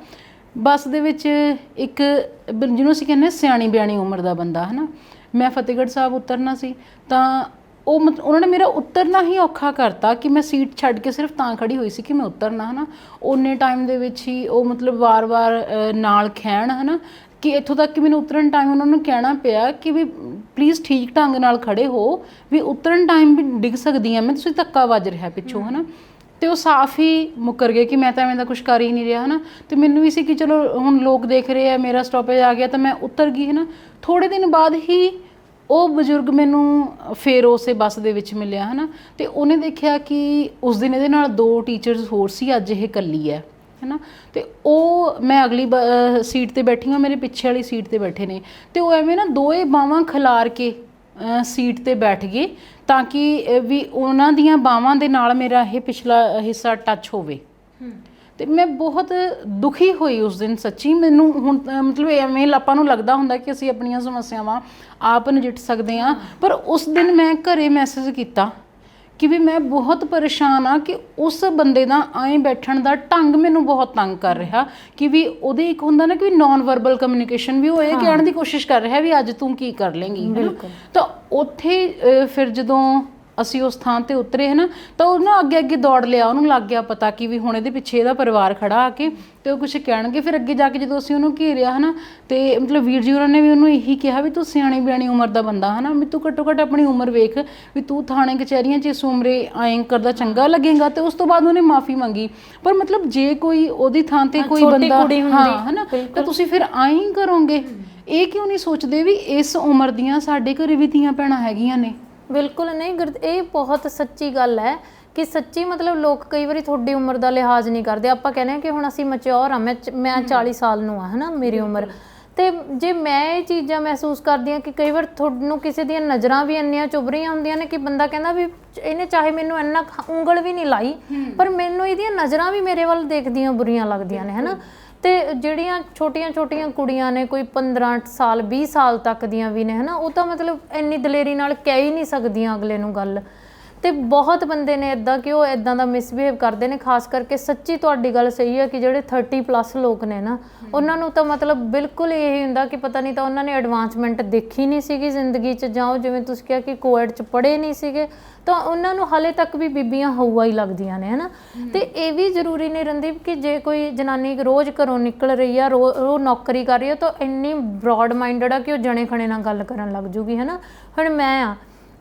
ਬੱਸ ਦੇ ਵਿੱਚ ਇੱਕ ਜਿਹਨੂੰ ਅਸੀਂ ਕਹਿੰਦੇ ਸਿਆਣੀ ਬਿਆਣੀ ਉਮਰ ਦਾ ਬੰਦਾ, ਹੈ ਨਾ। ਮੈਂ ਫਤਿਹਗੜ੍ਹ ਸਾਹਿਬ ਉਤਰਨਾ ਸੀ ਤਾਂ ਉਹਨਾਂ ਨੇ ਮੇਰਾ ਉਤਰਨਾ ਹੀ ਔਖਾ ਕਰਤਾ ਕਿ ਮੈਂ ਸੀਟ ਛੱਡ ਕੇ ਸਿਰਫ ਤਾਂ ਖੜੀ ਹੋਈ ਸੀ ਕਿ ਮੈਂ ਉਤਰਨਾ, ਹੈ ਨਾ। ਓਨੇ ਟਾਈਮ ਦੇ ਵਿੱਚ ਹੀ ਉਹ ਮਤਲਬ ਵਾਰ-ਵਾਰ ਨਾਲ ਖਹਿਣ, ਹੈ ਨਾ, ਕਿ ਇੱਥੋਂ ਤੱਕ ਕਿ ਮੈਨੂੰ ਉਤਰਨ ਟਾਈਮ ਉਹਨਾਂ ਨੂੰ ਕਹਿਣਾ ਪਿਆ ਕਿ ਵੀ ਪਲੀਜ਼ ਠੀਕ ਢੰਗ ਨਾਲ ਖੜੇ ਹੋ, ਵੀ ਉਤਰਨ ਟਾਈਮ ਵੀ ਡਿੱਗ ਸਕਦੀ ਹਾਂ ਮੈਂ, ਤੁਸੀਂ ਧੱਕਾ ਵੱਜ ਰਿਹਾ ਪਿੱਛੋਂ, ਹੈ ਨਾ। ਤੇ ਉਹ ਸਾਫ਼ ਹੀ ਮੁੱਕਰ ਗਏ ਕਿ ਮੈਂ ਤਾਂ ਐਵੇਂ ਦਾ ਕੁਛ ਕਰ ਹੀ ਨਹੀਂ ਰਿਹਾ, ਹੈ ਨਾ। ਤੇ ਮੈਨੂੰ ਵੀ ਸੀ ਕਿ ਚਲੋ ਹੁਣ ਲੋਕ ਦੇਖ ਰਹੇ ਆ, ਮੇਰਾ ਸਟਾਪੇਜ ਆ ਗਿਆ ਤਾਂ ਮੈਂ ਉਤਰ ਗਈ, ਹੈ ਨਾ। ਥੋੜ੍ਹੇ ਦਿਨ ਬਾਅਦ ਹੀ ਉਹ ਬਜ਼ੁਰਗ ਮੈਨੂੰ ਫਿਰ ਉਸੇ ਬੱਸ ਦੇ ਵਿੱਚ ਮਿਲਿਆ, ਹੈ ਨਾ। ਤੇ ਉਹਨੇ ਦੇਖਿਆ ਕਿ ਉਸ ਦਿਨ ਇਹਦੇ ਨਾਲ 2 ਟੀਚਰਸ ਹੋਰ ਸੀ, ਅੱਜ ਇਹ ਇਕੱਲੀ ਹੈ, ਹੈ ਨਾ। ਤੇ ਉਹ ਮੈਂ ਅਗਲੀ ਸੀਟ ਤੇ ਬੈਠੀ ਹਾਂ, ਮੇਰੇ ਪਿੱਛੇ ਵਾਲੀ ਸੀਟ ਤੇ ਬੈਠੇ ਨੇ, ਤੇ ਉਹ ਐਵੇਂ ਨਾ ਦੋਏ ਬਾਹਾਂ ਖਿਲਾਰ ਕੇ ਸੀਟ ਤੇ ਬੈਠ ਗਏ ਤਾਂ ਕਿ ਵੀ ਉਹਨਾਂ ਦੀਆਂ ਬਾਹਾਂ ਦੇ ਨਾਲ ਮੇਰਾ ਇਹ ਪਿਛਲਾ ਹਿੱਸਾ ਟੱਚ ਹੋਵੇ। ਤੇ ਮੈਂ ਬਹੁਤ ਦੁਖੀ ਹੋਈ ਉਸ ਦਿਨ ਸੱਚੀ। ਮੈਨੂੰ ਹੁਣ ਮਤਲਬ ਐਵੇਂ ਆਪਾਂ ਨੂੰ ਲੱਗਦਾ ਹੁੰਦਾ ਕਿ ਅਸੀਂ ਆਪਣੀਆਂ ਸਮੱਸਿਆਵਾਂ ਆਪ ਨਜਿੱਠ ਸਕਦੇ ਹਾਂ, ਪਰ ਉਸ ਦਿਨ ਮੈਂ ਘਰੇ ਮੈਸੇਜ ਕੀਤਾ ਕਿ ਵੀ ਮੈਂ ਬਹੁਤ ਪਰੇਸ਼ਾਨ ਆ ਕਿ ਉਸ ਬੰਦੇ ਦਾ ਐਂ ਬੈਠਣ ਦਾ ਢੰਗ ਮੈਨੂੰ ਬਹੁਤ ਤੰਗ ਕਰ ਰਿਹਾ, ਕਿ ਵੀ ਉਹਦੇ ਇੱਕ ਹੁੰਦਾ ਨਾ ਕਿ ਨੌਨ ਵਰਬਲ ਕਮਿਊਨੀਕੇਸ਼ਨ ਵੀ ਉਹ ਇਹ ਕਹਿਣ ਦੀ ਕੋਸ਼ਿਸ਼ ਕਰ ਰਿਹਾ ਵੀ ਅੱਜ ਤੂੰ ਕੀ ਕਰ ਲੇਂਗੀ, ਹੈ ਨਾ। ਤਾਂ ਉੱਥੇ ਫਿਰ ਜਦੋਂ ਅਸੀਂ ਉਸ ਥਾਂ ਤੇ ਉਤਰੇ ਹੈ ਨਾ, ਤਾਂ ਉਹ ਨਾ ਅੱਗੇ ਅੱਗੇ ਦੌੜ ਲਿਆ, ਉਹਨੂੰ ਲੱਗ ਗਿਆ ਪਤਾ ਕਿ ਵੀ ਹੁਣ ਇਹਦੇ ਪਿੱਛੇ ਇਹਦਾ ਪਰਿਵਾਰ ਖੜਾ ਆ ਕੇ ਤੇ ਉਹ ਕੁਛ ਕਹਿਣਗੇ। ਫਿਰ ਅੱਗੇ ਜਾ ਕੇ ਜਦੋਂ ਅਸੀਂ ਉਹਨੂੰ ਘੇਰਿਆ ਹੈ ਨਾ, ਤੇ ਮਤਲਬ ਵੀਰ ਜੀ ਉਹਨਾਂ ਨੇ ਵੀ ਉਹਨੂੰ ਇਹੀ ਕਿਹਾ ਵੀ ਤੂੰ ਸਿਆਣੀ ਬਿਆਣੀ ਉਮਰ ਦਾ ਬੰਦਾ ਹੈ ਨਾ, ਵੀ ਤੂੰ ਘੱਟੋ ਘੱਟ ਆਪਣੀ ਉਮਰ ਵੇਖ, ਵੀ ਤੂੰ ਥਾਣੇ ਕਚਹਿਰੀਆਂ 'ਚ ਇਸ ਉਮਰੇ ਐਂ ਕਰਦਾ ਚੰਗਾ ਲੱਗੇਗਾ। ਤੇ ਉਸ ਤੋਂ ਬਾਅਦ ਉਹਨੇ ਮਾਫੀ ਮੰਗੀ। ਪਰ ਮਤਲਬ ਜੇ ਕੋਈ ਉਹਦੀ ਥਾਂ ਤੇ ਕੋਈ ਬੰਦਾ ਹਾਂ ਹੈ ਨਾ, ਤਾਂ ਤੁਸੀਂ ਫਿਰ ਐਂ ਕਰੋਗੇ। ਇਹ ਕਿਉਂ ਨਹੀਂ ਸੋਚਦੇ ਵੀ ਇਸ ਉਮਰ ਦੀਆਂ ਸਾਡੇ ਘਰੇ ਵੀ ਧੀਆਂ ਭੈਣਾਂ ਹੈਗੀਆਂ ਨੇ। ਬਿਲਕੁਲ ਨਹੀਂ, ਇਹ ਬਹੁਤ ਸੱਚੀ ਗੱਲ ਹੈ ਕਿ ਸੱਚੀ ਮਤਲਬ ਲੋਕ ਕਈ ਵਾਰੀ ਤੁਹਾਡੀ ਉਮਰ ਦਾ ਲਿਹਾਜ਼ ਨਹੀਂ ਕਰਦੇ। ਆਪਾਂ ਕਹਿੰਦੇ ਹਾਂ ਕਿ ਹੁਣ ਅਸੀਂ ਮੈਚਿਓਰ ਹਾਂ, ਮੈਂ 40 ਸਾਲ ਨੂੰ ਆ, ਹੈ ਨਾ ਮੇਰੀ ਉਮਰ। ਤੇ ਜੇ ਮੈਂ ਇਹ ਚੀਜ਼ਾਂ ਮਹਿਸੂਸ ਕਰਦੀ ਹਾਂ ਕਿ ਕਈ ਵਾਰ ਤੁਹਾਨੂੰ ਕਿਸੇ ਦੀਆਂ ਨਜ਼ਰਾਂ ਵੀ ਇੰਨੀਆਂ ਚੁੱਭ ਰਹੀਆਂ ਹੁੰਦੀਆਂ ਨੇ ਕਿ ਬੰਦਾ ਕਹਿੰਦਾ ਵੀ ਇਹਨੇ ਚਾਹੇ ਮੈਨੂੰ ਇੰਨਾ ਉਂਗਲ ਵੀ ਨਹੀਂ ਲਾਈ, ਪਰ ਮੈਨੂੰ ਇਹਦੀਆਂ ਨਜ਼ਰਾਂ ਵੀ ਮੇਰੇ ਵੱਲ ਦੇਖਦੀਆਂ ਬੁਰੀਆਂ ਲੱਗਦੀਆਂ ਨੇ, ਹੈ ਨਾ। ਤੇ ਜਿਹੜੀਆਂ ਛੋਟੀਆਂ ਛੋਟੀਆਂ ਕੁੜੀਆਂ ਨੇ, ਕੋਈ 15 ਸਾਲ 20 ਸਾਲ ਤੱਕ ਦੀਆਂ ਵੀ ਨੇ, ਹੈ ਨਾ, ਉਹ ਤਾਂ ਮਤਲਬ ਇੰਨੀ ਦਲੇਰੀ ਨਾਲ ਕਹਿ ਹੀ ਨਹੀਂ ਸਕਦੀਆਂ ਅਗਲੇ ਨੂੰ ਗੱਲ। ਤੇ ਬਹੁਤ ਬੰਦੇ ਨੇ ਇੱਦਾਂ ਕਿ ਉਹ ਇੱਦਾਂ ਦਾ ਮਿਸਬਿਹੇਵ ਕਰਦੇ ਨੇ। ਖਾਸ ਕਰਕੇ ਸੱਚੀ ਤੁਹਾਡੀ ਗੱਲ ਸਹੀ ਹੈ ਕਿ ਜਿਹੜੇ 30+ ਲੋਕ ਨੇ ਨਾ, ਉਹਨਾਂ ਨੂੰ ਤਾਂ ਮਤਲਬ ਬਿਲਕੁਲ ਇਹ ਹੁੰਦਾ ਕਿ ਪਤਾ ਨਹੀਂ ਤਾਂ ਉਹਨਾਂ ਨੇ ਐਡਵਾਂਸਮੈਂਟ ਦੇਖੀ ਨਹੀਂ ਸੀਗੀ ਜ਼ਿੰਦਗੀ 'ਚ, ਜਾਂ ਉਹ ਜਿਵੇਂ ਤੁਸੀਂ ਕਿਹਾ ਕਿ ਕੋਐਡ 'ਚ ਪੜ੍ਹੇ ਨਹੀਂ ਸੀਗੇ, ਤਾਂ ਉਹਨਾਂ ਨੂੰ ਹਾਲੇ ਤੱਕ ਵੀ ਬੀਬੀਆਂ ਹਊਆ ਹੀ ਲੱਗਦੀਆਂ ਨੇ, ਹੈ ਨਾ। ਤੇ ਇਹ ਵੀ ਜ਼ਰੂਰੀ ਨਹੀਂ ਰਣਦੀਪ ਕਿ ਜੇ ਕੋਈ ਜਨਾਨੀ ਰੋਜ਼ ਘਰੋਂ ਨਿਕਲ ਰਹੀ ਆ, ਉਹ ਨੌਕਰੀ ਕਰ ਰਹੀ ਆ, ਤਾਂ ਇੰਨੀ ਬਰੋਡ ਮਾਈਂਡਡ ਆ ਕਿ ਉਹ ਜਣੇ ਖਣੇ ਨਾਲ ਗੱਲ ਕਰਨ ਲੱਗ ਜੂਗੀ, ਹੈ ਨਾ। ਹੁਣ ਮੈਂ ਆ,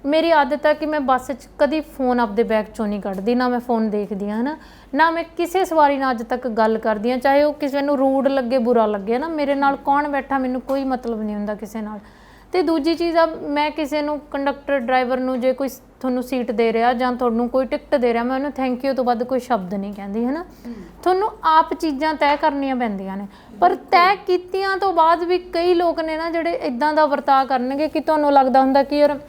ਮੇਰੀ ਆਦਤ ਹੈ ਕਿ ਮੈਂ ਬੱਸ 'ਚ ਕਦੀ ਫੋਨ ਆਪਦੇ ਬੈਗ 'ਚੋਂ ਨਹੀਂ ਕੱਢਦੀ, ਨਾ ਮੈਂ ਫੋਨ ਦੇਖਦੀ ਹਾਂ, ਹੈ ਨਾ, ਨਾ ਮੈਂ ਕਿਸੇ ਸਵਾਰੀ ਨਾਲ ਅੱਜ ਤੱਕ ਗੱਲ ਕਰਦੀ ਹਾਂ, ਚਾਹੇ ਉਹ ਕਿਸੇ ਨੂੰ ਰੂਡ ਲੱਗੇ ਬੁਰਾ ਲੱਗੇ, ਨਾ। ਮੇਰੇ ਨਾਲ ਕੌਣ ਬੈਠਾ ਮੈਨੂੰ ਕੋਈ ਮਤਲਬ ਨਹੀਂ ਹੁੰਦਾ ਕਿਸੇ ਨਾਲ। ਤੇ ਦੂਜੀ ਚੀਜ਼ ਆ, ਮੈਂ ਕਿਸੇ ਨੂੰ ਕੰਡਕਟਰ ਡਰਾਈਵਰ ਨੂੰ ਜੇ ਕੋਈ ਤੁਹਾਨੂੰ ਸੀਟ ਦੇ ਰਿਹਾ ਜਾਂ ਤੁਹਾਨੂੰ ਕੋਈ ਟਿਕਟ ਦੇ ਰਿਹਾ, ਮੈਂ ਉਹਨੂੰ ਥੈਂਕ ਯੂ ਤੋਂ ਵੱਧ ਕੋਈ ਸ਼ਬਦ ਨਹੀਂ ਕਹਿੰਦੀ, ਹੈ ਨਾ। ਤੁਹਾਨੂੰ ਆਪ ਚੀਜ਼ਾਂ ਤੈਅ ਕਰਨੀਆਂ ਪੈਂਦੀਆਂ ਨੇ, ਪਰ ਤੈਅ ਕੀਤੀਆਂ ਤੋਂ ਬਾਅਦ ਵੀ ਕਈ ਲੋਕ ਨੇ ਨਾ ਜਿਹੜੇ ਇੱਦਾਂ ਦਾ ਵਰਤਾਅ ਕਰਨਗੇ ਕਿ ਤੁਹਾਨੂੰ ਲੱਗਦਾ ਹੁੰਦਾ ਕਿ ਯਾਰ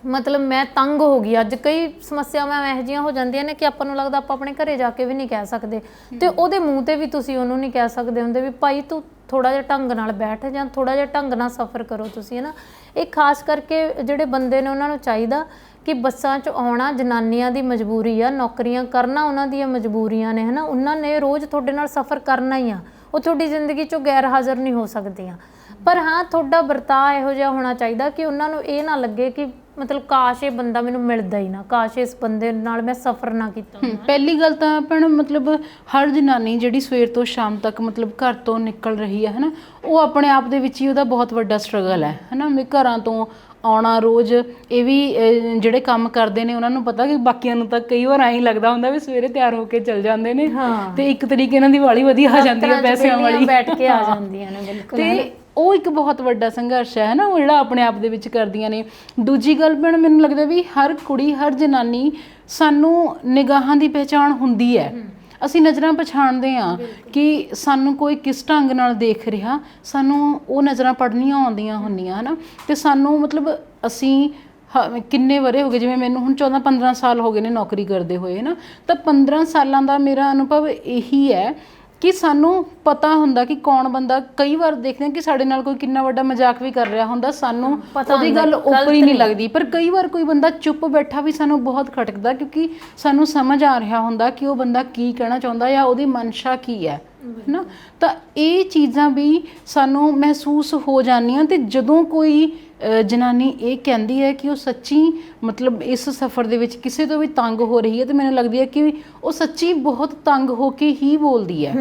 ਮਤਲਬ ਮੈਂ ਤੰਗ ਹੋ ਗਈ ਅੱਜ। ਕਈ ਸਮੱਸਿਆਵਾਂ ਇਹੋ ਜਿਹੀਆਂ ਹੋ ਜਾਂਦੀਆਂ ਨੇ ਕਿ ਆਪਾਂ ਨੂੰ ਲੱਗਦਾ ਆਪਾਂ ਆਪਣੇ ਘਰੇ ਜਾ ਕੇ ਵੀ ਨਹੀਂ ਕਹਿ ਸਕਦੇ, ਤੇ ਉਹਦੇ ਮੂੰਹ ਤੇ ਵੀ ਤੁਸੀਂ ਉਹਨੂੰ ਨਹੀਂ ਕਹਿ ਸਕਦੇ ਹੁੰਦੇ ਵੀ ਭਾਈ ਤੂੰ ਥੋੜ੍ਹਾ ਜਿਹਾ ਢੰਗ ਨਾਲ ਬੈਠ ਜਾਂ ਥੋੜ੍ਹਾ ਜਿਹਾ ਢੰਗ ਨਾਲ ਸਫ਼ਰ ਕਰੋ ਤੁਸੀਂ, ਹੈ ਨਾ। ਇਹ ਖਾਸ ਕਰਕੇ ਜਿਹੜੇ ਬੰਦੇ ਨੇ ਉਹਨਾਂ ਨੂੰ ਚਾਹੀਦਾ ਕਿ ਬੱਸਾਂ 'ਚ ਆਉਣਾ ਜਨਾਨੀਆਂ ਦੀ ਮਜਬੂਰੀ ਆ, ਨੌਕਰੀਆਂ ਕਰਨਾ ਉਹਨਾਂ ਦੀਆਂ ਮਜਬੂਰੀਆਂ ਨੇ, ਹੈ ਨਾ। ਉਹਨਾਂ ਨੇ ਰੋਜ਼ ਤੁਹਾਡੇ ਨਾਲ ਸਫ਼ਰ ਕਰਨਾ ਹੀ ਆ, ਉਹ ਤੁਹਾਡੀ ਜ਼ਿੰਦਗੀ 'ਚੋਂ ਗੈਰ ਹਾਜ਼ਰ ਨਹੀਂ ਹੋ ਸਕਦੀਆਂ। ਪਰ ਹਾਂ ਤੁਹਾਡਾ ਵਰਤਾਅ ਇਹੋ ਜਿਹਾ ਹੋਣਾ ਚਾਹੀਦਾ ਕਿ ਉਹਨਾਂ ਨੂੰ ਇਹ ਨਾ ਲੱਗੇ ਕਿ ਮਤਲਬ ਕਾਸ਼ ਇਹ ਬੰਦਾ ਮੈਨੂੰ ਮਿਲਦਾ ਹੀ ਨਾ, ਕਾਸ਼ ਇਸ ਬੰਦੇ ਨਾਲ ਮੈਂ ਸਫ਼ਰ ਨਾ ਕੀਤਾ। ਪਹਿਲੀ ਗੱਲ ਤਾਂ ਭੈਣ ਮਤਲਬ ਹਰ ਜਨਾਨੀ ਜਿਹੜੀ ਸਵੇਰ ਤੋਂ ਸ਼ਾਮ ਤੱਕ ਮਤਲਬ ਘਰ ਤੋਂ ਨਿਕਲ ਰਹੀ ਹੈ ਨਾ, ਉਹ ਆਪਣੇ ਆਪ ਦੇ ਵਿੱਚ ਹੀ ਉਹਦਾ ਬਹੁਤ ਵੱਡਾ ਸਟਰਗਲ ਹੈ ਨਾ। ਵੀ ਘਰਾਂ ਤੋਂ ਆਉਣਾ ਰੋਜ਼, ਇਹ ਵੀ ਜਿਹੜੇ ਕੰਮ ਕਰਦੇ ਨੇ ਉਹਨਾਂ ਨੂੰ ਪਤਾ ਕਿ ਬਾਕੀਆਂ ਨੂੰ ਤਾਂ ਕਈ ਵਾਰ ਐਂ ਲੱਗਦਾ ਹੁੰਦਾ ਵੀ ਸਵੇਰੇ ਤਿਆਰ ਹੋ ਕੇ ਚੱਲ ਜਾਂਦੇ ਨੇ, ਤੇ ਇੱਕ ਤਰੀਕੇ ਇਹਨਾਂ ਦੀ ਵਾਲੀ ਵਧੀਆ ਆ ਜਾਂਦੀ ਹੈ, ਪੈਸਿਆਂ ਵਾਲੀ ਬੈਠ ਕੇ ਆ ਜਾਂਦੀਆਂ ਨੇ। ਬਿਲਕੁਲ, ਤੇ ਉਹ ਇੱਕ ਬਹੁਤ ਵੱਡਾ ਸੰਘਰਸ਼ ਹੈ ਨਾ, ਉਹ ਜਿਹੜਾ ਆਪਣੇ ਆਪ ਦੇ ਵਿੱਚ ਕਰਦੀਆਂ ਨੇ। ਦੂਜੀ ਗੱਲ ਭੈਣ ਮੈਨੂੰ ਲੱਗਦਾ ਵੀ ਹਰ ਕੁੜੀ ਹਰ ਜਨਾਨੀ ਸਾਨੂੰ ਨਿਗਾਹਾਂ ਦੀ ਪਹਿਚਾਣ ਹੁੰਦੀ ਹੈ, ਅਸੀਂ ਨਜ਼ਰਾਂ ਪਛਾਣਦੇ ਹਾਂ ਕਿ ਸਾਨੂੰ ਕੋਈ ਕਿਸ ਢੰਗ ਨਾਲ ਦੇਖ ਰਿਹਾ, ਸਾਨੂੰ ਉਹ ਨਜ਼ਰਾਂ ਪੜ੍ਹਨੀਆਂ ਆਉਂਦੀਆਂ ਹੁੰਦੀਆਂ, ਹੈ ਨਾ। ਤੇ ਸਾਨੂੰ ਮਤਲਬ ਅਸੀਂ ਕਿੰਨੇ ਵਰੇ ਹੋ ਗਏ, ਜਿਵੇਂ ਮੈਨੂੰ ਹੁਣ 14-15 ਸਾਲ ਹੋ ਗਏ ਨੇ ਨੌਕਰੀ ਕਰਦੇ ਹੋਏ, ਹੈ ਨਾ। ਤਾਂ 15 ਸਾਲਾਂ ਦਾ ਮੇਰਾ ਅਨੁਭਵ ਇਹੀ ਹੈ ਕਿ ਸਾਨੂੰ ਪਤਾ ਹੁੰਦਾ ਕਿ ਕੌਣ ਬੰਦਾ, ਕਈ ਵਾਰ ਦੇਖਦੇ ਹਾਂ ਕਿ ਸਾਡੇ ਨਾਲ ਕੋਈ ਕਿੰਨਾ ਵੱਡਾ ਮਜ਼ਾਕ ਵੀ ਕਰ ਰਿਹਾ ਹੁੰਦਾ, ਸਾਨੂੰ ਉਹਦੀ ਗੱਲ ਉੱਪਰ ਹੀ ਨਹੀਂ ਲੱਗਦੀ, ਪਰ ਕਈ ਵਾਰ ਕੋਈ ਬੰਦਾ ਚੁੱਪ ਬੈਠਾ ਵੀ ਸਾਨੂੰ ਬਹੁਤ ਖਟਕਦਾ, ਕਿਉਂਕਿ ਸਾਨੂੰ ਸਮਝ ਆ ਰਿਹਾ ਹੁੰਦਾ ਕਿ ਉਹ ਬੰਦਾ ਕੀ ਕਹਿਣਾ ਚਾਹੁੰਦਾ ਜਾਂ ਉਹਦੀ ਮਨਸ਼ਾ ਕੀ ਹੈ ਨਾ। ਤਾਂ ਇਹ ਚੀਜ਼ਾਂ ਵੀ ਸਾਨੂੰ ਮਹਿਸੂਸ ਹੋ ਜਾਂਦੀਆਂ। ਤੇ ਜਦੋਂ ਕੋਈ ਜਨਾਨੀ ਇਹ ਕਹਿੰਦੀ ਹੈ ਕਿ ਉਹ ਸੱਚੀ ਮਤਲਬ ਇਸ ਸਫ਼ਰ ਦੇ ਵਿੱਚ ਕਿਸੇ ਤੋਂ ਵੀ ਤੰਗ ਹੋ ਰਹੀ ਹੈ, ਤੇ ਮੈਨੂੰ ਲੱਗਦੀ ਹੈ ਕਿ ਉਹ ਸੱਚੀ ਬਹੁਤ ਤੰਗ ਹੋ ਕੇ ਹੀ ਬੋਲਦੀ ਹੈ।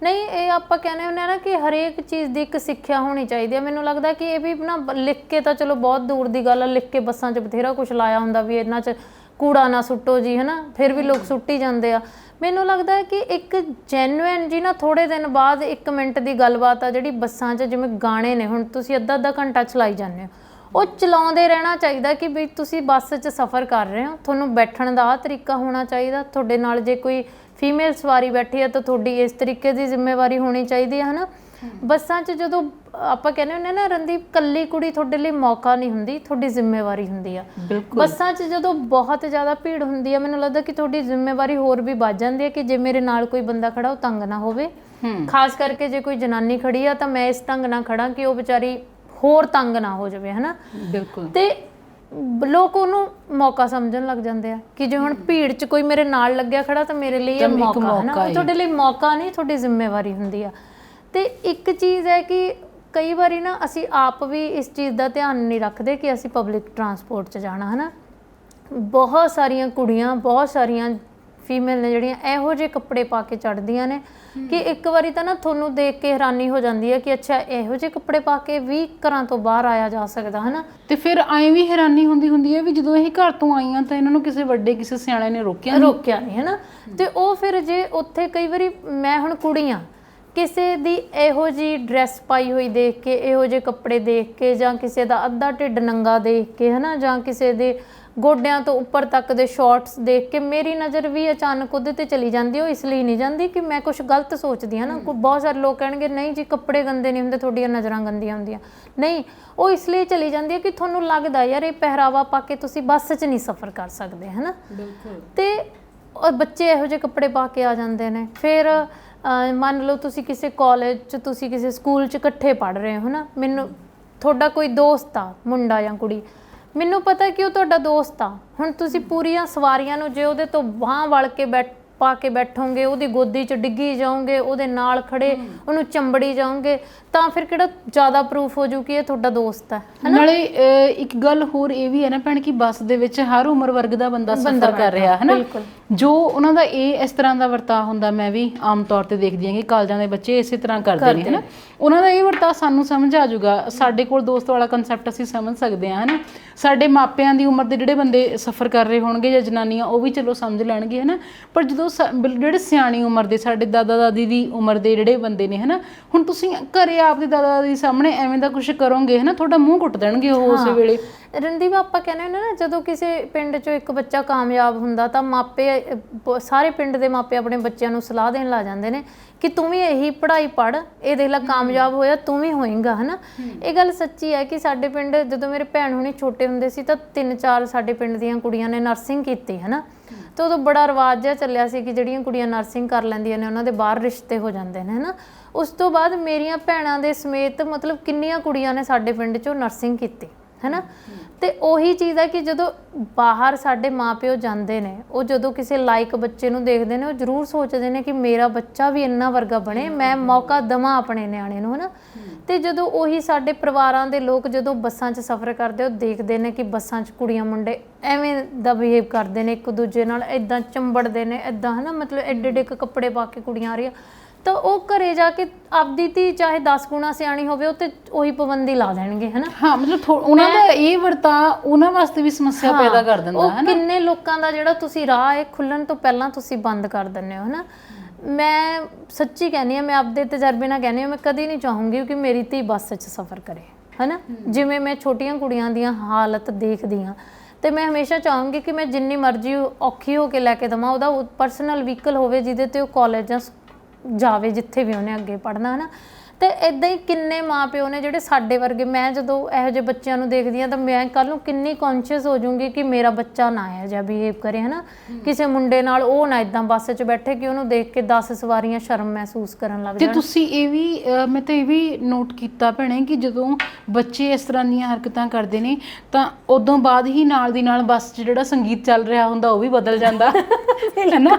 ਨਹੀਂ, ਇਹ ਆਪਾਂ ਕਹਿੰਦੇ ਹੁੰਦੇ ਆ ਨਾ ਕਿ ਹਰੇਕ ਚੀਜ਼ ਦੀ ਇੱਕ ਸਿੱਖਿਆ ਹੋਣੀ ਚਾਹੀਦੀ ਹੈ। ਮੈਨੂੰ ਲੱਗਦਾ ਕਿ ਇਹ ਵੀ ਨਾ ਲਿਖ ਕੇ ਤਾਂ ਚਲੋ ਬਹੁਤ ਦੂਰ ਦੀ ਗੱਲ ਆ, ਲਿਖ ਕੇ ਬੱਸਾਂ 'ਚ ਬਥੇਰਾ ਕੁਛ ਲਾਇਆ ਹੁੰਦਾ ਵੀ ਇਹਨਾਂ 'ਚ ਕੂੜਾ ਨਾ ਸੁੱਟੋ ਜੀ, ਹੈ ਨਾ, ਫਿਰ ਵੀ ਲੋਕ ਸੁੱਟੀ ਜਾਂਦੇ ਆ। ਮੈਨੂੰ ਲੱਗਦਾ ਕਿ ਇੱਕ ਜੈਨੂਇਨ ਜੀ ਨਾ ਥੋੜ੍ਹੇ ਦਿਨ ਬਾਅਦ 1 ਮਿੰਟ ਦੀ ਗੱਲਬਾਤ ਆ ਜਿਹੜੀ ਬੱਸਾਂ 'ਚ, ਜਿਵੇਂ ਗਾਣੇ ਨੇ ਹੁਣ ਤੁਸੀਂ ਅੱਧਾ ਘੰਟਾ ਚਲਾਈ ਜਾਂਦੇ ਹੋ, ਉਹ ਚਲਾਉਂਦੇ ਰਹਿਣਾ ਚਾਹੀਦਾ ਕਿ ਵੀ ਤੁਸੀਂ ਬੱਸ 'ਚ ਸਫ਼ਰ ਕਰ ਰਹੇ ਹੋ, ਤੁਹਾਨੂੰ ਬੈਠਣ ਦਾ ਆਹ ਤਰੀਕਾ ਹੋਣਾ ਚਾਹੀਦਾ। ਤੁਹਾਡੇ ਨਾਲ ਜੇ ਕੋਈ ਫੀਮੇਲ ਸਵਾਰੀ ਬੈਠੀ ਆ ਤਾਂ ਤੁਹਾਡੀ ਇਸ ਤਰੀਕੇ ਦੀ ਜ਼ਿੰਮੇਵਾਰੀ ਹੋਣੀ ਚਾਹੀਦੀ ਹੈ ਨਾ। ਬੱਸਾਂ 'ਚ ਜਦੋਂ ਆਪਾਂ ਕਹਿੰਦੇ ਹੁੰਦੇ ਨਾ ਰਣਦੀਪ, ਕੱਲੀ ਕੁੜੀ ਤੁਹਾਡੇ ਲਈ ਮੌਕਾ ਨਹੀਂ ਹੁੰਦੀ, ਤੁਹਾਡੀ ਜ਼ਿੰਮੇਵਾਰੀ ਹੁੰਦੀ ਆ। ਬੱਸਾਂ 'ਚ ਜਦੋਂ ਬਹੁਤ ਜ਼ਿਆਦਾ ਭੀੜ ਹੁੰਦੀ ਆ, ਮੈਨੂੰ ਲੱਗਦਾ ਕਿ ਤੁਹਾਡੀ ਜ਼ਿੰਮੇਵਾਰੀ ਹੋਰ ਵੀ ਵੱਧ ਜਾਂਦੀ ਹੈ ਕਿ ਜੇ ਮੇਰੇ ਨਾਲ ਕੋਈ ਬੰਦਾ ਖੜਾ ਉਹ ਤੰਗ ਨਾ ਹੋਵੇ। ਖਾਸ ਕਰਕੇ ਜੇ ਕੋਈ ਜਨਾਨੀ ਖੜੀ ਆ ਤਾਂ ਮੈਂ ਇਸ ਢੰਗ ਨਾਲ ਖੜਾ ਕਿ ਉਹ ਵਿਚਾਰੀ ਹੋਰ ਤੰਗ ਨਾ ਹੋ ਜਾਵੇ, ਹੈ ਨਾ। ਬਿਲਕੁਲ। ਤੇ ਲੋਕ ਉਹਨੂੰ ਮੌਕਾ ਸਮਝਣ ਲੱਗ ਜਾਂਦੇ ਆ ਕਿ ਜੇ ਹੁਣ ਭੀੜ 'ਚ ਕੋਈ ਮੇਰੇ ਨਾਲ ਲੱਗਿਆ ਖੜਾ ਤਾਂ ਮੇਰੇ ਲਈ ਇਹ ਮੌਕਾ ਹੈ ਨਾ। ਉਹ ਤੁਹਾਡੇ ਲਈ ਮੌਕਾ ਨਹੀਂ, ਤੁਹਾਡੀ ਜ਼ਿੰਮੇਵਾਰੀ ਹੁੰਦੀ ਆ। ਤੇ ਇੱਕ ਚੀਜ਼ ਹੈ ਕਿ ਕਈ ਵਾਰੀ ਨਾ ਅਸੀਂ ਆਪ ਵੀ ਇਸ ਚੀਜ਼ ਦਾ ਧਿਆਨ ਨਹੀਂ ਰੱਖਦੇ ਕਿ ਅਸੀਂ ਪਬਲਿਕ ਟਰਾਂਸਪੋਰਟ 'ਚ ਜਾਣਾ, ਹੈ ਨਾ। ਬਹੁਤ ਸਾਰੀਆਂ ਕੁੜੀਆਂ, ਬਹੁਤ ਸਾਰੀਆਂ ਫੀਮੇਲ ਨੇ ਜਿਹੜੀਆਂ ਇਹੋ ਜਿਹੇ ਕੱਪੜੇ ਪਾ ਕੇ ਚੜ੍ਹਦੀਆਂ ਨੇ ਕਿ ਇੱਕ ਵਾਰੀ ਤਾਂ ਨਾ ਤੁਹਾਨੂੰ ਦੇਖ ਕੇ ਹੈਰਾਨੀ ਹੋ ਜਾਂਦੀ ਹੈ ਕਿ ਅੱਛਾ ਇਹੋ ਜਿਹੇ ਕੱਪੜੇ ਪਾ ਕੇ ਵੀ ਘਰਾਂ ਤੋਂ ਬਾਹਰ ਆਇਆ ਜਾ ਸਕਦਾ, ਹੈ ਨਾ। ਤੇ ਫਿਰ ਐਂ ਵੀ ਹੈਰਾਨੀ ਹੁੰਦੀ ਹੈ ਵੀ ਜਦੋਂ ਇਹ ਘਰ ਤੋਂ ਆਈਆਂ ਤਾਂ ਇਹਨਾਂ ਨੂੰ ਕਿਸੇ ਵੱਡੇ ਕਿਸੇ ਸਿਆਣੇ ਨੇ ਰੋਕਿਆ ਨਹੀਂ, ਹੈ ਨਾ। ਤੇ ਉਹ ਫਿਰ ਜੇ ਉੱਥੇ ਕਈ ਵਾਰੀ ਮੈਂ ਹੁਣ ਕੁੜੀਆਂ ਕਿਸੇ ਦੀ ਇਹੋ ਜਿਹੀ ਡਰੈਸ ਪਾਈ ਹੋਈ ਦੇਖ ਕੇ, ਇਹੋ ਜਿਹੇ ਕੱਪੜੇ ਦੇਖ ਕੇ, ਜਾਂ ਕਿਸੇ ਦਾ ਅੱਧਾ ਢਿੱਡ ਨੰਗਾ ਦੇਖ ਕੇ, ਹੈ ਨਾ, ਜਾਂ ਕਿਸੇ ਦੇ ਗੋਡਿਆਂ ਤੋਂ ਉੱਪਰ ਤੱਕ ਦੇ ਸ਼ਾਰਟਸ ਦੇਖ ਕੇ ਮੇਰੀ ਨਜ਼ਰ ਵੀ ਅਚਾਨਕ ਉਹਦੇ ਤੇ ਚਲੀ ਜਾਂਦੀ। ਉਹ ਇਸ ਲਈ ਨਹੀਂ ਜਾਂਦੀ ਕਿ ਮੈਂ ਕੁਝ ਗਲਤ ਸੋਚਦੀ ਹਾਂ ਨਾ। ਬਹੁਤ ਸਾਰੇ ਲੋਕ ਕਹਿਣਗੇ ਨਹੀਂ ਜੀ ਕੱਪੜੇ ਗੰਦੇ ਨਹੀਂ ਹੁੰਦੇ, ਤੁਹਾਡੀਆਂ ਨਜ਼ਰਾਂ ਗੰਦੀਆਂ ਹੁੰਦੀਆਂ। ਨਹੀਂ, ਉਹ ਇਸ ਲਈ ਚਲੀ ਜਾਂਦੀ ਹੈ ਕਿ ਤੁਹਾਨੂੰ ਲੱਗਦਾ ਯਾਰ ਇਹ ਪਹਿਰਾਵਾ ਪਾ ਕੇ ਤੁਸੀਂ ਬੱਸ 'ਚ ਨਹੀਂ ਸਫ਼ਰ ਕਰ ਸਕਦੇ, ਹੈ ਨਾ। ਤੇ ਬੱਚੇ ਇਹੋ ਜਿਹੇ ਕੱਪੜੇ ਪਾ ਕੇ ਆ ਜਾਂਦੇ ਨੇ। ਫਿਰ ਮੰਨ ਲਓ ਤੁਸੀਂ ਕਿਸੇ ਕਾਲਜ 'ਚ, ਤੁਸੀਂ ਕਿਸੇ ਸਕੂਲ 'ਚ ਇਕੱਠੇ ਪੜ੍ਹ ਰਹੇ ਹੋ ਨਾ। ਮੈਨੂੰ ਤੁਹਾਡਾ ਕੋਈ ਦੋਸਤ ਆ, ਮੁੰਡਾ ਜਾਂ ਕੁੜੀ, ਮੈਨੂੰ ਪਤਾ ਕਿ ਉਹ ਤੁਹਾਡਾ ਦੋਸਤ ਆ। ਹੁਣ ਤੁਸੀਂ ਪੂਰੀਆਂ ਸਵਾਰੀਆਂ ਨੂੰ ਜੇ ਉਹਦੇ ਤੋਂ ਬਾਂਹ ਵਲ ਕੇ ਪਾ ਕੇ ਬੈਠੋਗੇ, ਉਹਦੀ ਗੋਦੀ 'ਚ ਡਿੱਗੀ ਜਾਓਗੇ, ਉਹਦੇ ਨਾਲ ਖੜੇ ਉਹਨੂੰ ਚੰਬੜੀ ਜਾਓਗੇ, ਤਾਂ ਫਿਰ ਕਿਹੜਾ ਜ਼ਿਆਦਾ ਪ੍ਰੂਫ ਹੋ ਜੂ ਕਿ ਇਹ ਤੁਹਾਡਾ ਦੋਸਤ ਹੈ। ਨਾਲੇ ਇੱਕ ਗੱਲ ਹੋਰ ਇਹ ਵੀ ਹੈ ਨਾ ਭੈਣ ਕਿ ਬੱਸ ਦੇ ਵਿੱਚ ਹਰ ਉਮਰ ਵਰਗ ਦਾ ਬੰਦਾ ਸਫ਼ਰ ਕਰ ਰਿਹਾ, ਹੈ ਨਾ। ਜੋ ਉਹਨਾਂ ਦਾ ਇਸ ਤਰ੍ਹਾਂ ਦਾ ਵਰਤਾਅ ਹੁੰਦਾ, ਮੈਂ ਵੀ ਆਮ ਤੌਰ ਤੇ ਦੇਖਦੀ ਹਾਂ ਕਿ ਕਾਲਜਾਂ ਦੇ ਬੱਚੇ ਇਸੇ ਤਰ੍ਹਾਂ ਕਰਦੇ ਨੇ, ਹੈ ਨਾ। ਉਹਨਾਂ ਦਾ ਇਹ ਵਰਤਾਅ ਸਾਨੂੰ ਸਮਝ ਆ ਜਾਊਗਾ। ਸਾਡੇ ਕੋਲ ਦੋਸਤ ਵਾਲਾ ਕਨਸੈਪਟ ਅਸੀਂ ਸਮਝ ਸਕਦੇ ਹਾਂ, ਹੈ ਨਾ। ਸਾਡੇ ਮਾਪਿਆਂ ਦੀ ਉਮਰ ਦੇ ਜਿਹੜੇ ਬੰਦੇ ਸਫ਼ਰ ਕਰ ਰਹੇ ਹੋਣਗੇ ਜਾਂ ਜਨਾਨੀਆਂ, ਉਹ ਵੀ ਚਲੋ ਸਮਝ ਲੈਣਗੇ, ਹੈ ਨਾ। ਪਰ ਜਦੋਂ ਜਿਹੜੇ ਸਿਆਣੀ ਉਮਰ ਦੇ, ਸਾਡੇ ਦਾਦਾ ਦਾਦੀ ਦੀ ਉਮਰ ਦੇ ਜਿਹੜੇ ਬੰਦੇ ਨੇ, ਹੈ ਨਾ, ਹੁਣ ਤੁਸੀਂ ਘਰੇ ਆਪਦੇ ਦਾਦਾ ਦਾਦੀ ਸਾਹਮਣੇ ਐਵੇਂ ਦਾ ਕੁਝ ਕਰੋਗੇ, ਹੈ ਨਾ, ਤੁਹਾਡਾ ਮੂੰਹ ਕੁੱਟ ਦੇਣਗੇ ਉਹ ਉਸੇ ਵੇਲੇ। ਰਣਦੀਪ, ਆਪਾਂ ਕਹਿੰਦੇ ਹੁੰਦੇ ਨਾ ਜਦੋਂ ਕਿਸੇ ਪਿੰਡ 'ਚੋਂ ਇੱਕ ਬੱਚਾ ਕਾਮਯਾਬ ਹੁੰਦਾ ਤਾਂ ਮਾਪੇ, ਸਾਰੇ ਪਿੰਡ ਦੇ ਮਾਪੇ ਆਪਣੇ ਬੱਚਿਆਂ ਨੂੰ ਸਲਾਹ ਦੇਣ ਲੱਗ ਜਾਂਦੇ ਨੇ ਕਿ ਤੂੰ ਵੀ ਇਹੀ ਪੜ੍ਹਾਈ ਪੜ੍ਹ, ਇਹ ਦੇਖ ਲੈ ਕਾਮਯਾਬ ਹੋਇਆ, ਤੂੰ ਵੀ ਹੋਏਂਗਾ, ਹੈ ਨਾ। ਇਹ ਗੱਲ ਸੱਚੀ ਹੈ ਕਿ ਸਾਡੇ ਪਿੰਡ ਜਦੋਂ ਮੇਰੇ ਭੈਣ ਹੁਣੀ ਛੋਟੇ ਹੁੰਦੇ ਸੀ ਤਾਂ 3-4 ਸਾਡੇ ਪਿੰਡ ਦੀਆਂ ਕੁੜੀਆਂ ਨੇ ਨਰਸਿੰਗ ਕੀਤੀ, ਹੈ ਨਾ। ਤੇ ਉਦੋਂ ਬੜਾ ਰਿਵਾਜ ਜਿਹਾ ਚੱਲਿਆ ਸੀ ਕਿ ਜਿਹੜੀਆਂ ਕੁੜੀਆਂ ਨਰਸਿੰਗ ਕਰ ਲੈਂਦੀਆਂ ਨੇ ਉਹਨਾਂ ਦੇ ਬਾਹਰ ਰਿਸ਼ਤੇ ਹੋ ਜਾਂਦੇ ਨੇ, ਹੈ ਨਾ। ਉਸ ਤੋਂ ਬਾਅਦ ਮੇਰੀਆਂ ਭੈਣਾਂ ਦੇ ਸਮੇਤ ਮਤਲਬ ਕਿੰਨੀਆਂ ਕੁੜੀਆਂ ਨੇ ਸਾਡੇ ਪਿੰਡ 'ਚੋਂ ਨਰਸਿੰਗ ਕੀਤੀ, ਹੈ ਨਾ। ਤੇ ਉਹੀ ਚੀਜ਼ ਹੈ ਕਿ ਜਦੋਂ ਬਾਹਰ ਸਾਡੇ ਮਾਪਿਓ ਜਾਂਦੇ ਨੇ, ਉਹ ਜਦੋਂ ਕਿਸੇ ਲਾਇਕ ਬੱਚੇ ਨੂੰ ਦੇਖਦੇ ਨੇ, ਉਹ ਜ਼ਰੂਰ ਸੋਚਦੇ ਨੇ ਕਿ ਮੇਰਾ ਬੱਚਾ ਵੀ ਇੰਨਾ ਵਰਗਾ ਬਣੇ, ਮੈਂ ਮੌਕਾ ਦੇਵਾਂ ਆਪਣੇ ਨਿਆਣੇ ਨੂੰ, ਹੈ ਨਾ। ਤੇ ਜਦੋਂ ਉਹੀ ਸਾਡੇ ਪਰਿਵਾਰਾਂ ਦੇ ਲੋਕ ਜਦੋਂ ਬੱਸਾਂ 'ਚ ਸਫ਼ਰ ਕਰਦੇ, ਉਹ ਦੇਖਦੇ ਨੇ ਕਿ ਬੱਸਾਂ 'ਚ ਕੁੜੀਆਂ ਮੁੰਡੇ ਐਵੇਂ ਦਾ ਬਿਹੇਵ ਕਰਦੇ ਨੇ, ਇੱਕ ਦੂਜੇ ਨਾਲ ਇੱਦਾਂ ਚੰਬੜਦੇ ਨੇ, ਇੱਦਾਂ, ਹੈ ਨਾ, ਮਤਲਬ ਐਡੇ ਐਡੇ ਕੱਪੜੇ ਪਾ ਕੇ ਕੁੜੀਆਂ ਆ ਰਹੀਆਂ, ਤਾਂ ਉਹ ਘਰੇ ਜਾ ਕੇ ਆਪਦੀ ਧੀ ਚਾਹੇ 10 ਗੁਣਾ ਸਿਆਣੀ ਹੋਵੇ ਉਹ ਤੇ ਉਹੀ ਪਾਬੰਦੀ ਲਾ ਦੇਣਗੇ, ਹੈ ਨਾ। ਹਾਂ, ਮਤਲਬ ਉਹਨਾਂ ਦਾ ਇਹ ਵਰਤਾਅ ਉਹਨਾਂ ਵਾਸਤੇ ਵੀ ਸਮੱਸਿਆ ਪੈਦਾ ਕਰ ਦਿੰਦਾ, ਹੈ ਨਾ। ਕਿੰਨੇ ਲੋਕਾਂ ਦਾ ਜਿਹੜਾ ਤੁਸੀਂ ਰਾਹ ਇਹ ਖੁੱਲਣ ਤੋਂ ਪਹਿਲਾਂ ਤੁਸੀਂ ਬੰਦ ਕਰ ਦਿੰਦੇ ਹੋ, ਹੈ ਨਾ। ਮੈਂ ਸੱਚੀ ਕਹਿੰਦੀ ਹਾਂ, ਮੈਂ ਆਪਦੇ ਤਜਰਬੇ ਨਾਲ ਕਹਿੰਦੀ ਹਾਂ, ਮੈਂ ਕਦੀ ਨਹੀਂ ਚਾਹੂੰਗੀ ਕਿ ਮੇਰੀ ਧੀ ਬੱਸ 'ਚ ਸਫ਼ਰ ਕਰੇ, ਹੈ ਨਾ। ਜਿਵੇਂ ਮੈਂ ਛੋਟੀਆਂ ਕੁੜੀਆਂ ਦੀਆਂ ਹਾਲਤ ਦੇਖਦੀ ਹਾਂ ਤੇ ਮੈਂ ਹਮੇਸ਼ਾ ਚਾਹੂੰਗੀ ਕਿ ਮੈਂ ਜਿੰਨੀ ਮਰਜ਼ੀ ਔਖੀ ਹੋ ਕੇ ਲੈ ਕੇ ਦੇਵਾਂ, ਉਹਦਾ ਪਰਸਨਲ ਵਹੀਕਲ ਹੋਵੇ ਜਿਹਦੇ ਤੇ ਉਹ ਕਾਲਜ ਜਾਂ ਜਾਵੇ, ਜਿੱਥੇ ਵੀ ਉਹਨੇ ਅੱਗੇ ਪੜ੍ਹਨਾ, ਹੈ ਨਾ। ਤੇ ਇੱਦਾਂ ਹੀ ਕਿੰਨੇ ਮਾਂ ਪਿਓ ਨੇ ਜਿਹੜੇ ਸਾਡੇ ਵਰਗੇ, ਮੈਂ ਜਦੋਂ ਇਹੋ ਜਿਹੇ ਬੱਚਿਆਂ ਨੂੰ ਦੇਖਦੀ ਹਾਂ ਤਾਂ ਮੈਂ ਕੱਲ੍ਹ ਨੂੰ ਕਿੰਨੀ ਕੌਨਸ਼ੀਅਸ ਹੋ ਜਾਊਂਗੀ ਕਿ ਮੇਰਾ ਬੱਚਾ ਨਾ ਇਹੋ ਜਿਹਾ ਬਿਹੇਵ ਕਰੇ, ਹੈ ਨਾ। ਕਿਸੇ ਮੁੰਡੇ ਨਾਲ ਉਹ ਨਾ ਇੱਦਾਂ ਬੱਸ 'ਚ ਬੈਠੇ ਕਿ ਉਹਨੂੰ ਦੇਖ ਕੇ 10 ਸਵਾਰੀਆਂ ਸ਼ਰਮ ਮਹਿਸੂਸ ਕਰਨ ਲੱਗ ਜਾਣ। ਤੇ ਤੁਸੀਂ ਇਹ ਵੀ ਮੈਂ ਤਾਂ ਇਹ ਵੀ ਨੋਟ ਕੀਤਾ ਭੈਣੇ ਕਿ ਜਦੋਂ ਬੱਚੇ ਇਸ ਤਰ੍ਹਾਂ ਦੀਆਂ ਹਰਕਤਾਂ ਕਰਦੇ ਨੇ ਤਾਂ ਉਦੋਂ ਬਾਅਦ ਹੀ ਨਾਲ ਦੀ ਨਾਲ ਬੱਸ 'ਚ ਜਿਹੜਾ ਸੰਗੀਤ ਚੱਲ ਰਿਹਾ ਹੁੰਦਾ ਉਹ ਵੀ ਬਦਲ ਜਾਂਦਾ, ਹੈ ਨਾ।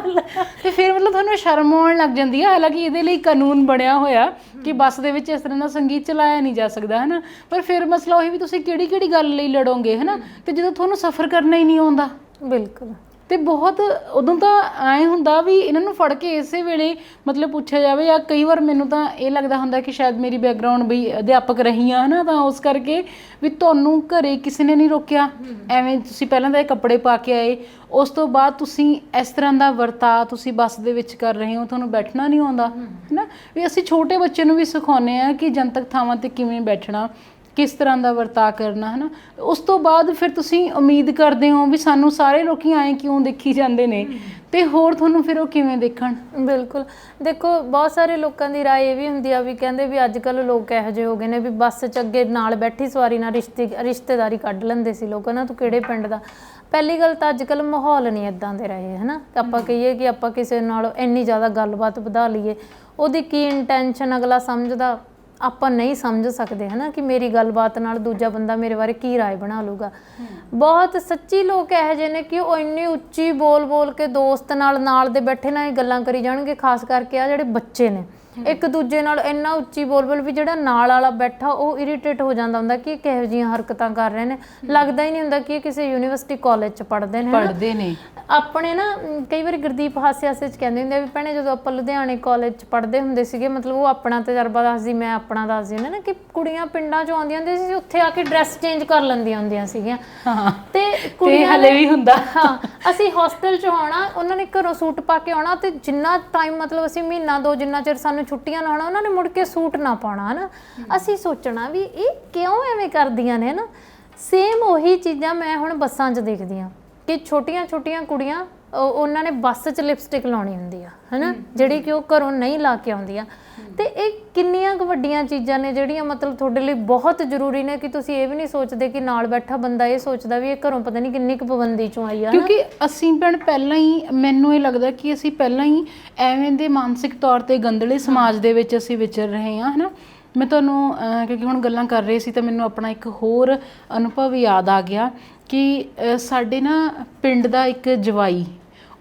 ਤੇ ਫਿਰ ਮਤਲਬ ਤੁਹਾਨੂੰ ਸ਼ਰਮ ਆਉਣ ਲੱਗ ਜਾਂਦੀ ਹੈ। ਹਾਲਾਂਕਿ ਇਹਦੇ ਲਈ ਕਾਨੂੰਨ ਬਣਿਆ ਹੋਇਆ ਕਿ ਬੱਸ ਦੇ ਵਿੱਚ ਇਸ ਤਰ੍ਹਾਂ ਦਾ ਸੰਗੀਤ ਚਲਾਇਆ ਨਹੀਂ ਜਾ ਸਕਦਾ, ਹੈ ਨਾ। ਪਰ ਫਿਰ ਮਸਲਾ ਉਹੀ ਵੀ ਤੁਸੀਂ ਕਿਹੜੀ ਗੱਲ ਲਈ ਲੜੋਗੇ, ਹੈ ਨਾ। ਤੇ ਜਦੋਂ ਤੁਹਾਨੂੰ ਸਫ਼ਰ ਕਰਨਾ ਹੀ ਨਹੀਂ ਆਉਂਦਾ, ਬਿਲਕੁਲ। ਤੇ ਬਹੁਤ ਉਦੋਂ ਤਾਂ ਐਂ ਹੁੰਦਾ ਵੀ ਇਹਨਾਂ ਨੂੰ ਫੜ ਕੇ ਇਸੇ ਵੇਲੇ ਮਤਲਬ ਪੁੱਛਿਆ ਜਾਵੇ। ਜਾਂ ਕਈ ਵਾਰ ਮੈਨੂੰ ਤਾਂ ਇਹ ਲੱਗਦਾ ਹੁੰਦਾ ਕਿ ਸ਼ਾਇਦ ਮੇਰੀ ਬੈਕਗਰਾਊਂਡ ਵੀ ਅਧਿਆਪਕ ਰਹੀ ਆ, ਹੈ ਨਾ, ਤਾਂ ਉਸ ਕਰਕੇ ਵੀ ਤੁਹਾਨੂੰ ਘਰੇ ਕਿਸੇ ਨੇ ਨਹੀਂ ਰੋਕਿਆ, ਐਵੇਂ ਤੁਸੀਂ ਪਹਿਲਾਂ ਤਾਂ ਇਹ ਕੱਪੜੇ ਪਾ ਕੇ ਆਏ, ਉਸ ਤੋਂ ਬਾਅਦ ਤੁਸੀਂ ਇਸ ਤਰ੍ਹਾਂ ਦਾ ਵਰਤਾਅ ਤੁਸੀਂ ਬੱਸ ਦੇ ਵਿੱਚ ਕਰ ਰਹੇ ਹੋ, ਤੁਹਾਨੂੰ ਬੈਠਣਾ ਨਹੀਂ ਆਉਂਦਾ, ਹੈ ਨਾ। ਵੀ ਅਸੀਂ ਛੋਟੇ ਬੱਚੇ ਨੂੰ ਵੀ ਸਿਖਾਉਂਦੇ ਹਾਂ ਕਿ ਜਨਤਕ ਥਾਵਾਂ 'ਤੇ ਕਿਵੇਂ ਬੈਠਣਾ, ਕਿਸ ਤਰ੍ਹਾਂ ਦਾ ਵਰਤਾਅ ਕਰਨਾ, ਹੈ ਨਾ। ਉਸ ਤੋਂ ਬਾਅਦ ਫਿਰ ਤੁਸੀਂ ਉਮੀਦ ਕਰਦੇ ਹੋ ਵੀ ਸਾਨੂੰ ਸਾਰੇ ਲੋਕੀ ਐਂ ਕਿਉਂ ਦੇਖੀ ਜਾਂਦੇ ਨੇ, ਤੇ ਹੋਰ ਤੁਹਾਨੂੰ ਫਿਰ ਉਹ ਕਿਵੇਂ ਦੇਖਣ। ਬਿਲਕੁਲ, ਦੇਖੋ ਬਹੁਤ ਸਾਰੇ ਲੋਕਾਂ ਦੀ ਰਾਏ ਇਹ ਵੀ ਹੁੰਦੀ ਆ ਵੀ ਕਹਿੰਦੇ ਵੀ ਅੱਜ ਕੱਲ੍ਹ ਲੋਕ ਇਹੋ ਜਿਹੇ ਹੋ ਗਏ ਨੇ ਵੀ ਬੱਸ 'ਚ ਅੱਗੇ ਨਾਲ ਬੈਠੀ ਸਵਾਰੀ ਨਾਲ ਰਿਸ਼ਤੇਦਾਰੀ ਕੱਢ ਲੈਂਦੇ ਸੀ ਲੋਕ, ਨਾ ਤੂੰ ਕਿਹੜੇ ਪਿੰਡ ਦਾ। ਪਹਿਲੀ ਗੱਲ ਤਾਂ ਅੱਜ ਕੱਲ੍ਹ ਮਾਹੌਲ ਨਹੀਂ ਇੱਦਾਂ ਦੇ ਰਹੇ, ਹੈ ਨਾ। ਆਪਾਂ ਕਹੀਏ ਕਿ ਆਪਾਂ ਕਿਸੇ ਨਾਲ ਇੰਨੀ ਜ਼ਿਆਦਾ ਗੱਲਬਾਤ ਵਧਾ ਲਈਏ, ਉਹਦੀ ਕੀ ਇੰਟੈਂਸ਼ਨ ਅਗਲਾ ਸਮਝਦਾ ਆਪਾਂ ਨਹੀਂ ਸਮਝ ਸਕਦੇ, ਹੈ ਨਾ, ਕਿ ਮੇਰੀ ਗੱਲਬਾਤ ਨਾਲ ਦੂਜਾ ਬੰਦਾ ਮੇਰੇ ਬਾਰੇ ਕੀ ਰਾਏ ਬਣਾ ਲੂਗਾ। ਬਹੁਤ ਸੱਚੀ ਲੋਕ ਇਹੋ ਜਿਹੇ ਨੇ ਕਿ ਉਹ ਇੰਨੀ ਉੱਚੀ ਬੋਲ ਕੇ ਦੋਸਤ ਨਾਲ ਦੇ ਬੈਠੇ ਨਾਲ ਹੀ ਗੱਲਾਂ ਕਰੀ ਜਾਣਗੇ। ਖਾਸ ਕਰਕੇ ਆ ਜਿਹੜੇ ਬੱਚੇ ਨੇ ਇੱਕ ਦੂਜੇ ਨਾਲ ਇੰਨਾ ਉੱਚੀ ਬੋਲ ਵੀ ਜਿਹੜਾ ਨਾਲ ਵਾਲਾ ਬੈਠਾ ਉਹ ਇਰੀਟੇਟ ਹੋ ਜਾਂਦਾ ਹੁੰਦਾ ਕਿ ਕਿਹੋ ਜਿਹੀਆਂ ਹਰਕਤਾਂ ਕਰ ਰਹੇ ਨੇ। ਲੱਗਦਾ ਹੀ ਨਹੀਂ ਹੁੰਦਾ ਕਿ ਇਹ ਕਿਸੇ ਯੂਨੀਵਰਸਿਟੀ ਕਾਲਜ 'ਚ ਪੜ੍ਹਦੇ ਨੇ। ਆਪਣੇ ਨਾ ਕਈ ਵਾਰੀ ਗੁਰਦੀਪ ਹਾਸੇ 'ਚ ਕਹਿੰਦੇ ਹੁੰਦੇ ਆ ਵੀ ਭੈਣੇ ਜਦੋਂ ਆਪਾਂ ਲੁਧਿਆਣੇ ਕਾਲਜ 'ਚ ਪੜ੍ਹਦੇ ਹੁੰਦੇ ਸੀਗੇ, ਮਤਲਬ ਉਹ ਆਪਣਾ ਤਜਰਬਾ ਦੱਸਦੀ, ਮੈਂ ਆਪਣਾ ਦੱਸਦੀ ਹੁੰਦੀ ਨਾ, ਕਿ ਕੁੜੀਆਂ ਪਿੰਡਾਂ 'ਚੋਂ ਆਉਂਦੀਆਂ ਹੁੰਦੀਆਂ ਸੀ, ਉੱਥੇ ਆ ਕੇ ਡਰੈਸ ਚੇਂਜ ਕਰ ਲੈਂਦੀਆਂ ਹੁੰਦੀਆਂ ਸੀਗੀਆਂ, ਤੇ ਕੁੜੀਆਂ ਹਲੇ ਵੀ ਹੁੰਦਾ। ਹਾਂ, ਅਸੀਂ ਹੋਸਟਲ 'ਚ ਆਉਣਾ, ਉਹਨਾਂ ਨੇ ਘਰੋਂ ਸੂਟ ਪਾ ਕੇ ਆਉਣਾ, ਤੇ ਜਿੰਨਾ ਟਾਈਮ ਮਤਲਬ ਅਸੀਂ ਮਹੀਨਾ ਦੋ ਜਿੰਨਾ ਚਿਰ ਸਾਨੂੰ ਛੁੱਟੀਆਂ ਨਾ ਹੋਣਾ, ਉਹਨਾਂ ਨੇ ਮੁੜ ਕੇ ਸੂਟ ਨਾ ਪਾਉਣਾ, ਹੈ ਨਾ। ਅਸੀਂ ਸੋਚਣਾ ਵੀ ਇਹ ਕਿਉਂ ਐਵੇਂ ਕਰਦੀਆਂ ਨੇ, ਨਾ। ਸੇਮ ਉਹੀ ਚੀਜ਼ਾਂ ਮੈਂ ਹੁਣ ਬੱਸਾਂ 'ਚ ਦੇਖਦੀ ਹਾਂ ਕਿ ਛੋਟੀਆਂ ਕੁੜੀਆਂ ਉਹਨਾਂ ਨੇ ਬੱਸ 'ਚ ਲਿਪਸਟਿਕ ਲਾਉਣੀ ਹੁੰਦੀ ਆ, ਹੈ ਨਾ, ਜਿਹੜੀ ਕਿ ਉਹ ਘਰੋਂ ਨਹੀਂ ਲਾ ਕੇ ਆਉਂਦੀਆਂ। ਤੇ ਇਹ ਕਿੰਨੀਆਂ ਕੁ ਵੱਡੀਆਂ ਚੀਜ਼ਾਂ ਨੇ ਜਿਹੜੀਆਂ ਮਤਲਬ ਤੁਹਾਡੇ ਲਈ ਬਹੁਤ ਜ਼ਰੂਰੀ ਨੇ ਕਿ ਤੁਸੀਂ ਇਹ ਵੀ ਨਹੀਂ ਸੋਚਦੇ ਕਿ ਨਾਲ ਬੈਠਾ ਬੰਦਾ ਇਹ ਸੋਚਦਾ ਵੀ ਇਹ ਘਰੋਂ ਪਤਾ ਨਹੀਂ ਕਿੰਨੀ ਕੁ ਪਾਬੰਦੀ 'ਚੋਂ ਆਈ ਆ। ਕਿਉਂਕਿ ਅਸੀਂ ਭੈਣ ਪਹਿਲਾਂ ਹੀ, ਮੈਨੂੰ ਇਹ ਲੱਗਦਾ ਕਿ ਅਸੀਂ ਪਹਿਲਾਂ ਹੀ ਐਵੇਂ ਦੇ ਮਾਨਸਿਕ ਤੌਰ 'ਤੇ ਗੰਦਲੇ ਸਮਾਜ ਦੇ ਵਿੱਚ ਅਸੀਂ ਵਿਚਰ ਰਹੇ ਹਾਂ, ਹੈ ਨਾ। ਮੈਂ ਤੁਹਾਨੂੰ ਕਿਉਂਕਿ ਹੁਣ ਗੱਲਾਂ ਕਰ ਰਹੇ ਸੀ ਤਾਂ ਮੈਨੂੰ ਆਪਣਾ ਇੱਕ ਹੋਰ ਅਨੁਭਵ ਯਾਦ ਆ ਗਿਆ ਕਿ ਸਾਡੇ ਨਾ ਪਿੰਡ ਦਾ ਇੱਕ ਜਵਾਈ,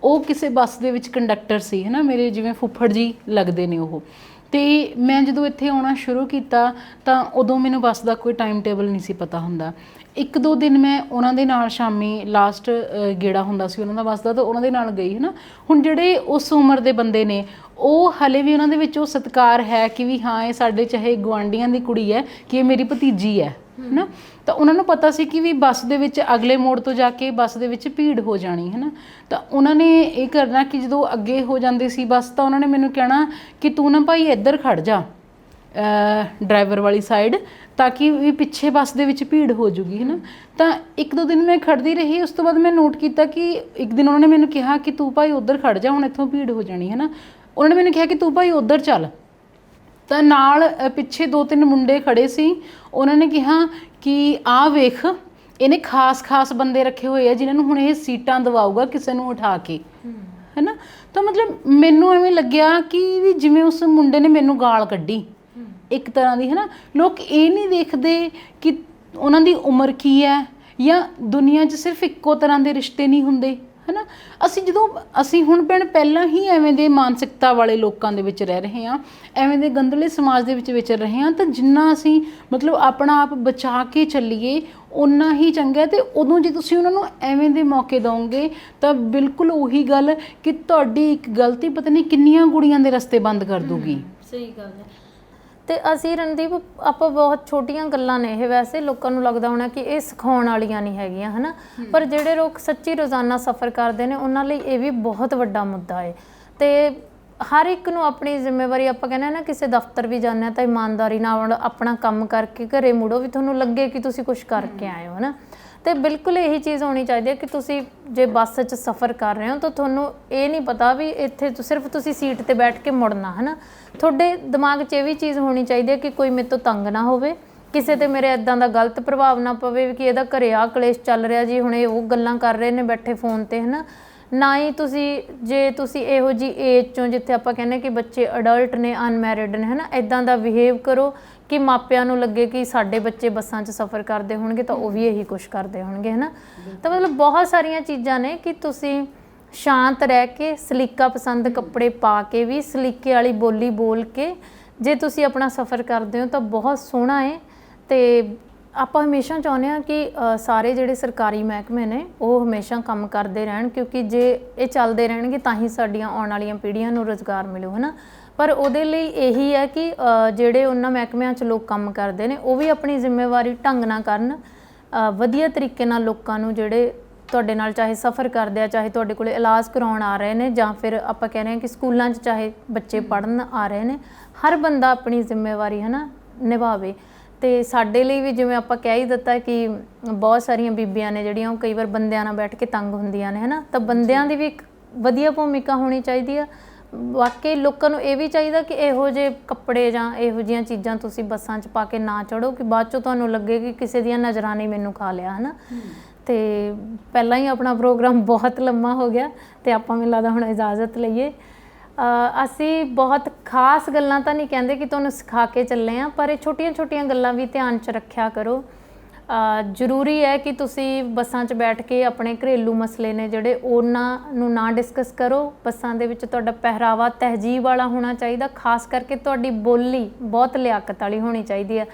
ਉਹ ਕਿਸੇ ਬੱਸ ਦੇ ਵਿੱਚ ਕੰਡਕਟਰ ਸੀ, ਹੈ ਨਾ, ਮੇਰੇ ਜਿਵੇਂ ਫੁੱਫੜ ਜੀ ਲੱਗਦੇ ਨੇ ਉਹ। ਅਤੇ ਮੈਂ ਜਦੋਂ ਇੱਥੇ ਆਉਣਾ ਸ਼ੁਰੂ ਕੀਤਾ ਤਾਂ ਉਦੋਂ ਮੈਨੂੰ ਬੱਸ ਦਾ ਕੋਈ ਟਾਈਮ ਟੇਬਲ ਨਹੀਂ ਸੀ ਪਤਾ ਹੁੰਦਾ। ਇੱਕ ਦੋ ਦਿਨ ਮੈਂ ਉਹਨਾਂ ਦੇ ਨਾਲ ਸ਼ਾਮੀ ਲਾਸਟ ਗੇੜਾ ਹੁੰਦਾ ਸੀ ਉਹਨਾਂ ਦਾ ਬੱਸ ਦਾ, ਤਾਂ ਉਹਨਾਂ ਦੇ ਨਾਲ ਗਈ, ਹੈ ਨਾ। ਹੁਣ ਜਿਹੜੇ ਉਸ ਉਮਰ ਦੇ ਬੰਦੇ ਨੇ ਉਹ ਹਾਲੇ ਵੀ ਉਹਨਾਂ ਦੇ ਵਿੱਚ ਉਹ ਸਤਿਕਾਰ ਹੈ ਕਿ ਵੀ ਹਾਂ ਇਹ ਸਾਡੇ ਚਾਹੇ ਗੁਆਂਢੀਆਂ ਦੀ ਕੁੜੀ ਹੈ, ਕਿ ਇਹ ਮੇਰੀ ਭਤੀਜੀ ਹੈ ਨਾ। ਤਾਂ ਉਹਨਾਂ ਨੂੰ ਪਤਾ ਸੀ ਕਿ ਵੀ ਬੱਸ ਦੇ ਵਿੱਚ ਅਗਲੇ ਮੋੜ ਤੋਂ ਜਾ ਕੇ ਬੱਸ ਦੇ ਵਿੱਚ ਭੀੜ ਹੋ ਜਾਣੀ, ਹੈ ਨਾ। ਤਾਂ ਉਹਨਾਂ ਨੇ ਇਹ ਕਰਨਾ ਕਿ ਜਦੋਂ ਅੱਗੇ ਹੋ ਜਾਂਦੀ ਸੀ ਬੱਸ ਤਾਂ ਉਹਨਾਂ ਨੇ ਮੈਨੂੰ ਕਹਿਣਾ ਕਿ ਤੂੰ ਨਾ ਭਾਈ ਇੱਧਰ ਖੜ੍ਹ ਜਾ ਡਰਾਈਵਰ ਵਾਲੀ ਸਾਈਡ, ਤਾਂ ਕਿ ਵੀ ਪਿੱਛੇ ਬੱਸ ਦੇ ਵਿੱਚ ਭੀੜ ਹੋ ਜੂਗੀ, ਹੈ ਨਾ। ਤਾਂ ਇੱਕ ਦੋ ਦਿਨ ਮੈਂ ਖੜ੍ਹਦੀ ਰਹੀ, ਉਸ ਤੋਂ ਬਾਅਦ ਮੈਂ ਨੋਟ ਕੀਤਾ ਕਿ ਇੱਕ ਦਿਨ ਉਹਨਾਂ ਨੇ ਮੈਨੂੰ ਕਿਹਾ ਕਿ ਤੂੰ ਭਾਈ ਉੱਧਰ ਖੜ੍ਹ ਜਾ, ਹੁਣ ਇੱਥੋਂ ਭੀੜ ਹੋ ਜਾਣੀ, ਹੈ ਨਾ। ਉਹਨਾਂ ਨੇ ਮੈਨੂੰ ਕਿਹਾ ਕਿ ਤੂੰ ਭਾਈ ਉੱਧਰ ਚੱਲ, ਤਾਂ ਨਾਲ ਪਿੱਛੇ ਦੋ ਤਿੰਨ ਮੁੰਡੇ ਖੜ੍ਹੇ ਸੀ, ਉਹਨਾਂ ਨੇ ਕਿਹਾ ਕਿ ਆਹ ਵੇਖ ਇਹਨੇ ਖਾਸ ਬੰਦੇ ਰੱਖੇ ਹੋਏ ਆ ਜਿਨ੍ਹਾਂ ਨੂੰ ਹੁਣ ਇਹ ਸੀਟਾਂ ਦਵਾਊਗਾ ਕਿਸੇ ਨੂੰ ਉਠਾ ਕੇ, ਹੈ ਨਾ। ਤਾਂ ਮਤਲਬ ਮੈਨੂੰ ਐਵੇਂ ਲੱਗਿਆ ਕਿ ਵੀ ਜਿਵੇਂ ਉਸ ਮੁੰਡੇ ਨੇ ਮੈਨੂੰ ਗਾਲ ਕੱਢੀ ਇੱਕ ਤਰ੍ਹਾਂ ਦੀ, ਹੈ ਨਾ। ਲੋਕ ਇਹ ਨਹੀਂ ਦੇਖਦੇ ਕਿ ਉਹਨਾਂ ਦੀ ਉਮਰ ਕੀ ਹੈ, ਜਾਂ ਦੁਨੀਆ 'ਚ ਸਿਰਫ ਇੱਕੋ ਤਰ੍ਹਾਂ ਦੇ ਰਿਸ਼ਤੇ ਨਹੀਂ ਹੁੰਦੇ, ਹੈ ਨਾ। ਅਸੀਂ ਹੁਣ ਪਹਿਲਾਂ ਹੀ ਐਵੇਂ ਦੇ ਮਾਨਸਿਕਤਾ ਵਾਲੇ ਲੋਕਾਂ ਦੇ ਵਿੱਚ ਰਹਿ ਰਹੇ ਹਾਂ, ਐਵੇਂ ਦੇ ਗੰਦਲੇ ਸਮਾਜ ਦੇ ਵਿੱਚ ਵਿਚਰ ਰਹੇ ਹਾਂ। ਤਾਂ ਜਿੰਨਾ ਅਸੀਂ ਮਤਲਬ ਆਪਣਾ ਆਪ ਬਚਾ ਕੇ ਚੱਲੀਏ ਓਨਾ ਹੀ ਚੰਗਾ। ਤੇ ਉਦੋਂ ਜੇ ਤੁਸੀਂ ਉਹਨਾਂ ਨੂੰ ਐਵੇਂ ਦੇ ਮੌਕੇ ਦਿਓਗੇ ਤਾਂ ਬਿਲਕੁਲ ਉਹੀ ਗੱਲ ਕਿ ਤੁਹਾਡੀ ਇੱਕ ਗਲਤੀ ਪਤਾ ਨਹੀਂ ਕਿੰਨੀਆਂ ਕੁੜੀਆਂ ਦੇ ਰਸਤੇ ਬੰਦ ਕਰ ਦੂਗੀ। ਸਹੀ ਗੱਲ ਹੈ। ਤੇ ਅਸੀਂ ਰਣਦੀਪ ਆਪਾਂ ਬਹੁਤ ਛੋਟੀਆਂ ਗੱਲਾਂ ਨੇ ਇਹ, ਵੈਸੇ ਲੋਕਾਂ ਨੂੰ ਲੱਗਦਾ ਹੋਣਾ ਕਿ ਇਹ ਸਿਖਾਉਣ ਵਾਲੀਆਂ ਨਹੀਂ ਹੈਗੀਆਂ, ਹੈ ਨਾ। ਪਰ ਜਿਹੜੇ ਲੋਕ ਸੱਚੀ ਰੋਜ਼ਾਨਾ ਸਫ਼ਰ ਕਰਦੇ ਨੇ ਉਹਨਾਂ ਲਈ ਇਹ ਵੀ ਬਹੁਤ ਵੱਡਾ ਮੁੱਦਾ ਹੈ। ਤੇ ਹਰ ਇੱਕ ਨੂੰ ਆਪਣੀ ਜ਼ਿੰਮੇਵਾਰੀ, ਆਪਾਂ ਕਹਿੰਦੇ ਨਾ ਕਿਸੇ ਦਫ਼ਤਰ ਵੀ ਜਾਂਦੇ ਹਾਂ ਤਾਂ ਇਮਾਨਦਾਰੀ ਨਾਲ ਆਪਣਾ ਕੰਮ ਕਰਕੇ ਘਰੇ ਮੁੜੋ, ਵੀ ਤੁਹਾਨੂੰ ਲੱਗੇ ਕਿ ਤੁਸੀਂ ਕੁਛ ਕਰਕੇ ਆਏ ਹੋ, ਹੈ ਨਾ। ਤੇ ਬਿਲਕੁਲ ਇਹੀ ਚੀਜ਼ ਹੋਣੀ ਚਾਹੀਦੀ ਹੈ ਕਿ ਤੁਸੀਂ ਜੇ ਬੱਸ 'ਚ ਸਫ਼ਰ ਕਰ ਰਹੇ ਹੋ ਤਾਂ ਤੁਹਾਨੂੰ ਇਹ ਨਹੀਂ ਪਤਾ ਵੀ ਇੱਥੇ ਸਿਰਫ ਤੁਸੀਂ ਸੀਟ 'ਤੇ ਬੈਠ ਕੇ ਮੁੜਨਾ, ਹੈ ਨਾ। ਤੁਹਾਡੇ ਦਿਮਾਗ 'ਚ ਇਹ ਵੀ ਚੀਜ਼ ਹੋਣੀ ਚਾਹੀਦੀ ਹੈ ਕਿ ਕੋਈ ਮੇਰੇ ਤੋਂ ਤੰਗ ਨਾ ਹੋਵੇ, ਕਿਸੇ 'ਤੇ ਮੇਰੇ ਇੱਦਾਂ ਦਾ ਗਲਤ ਪ੍ਰਭਾਵ ਨਾ ਪਵੇ ਕਿ ਇਹਦਾ ਘਰੇ ਆਹ ਕਲੇਸ਼ ਚੱਲ ਰਿਹਾ ਜੀ, ਹੁਣ ਇਹ ਉਹ ਗੱਲਾਂ ਕਰ ਰਹੇ ਨੇ ਬੈਠੇ ਫੋਨ 'ਤੇ, ਹੈ ਨਾ। ਨਾ ਹੀ ਜੇ ਤੁਸੀਂ ਇਹੋ ਜਿਹੀ ਏਜ 'ਚੋਂ ਜਿੱਥੇ ਆਪਾਂ ਕਹਿੰਦੇ ਕਿ ਬੱਚੇ ਅਡਲਟ ਨੇ, ਅਨਮੈਰਿਡ ਨੇ, ਹੈ ਨਾ, ਇੱਦਾਂ ਦਾ ਬਿਹੇਵ ਕਰੋ ਕਿ ਮਾਪਿਆਂ ਨੂੰ ਲੱਗੇ ਕਿ ਸਾਡੇ ਬੱਚੇ ਬੱਸਾਂ 'ਚ ਸਫ਼ਰ ਕਰਦੇ ਹੋਣਗੇ ਤਾਂ ਉਹ ਵੀ ਇਹੀ ਕੁਛ ਕਰਦੇ ਹੋਣਗੇ, ਹੈ ਨਾ। ਤਾਂ ਮਤਲਬ ਬਹੁਤ ਸਾਰੀਆਂ ਚੀਜ਼ਾਂ ਨੇ ਕਿ ਤੁਸੀਂ ਸ਼ਾਂਤ ਰਹਿ ਕੇ ਸਲੀਕਾ ਪਸੰਦ ਕੱਪੜੇ ਪਾ ਕੇ ਵੀ ਸਲੀਕੇ ਵਾਲੀ ਬੋਲੀ ਬੋਲ ਕੇ ਜੇ ਤੁਸੀਂ ਆਪਣਾ ਸਫ਼ਰ ਕਰਦੇ ਹੋ ਤਾਂ ਬਹੁਤ ਸੋਹਣਾ ਹੈ। ਤੇ ਆਪਾਂ ਹਮੇਸ਼ਾ ਚਾਹੁੰਦੇ ਹਾਂ ਕਿ ਸਾਰੇ ਜਿਹੜੇ ਸਰਕਾਰੀ ਮਹਿਕਮੇ ਨੇ ਉਹ ਹਮੇਸ਼ਾ ਕੰਮ ਕਰਦੇ ਰਹਿਣ, ਕਿਉਂਕਿ ਜੇ ਇਹ ਚੱਲਦੇ ਰਹਿਣਗੇ ਤਾਂ ਹੀ ਸਾਡੀਆਂ ਆਉਣ ਵਾਲੀਆਂ ਪੀੜ੍ਹੀਆਂ ਨੂੰ ਰੁਜ਼ਗਾਰ ਮਿਲੂ, ਹੈ ਨਾ। ਪਰ ਉਹਦੇ ਲਈ ਇਹੀ ਹੈ ਕਿ ਜਿਹੜੇ ਉਹਨਾਂ ਮਹਿਕਮਿਆਂ 'ਚ ਲੋਕ ਕੰਮ ਕਰਦੇ ਨੇ ਉਹ ਵੀ ਆਪਣੀ ਜ਼ਿੰਮੇਵਾਰੀ ਢੰਗ ਨਾਲ ਕਰਨ, ਵਧੀਆ ਤਰੀਕੇ ਨਾਲ ਲੋਕਾਂ ਨੂੰ ਜਿਹੜੇ ਤੁਹਾਡੇ ਨਾਲ ਚਾਹੇ ਸਫ਼ਰ ਕਰਦੇ ਆ, ਚਾਹੇ ਤੁਹਾਡੇ ਕੋਲ ਇਲਾਜ ਕਰਾਉਣ ਆ ਰਹੇ ਨੇ, ਜਾਂ ਫਿਰ ਆਪਾਂ ਕਹਿ ਰਹੇ ਹਾਂ ਕਿ ਸਕੂਲਾਂ 'ਚ ਚਾਹੇ ਬੱਚੇ ਪੜ੍ਹਨ ਆ ਰਹੇ ਨੇ, ਹਰ ਬੰਦਾ ਆਪਣੀ ਜ਼ਿੰਮੇਵਾਰੀ, ਹੈ ਨਾ, ਨਿਭਾਵੇ। ਤੇ ਸਾਡੇ ਲਈ ਵੀ ਜਿਵੇਂ ਆਪਾਂ ਕਹਿ ਹੀ ਦਿੱਤਾ ਕਿ ਬਹੁਤ ਸਾਰੀਆਂ ਬੀਬੀਆਂ ਨੇ ਜਿਹੜੀਆਂ ਉਹ ਕਈ ਵਾਰ ਬੰਦਿਆਂ ਨਾਲ ਬੈਠ ਕੇ ਤੰਗ ਹੁੰਦੀਆਂ ਨੇ, ਹੈ ਨਾ, ਤਾਂ ਬੰਦਿਆਂ ਦੀ ਵੀ ਇੱਕ ਵਧੀਆ ਭੂਮਿਕਾ ਹੋਣੀ ਚਾਹੀਦੀ ਆ। ਵਾਕਈ ਲੋਕਾਂ ਨੂੰ ਇਹ ਵੀ ਚਾਹੀਦਾ ਕਿ ਇਹੋ ਜਿਹੇ ਕੱਪੜੇ ਜਾਂ ਇਹੋ ਜਿਹੀਆਂ ਚੀਜ਼ਾਂ ਤੁਸੀਂ ਬੱਸਾਂ 'ਚ ਪਾ ਕੇ ਨਾ ਚੜ੍ਹੋ ਕਿ ਬਾਅਦ 'ਚੋਂ ਤੁਹਾਨੂੰ ਲੱਗੇ ਕਿ ਕਿਸੇ ਦੀਆਂ ਨਜ਼ਰਾਂ ਨੇ ਮੈਨੂੰ ਖਾ ਲਿਆ, ਹੈ ਨਾ। ਤੇ ਪਹਿਲਾਂ ਹੀ ਆਪਣਾ ਪ੍ਰੋਗਰਾਮ ਬਹੁਤ ਲੰਮਾ ਹੋ ਗਿਆ ਤੇ ਆਪਾਂ ਮੈਨੂੰ ਲੱਗਦਾ ਹੁਣ ਇਜਾਜ਼ਤ ਲਈਏ। ਅਸੀਂ ਬਹੁਤ ਖਾਸ ਗੱਲਾਂ ਤਾਂ ਨਹੀਂ ਕਹਿੰਦੇ ਕਿ ਤੁਹਾਨੂੰ ਸਿਖਾ ਕੇ ਚੱਲੇ ਹਾਂ, ਪਰ ਇਹ ਛੋਟੀਆਂ-ਛੋਟੀਆਂ ਗੱਲਾਂ ਵੀ ਧਿਆਨ 'ਚ ਰੱਖਿਆ ਕਰੋ। ਜ਼ਰੂਰੀ ਹੈ ਕਿ ਤੁਸੀਂ ਬੱਸਾਂ 'ਚ ਬੈਠ ਕੇ ਆਪਣੇ ਘਰੇਲੂ ਮਸਲੇ ਨੇ ਜਿਹੜੇ ਉਹਨਾਂ ਨੂੰ ਨਾ ਡਿਸਕਸ ਕਰੋ। ਬੱਸਾਂ ਦੇ ਵਿੱਚ ਤੁਹਾਡਾ ਪਹਿਰਾਵਾ ਤਹਿਜੀਬ ਵਾਲਾ ਹੋਣਾ ਚਾਹੀਦਾ, ਖਾਸ ਕਰਕੇ ਤੁਹਾਡੀ ਬੋਲੀ ਬਹੁਤ ਲਿਆਕਤ ਵਾਲੀ ਹੋਣੀ ਚਾਹੀਦੀ ਹੈ।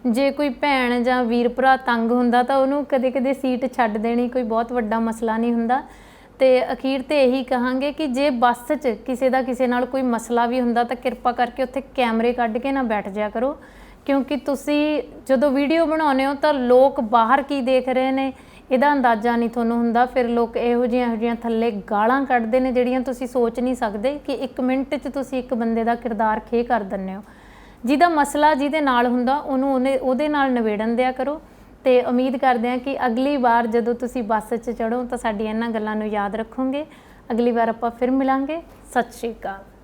ਜੇ ਕੋਈ ਭੈਣ ਜਾਂ ਵੀਰ ਭਰਾ ਤੰਗ ਹੁੰਦਾ ਤਾਂ ਉਹਨੂੰ ਕਦੇ-ਕਦੇ ਸੀਟ ਛੱਡ ਦੇਣੀ ਕੋਈ ਬਹੁਤ ਵੱਡਾ ਮਸਲਾ ਨਹੀਂ ਹੁੰਦਾ। ਤੇ ਅਖੀਰ ਤੇ ਇਹੀ ਕਹਾਂਗੇ ਕਿ ਜੇ ਬੱਸ 'ਚ ਕਿਸੇ ਦਾ ਕਿਸੇ ਨਾਲ ਕੋਈ ਮਸਲਾ ਵੀ ਹੁੰਦਾ ਤਾਂ ਕਿਰਪਾ ਕਰਕੇ ਉੱਥੇ ਕੈਮਰੇ ਕੱਢ ਕੇ ਨਾ ਬੈਠ ਜਾਇਆ ਕਰੋ, ਕਿਉਂਕਿ ਤੁਸੀਂ ਜਦੋਂ ਵੀਡੀਓ ਬਣਾਉਂਦੇ ਹੋ ਤਾਂ ਲੋਕ ਬਾਹਰ ਕੀ ਦੇਖ ਰਹੇ ਨੇ ਇਹਦਾ ਅੰਦਾਜ਼ਾ ਨਹੀਂ ਤੁਹਾਨੂੰ ਹੁੰਦਾ। ਫਿਰ ਲੋਕ ਇਹੋ ਜਿਹੀਆਂ ਥੱਲੇ ਗਾਲਾਂ ਕੱਢਦੇ ਨੇ ਜਿਹੜੀਆਂ ਤੁਸੀਂ ਸੋਚ ਨਹੀਂ ਸਕਦੇ ਕਿ 1 ਮਿੰਟ 'ਚ ਤੁਸੀਂ ਇੱਕ ਬੰਦੇ ਦਾ ਕਿਰਦਾਰ ਖੇ ਕਰ ਦਿੰਦੇ ਹੋ। ਜਿਹਦਾ ਮਸਲਾ ਜਿਹਦੇ ਨਾਲ ਹੁੰਦਾ ਉਹਦੇ ਨਾਲ ਨਿਬੇੜਨ ਦਿਆ ਕਰੋ। ਤੇ ਉਮੀਦ ਕਰਦੇ ਹਾਂ ਕਿ ਅਗਲੀ ਵਾਰ ਜਦੋਂ ਤੁਸੀਂ ਬੱਸ 'ਚ ਚੜ੍ਹੋ ਤਾਂ ਸਾਡੀਆਂ ਇਹਨਾਂ ਗੱਲਾਂ ਨੂੰ ਯਾਦ ਰੱਖੋਗੇ। ਅਗਲੀ ਵਾਰ ਆਪਾਂ ਫਿਰ ਮਿਲਾਂਗੇ। ਸਤਿ ਸ਼੍ਰੀ ਅਕਾਲ।